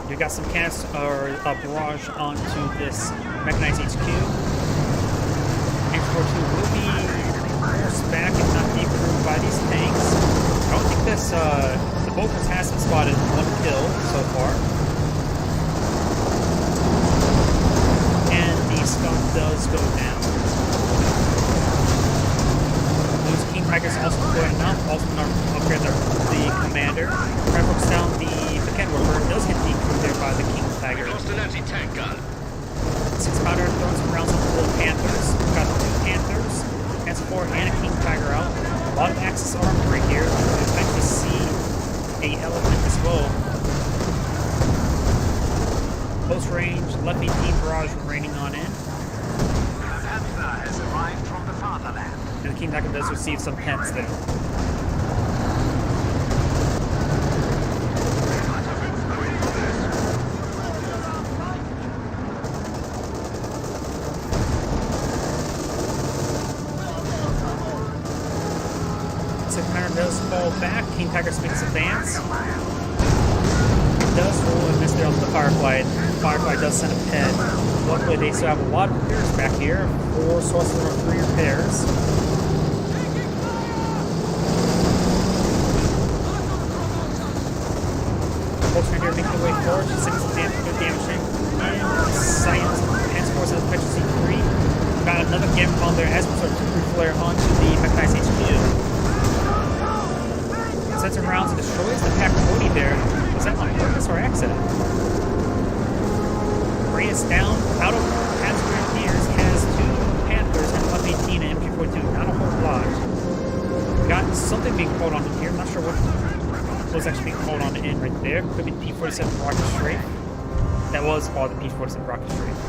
You got some canister or a barrage onto this mechanized HQ. X42 will be forced back if not deep-grooved by these tanks. I don't think this, the Volkers has been spotted 1 kill so far. And the skunk does go down. Those King Tigers also going up, also going to upgrade the commander. Right focus down the Ken Worker does get deep-grooved there by the King Tiger. Lost an anti-tank gun. 6-pounder throwing some rounds onto the Panthers. We've got 2 Panthers, S4 and a King Tiger out. A lot of Axis armor right here. We'll eventually see a Elephant as well. Close range, Lefty Team Barrage raining on in. The Panther has arrived from the fatherland. And the King Tiger does receive some pets there. Does fall back. King Tiger's makes advance. It does roll and miss there on the Firefly. Firefly does send a pet. Luckily, they still have a lot of repairs back here. 4 sorcerer of 3 repairs. Folks right here making their way forward. She's sending some damaging. And Science and Force of efficiency 3. Got another gamma bomb there as we start to flare onto the mechanized HQ. Sets some rounds and destroys the Pack-40 there. Was that on purpose or accident? Rain is down. Out of Panzer Grenadiers has 2 Panthers and 118 and MG42. Not a whole lot. Got something being called on in here. I'm not sure what was actually being called on in right there. Could be the P-47 rocket strafe. That was called the P-47 rocket strafe.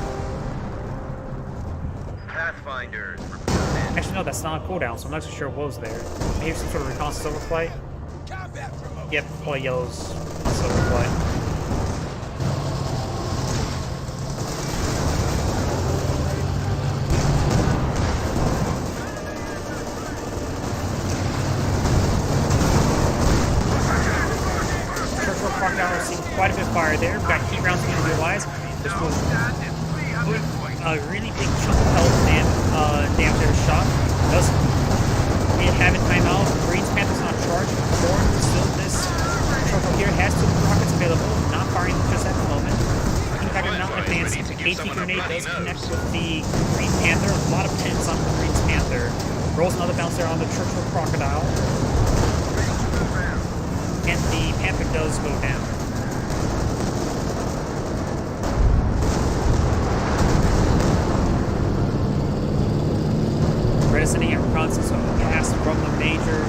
Pathfinders, report in. Actually, no, that's not a cooldown, so I'm not too sure what was there. Maybe some sort of reconnaissance overflight. Yep, probably yellow's overflight. Churchill Crocodile is seeing quite a bit of fire there. We've got heat rounds being realized. This was a really big chunk of health and damage every shot. Does have a timeout. Green's Panthers on charge. Corn still this Turtle here has two rockets available, not firing just at the moment. King Tiger not advancing. AT grenade does connect with the Green Panther. A lot of pins on the Green Panther. Rolls another bounce there on the Churchill Crocodile. And the Panther does go down. Red is sending out reconnaissance on the pass from the Major.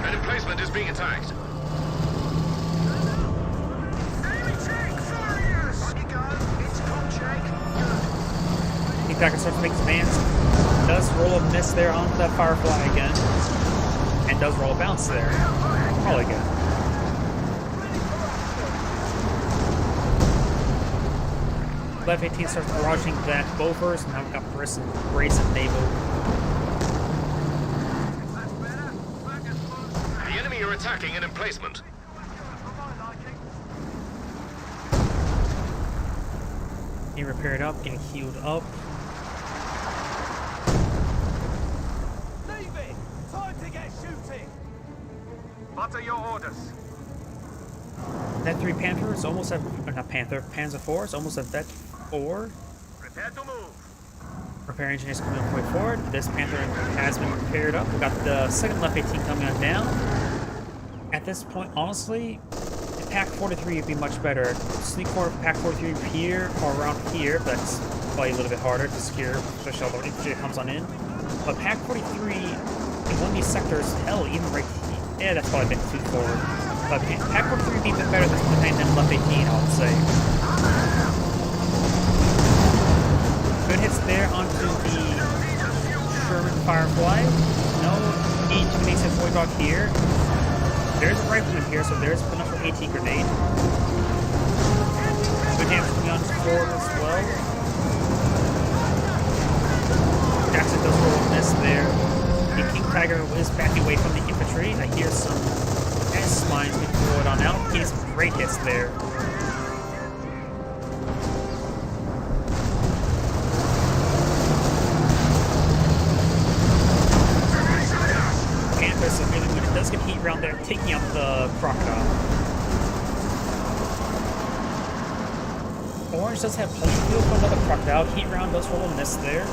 An emplacement is being attacked. King Tiger starts to make his advance. Does roll a miss there on the Firefly again. And does roll a bounce there. Probably again. Left 18 starts barraging that Bovers. Now we've got Brace and Naval. The enemy are attacking an emplacement. Getting repaired up, getting healed up. Leave it! Time to get shooting! What are your orders? That 3 Panther is almost at, or not Panther, Panzer 4 is almost at Vet 4. Prepare to move. Repair engineers coming up way forward. This Panther has been repaired up. We got the second left 18 coming on down. At this point, honestly, Pack 43 would be much better. Sneak forward Pack 43 here or around here, but that's probably a little bit harder to secure, especially all the infantry that comes on in. But Pack 43 in one of these sectors, hell, even right here, yeah, that's probably been too forward. But Pack 43 would be a bit better than left 18, I would say. Good hits there onto the Sherman Firefly. No intimidating Void Rock here. There's a rifleman here, so there's enough for AT grenade. Good damage coming on forward as well. Jackson does roll a miss there. The King Tiger is backing away from the infantry. I hear some S-mines being thrown on out. He has some great hits there. Panthers is really good. It does get heat around there, taking out the Crocodile. Orange does have plenty of fuel for another Crocodile. Heat round does roll a miss there.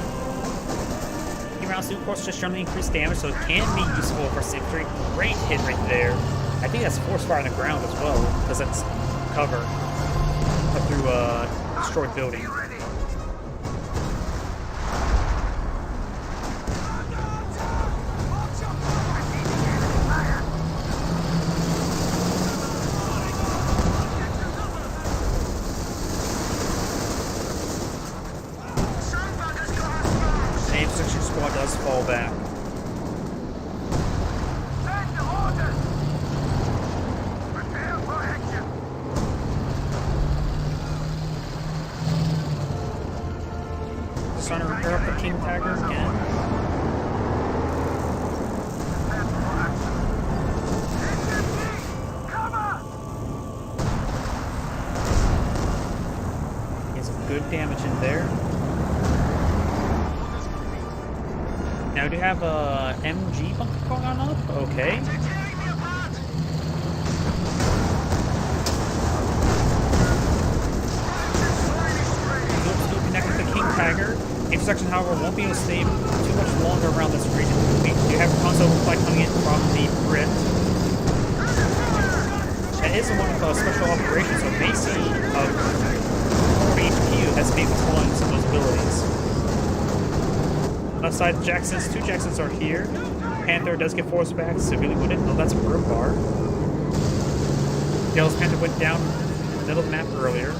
Heat rounds do, of course, just generally increase damage, so it can be useful for infantry. Great hit right there. I think that's force fire on the ground as well, because that's cover through a destroyed building. The infantry squad does fall back. Just trying to repair up the King Tiger again. Get some good damage in there. Now we do have a MG bunker going on up. Okay. Still connected to the King Tiger. Intersection, however, won't be able to stay too much longer around this region. We do have a console flight coming in from the Brit. That is one of those special operations, so Macy of HQ has been deploying some of those abilities. Aside Jacksons, 2 Jacksons are here. Panther does get forced back, severely wounded. Oh, that's a Broom Bar. Yellow's Panther went down in the middle of the map earlier.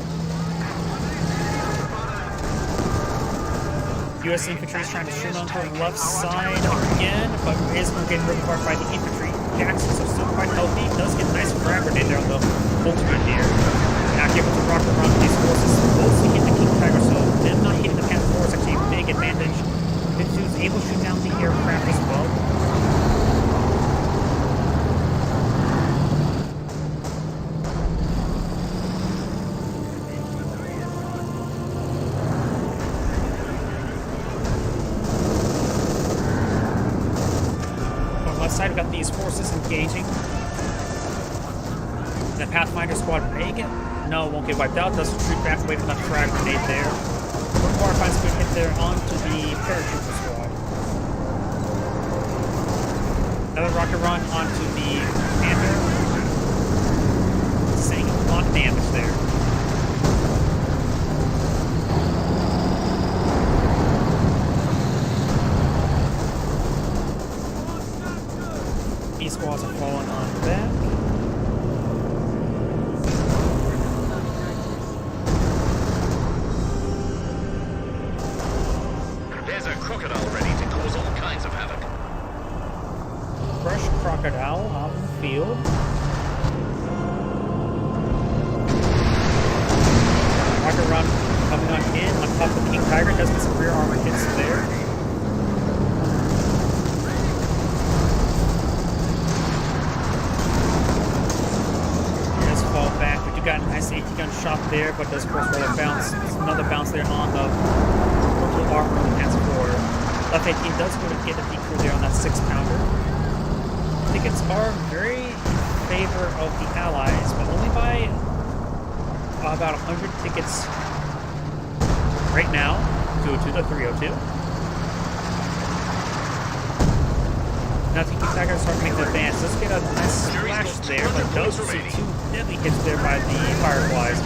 U.S. infantry is trying to shoot on her left side again, but is getting ripped apart by the infantry. Jacksons are still quite healthy. Does get a nice frag grenade there on the ultimate here. Not able to rock around these forces. Mostly hit the King Tiger, so them not hitting the Panther 4 is actually a big advantage. Vinci was able to shoot down the aircraft as well. side, we got these forces engaging. The Pathfinder squad may get... No, won't get wiped out. Does retreat back away from that frag grenade there. Bar finds a good hit there onto the paratrooper squad. Another rocket run onto the Panther. Saying a lot of damage there. These squads are falling on back. There's a crocodile ready to cause all kinds of havoc. Fresh crocodile out in the field. Rocket run coming on in on top of the King Tiger. Does get some rear armor hits there. Does fall back. We do got a nice AT gun shot there, but does force roll a bounce. Another bounce there on the purple armor on the Panzer IV. Left 18 does go to get a decrew there on that 6-pounder. Tickets are very in favor of the Allies, but only by about 100 tickets right now, 202 to 302. Now King Tiger start making the advance. Let's get a nice splash there, but does see 2 deadly hits there by the Fireflies.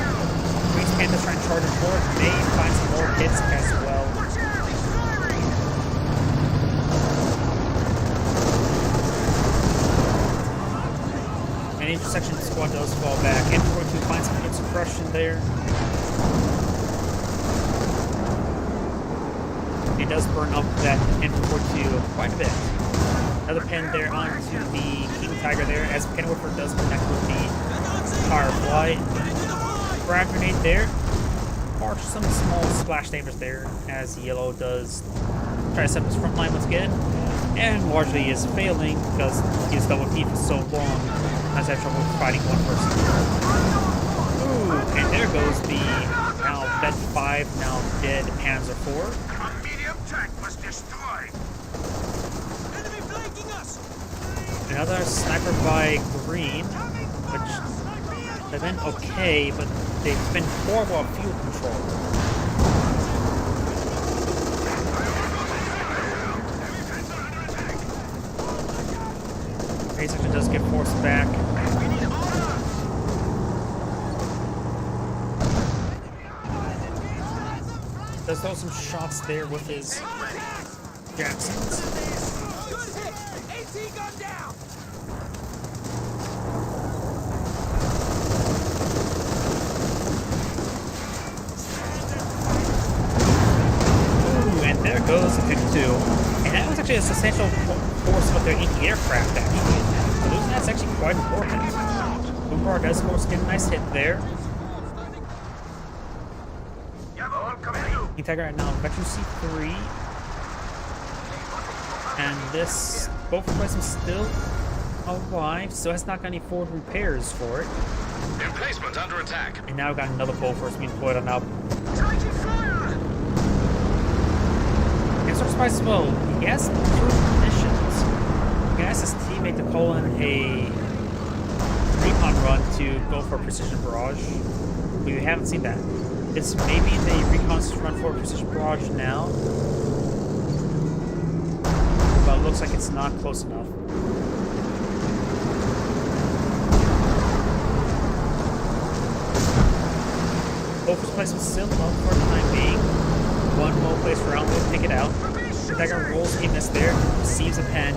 Queen's Panthers trying to charge it forward, may find some more hits as well. Intersection squad does fall back. M42 finds some good suppression there. It does burn up that M42 quite a bit. Another pen there onto the King Tiger there as Kenworth does connect with the Firefly. Frag grenade there. Or some small splash damage there as Yellow does try to set up his front line once again. And largely is failing because he's double T for so long. Has had trouble fighting one person. Ooh, and there goes the now dead 5, now dead Panzer IV. A medium tank was destroyed. Enemy flanking us! Another sniper by Green, which have been okay, but they've been horrible at fuel control. Basically does get forced back. Does throw some shots there with his Jacksons. Good hit! AT gun down! Ooh, and there goes the 52. And that was actually a substantial force of their anti-aircraft, actually. So losing that's actually quite important. Boombar does force get a nice hit there. King Tiger right now, Veteran C3. And this, both replacements still alive, so has not got any forward repairs for it. Emplacement under attack. And now we've got another Bofors being deployed on now. Taking fire! And sort of surprised as well, he has improved missions. He asked his teammate to call in a recon run to go for a precision barrage. We haven't seen that. It's maybe the recon run for a precision barrage now. But it looks like it's not close enough. Both placements still up for the time being. One low place for Outlook, take it out. Tiger rolls a miss there, receives a pen.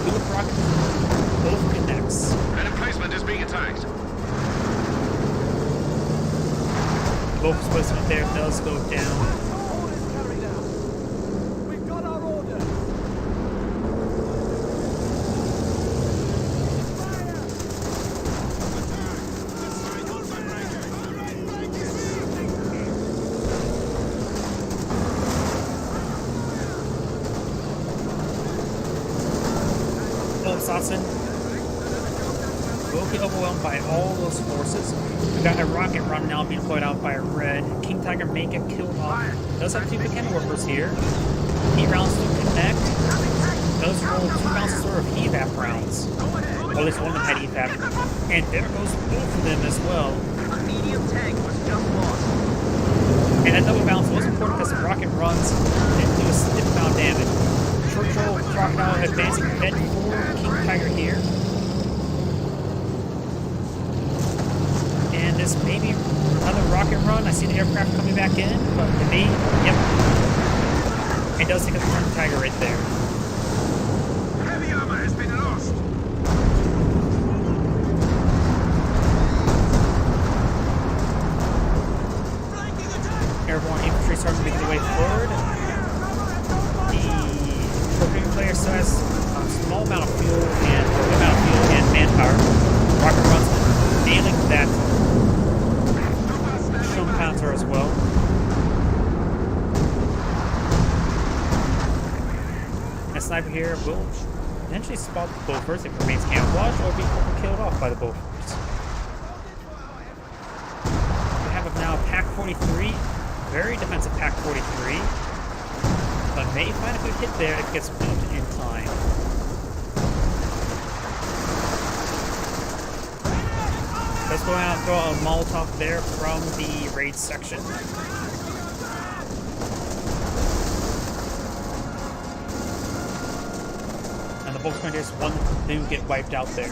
Bullet rocket both connects. An emplacement is being attacked. Both placement there does go down. Orders carried out. We've got our order. Satsun will get overwhelmed by all those forces. We got a rocket run now being deployed out by Red. King Tiger may get killed off. Does have 2 mechanical workers here. He rounds 2 connect, those roll 2 bounces worth of evap rounds. Or at least one of them had evap. And there goes both of them as well. A medium tank was just lost. And that double bounce was important because the rocket runs didn't do a stiff amount of damage. Churchill Crocodile advancing head for King Tiger here. And this may be another rocket run. I see the aircraft coming back in, but it may, yep. It does take a turn Tiger right there. Heavy armor has been lost. Airborne infantry starting to make their way forward. The torpedo player still has a small amount of fuel and manpower. Rocket runs nailing that Shum Panzer as well. A sniper here will potentially spot the Bofors if it remains camouflaged or be killed off by the Bofors. We have now Pack 43. Very defensive Pack 43, but may find a good hit there if it gets moved in time. Let's go out and throw a Molotov there from the raid section. And the Volkswagen one do get wiped out there.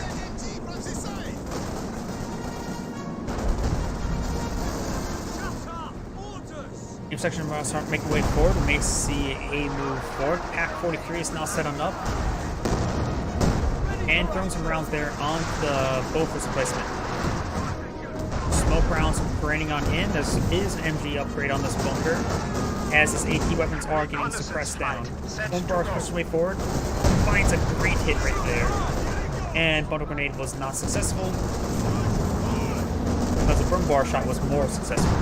Section will start making way forward. We may see a move forward. Pack 43 is now set on up. And throwing some rounds there on the Bofors replacement. Smoke rounds raining on in. There is an MG upgrade on this bunker, as his AT weapons are getting suppressed down. One bar pushes way forward. Finds a great hit right there. And bundle grenade was not successful, because the burn bar shot was more successful.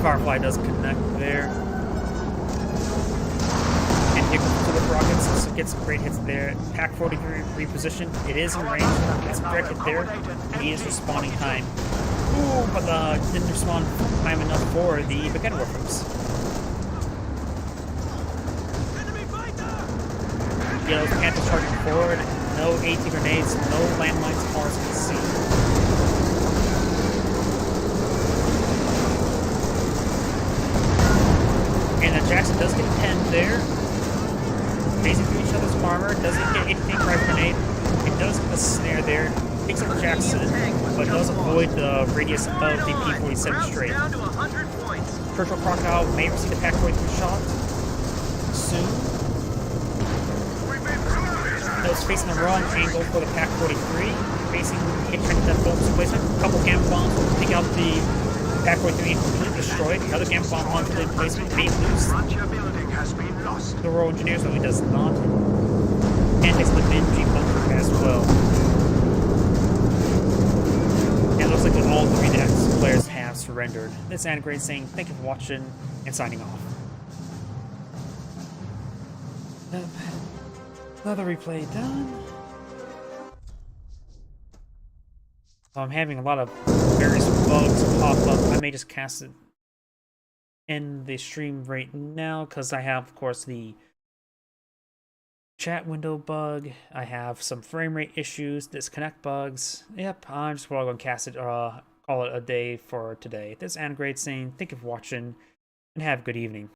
Firefly does connect there. And here comes the whip rockets, so gets some great hits there. Pack 43 repositioned. It is in range. It's a direct hit there. And he is responding time. Ooh, but didn't respond time enough for the Beacon weapons. Yellow's Panther charging forward. No AT grenades, no landmines as far as you can see. Jackson does get pinned there. Phasing through each other's armor. Doesn't get anything right grenade. It does get a snare there. Takes up Jackson, but does avoid the radius of the P-47 straight. Churchill Crocodile may receive the Pack 43 shot soon. Does facing the wrong angle for the Pack 43. Facing that bonus replacement. A couple gamma bombs will take out the Pack 43 completely destroyed. Another gamma bomb onto the replacement may lose the Royal Engineers, though he does not. And takes the Benji bunker as well. And it looks like all 3 next players have surrendered. This is Anagrade saying thank you for watching and signing off. Another replay done. So I'm having a lot of various bugs pop up. I may just cast it in the stream right now because I have, of course, the chat window bug. I have some frame rate issues, disconnect bugs. Yep, I'm just going to cast it, call it a day for today. This is Anagrade saying thank you for watching and have a good evening.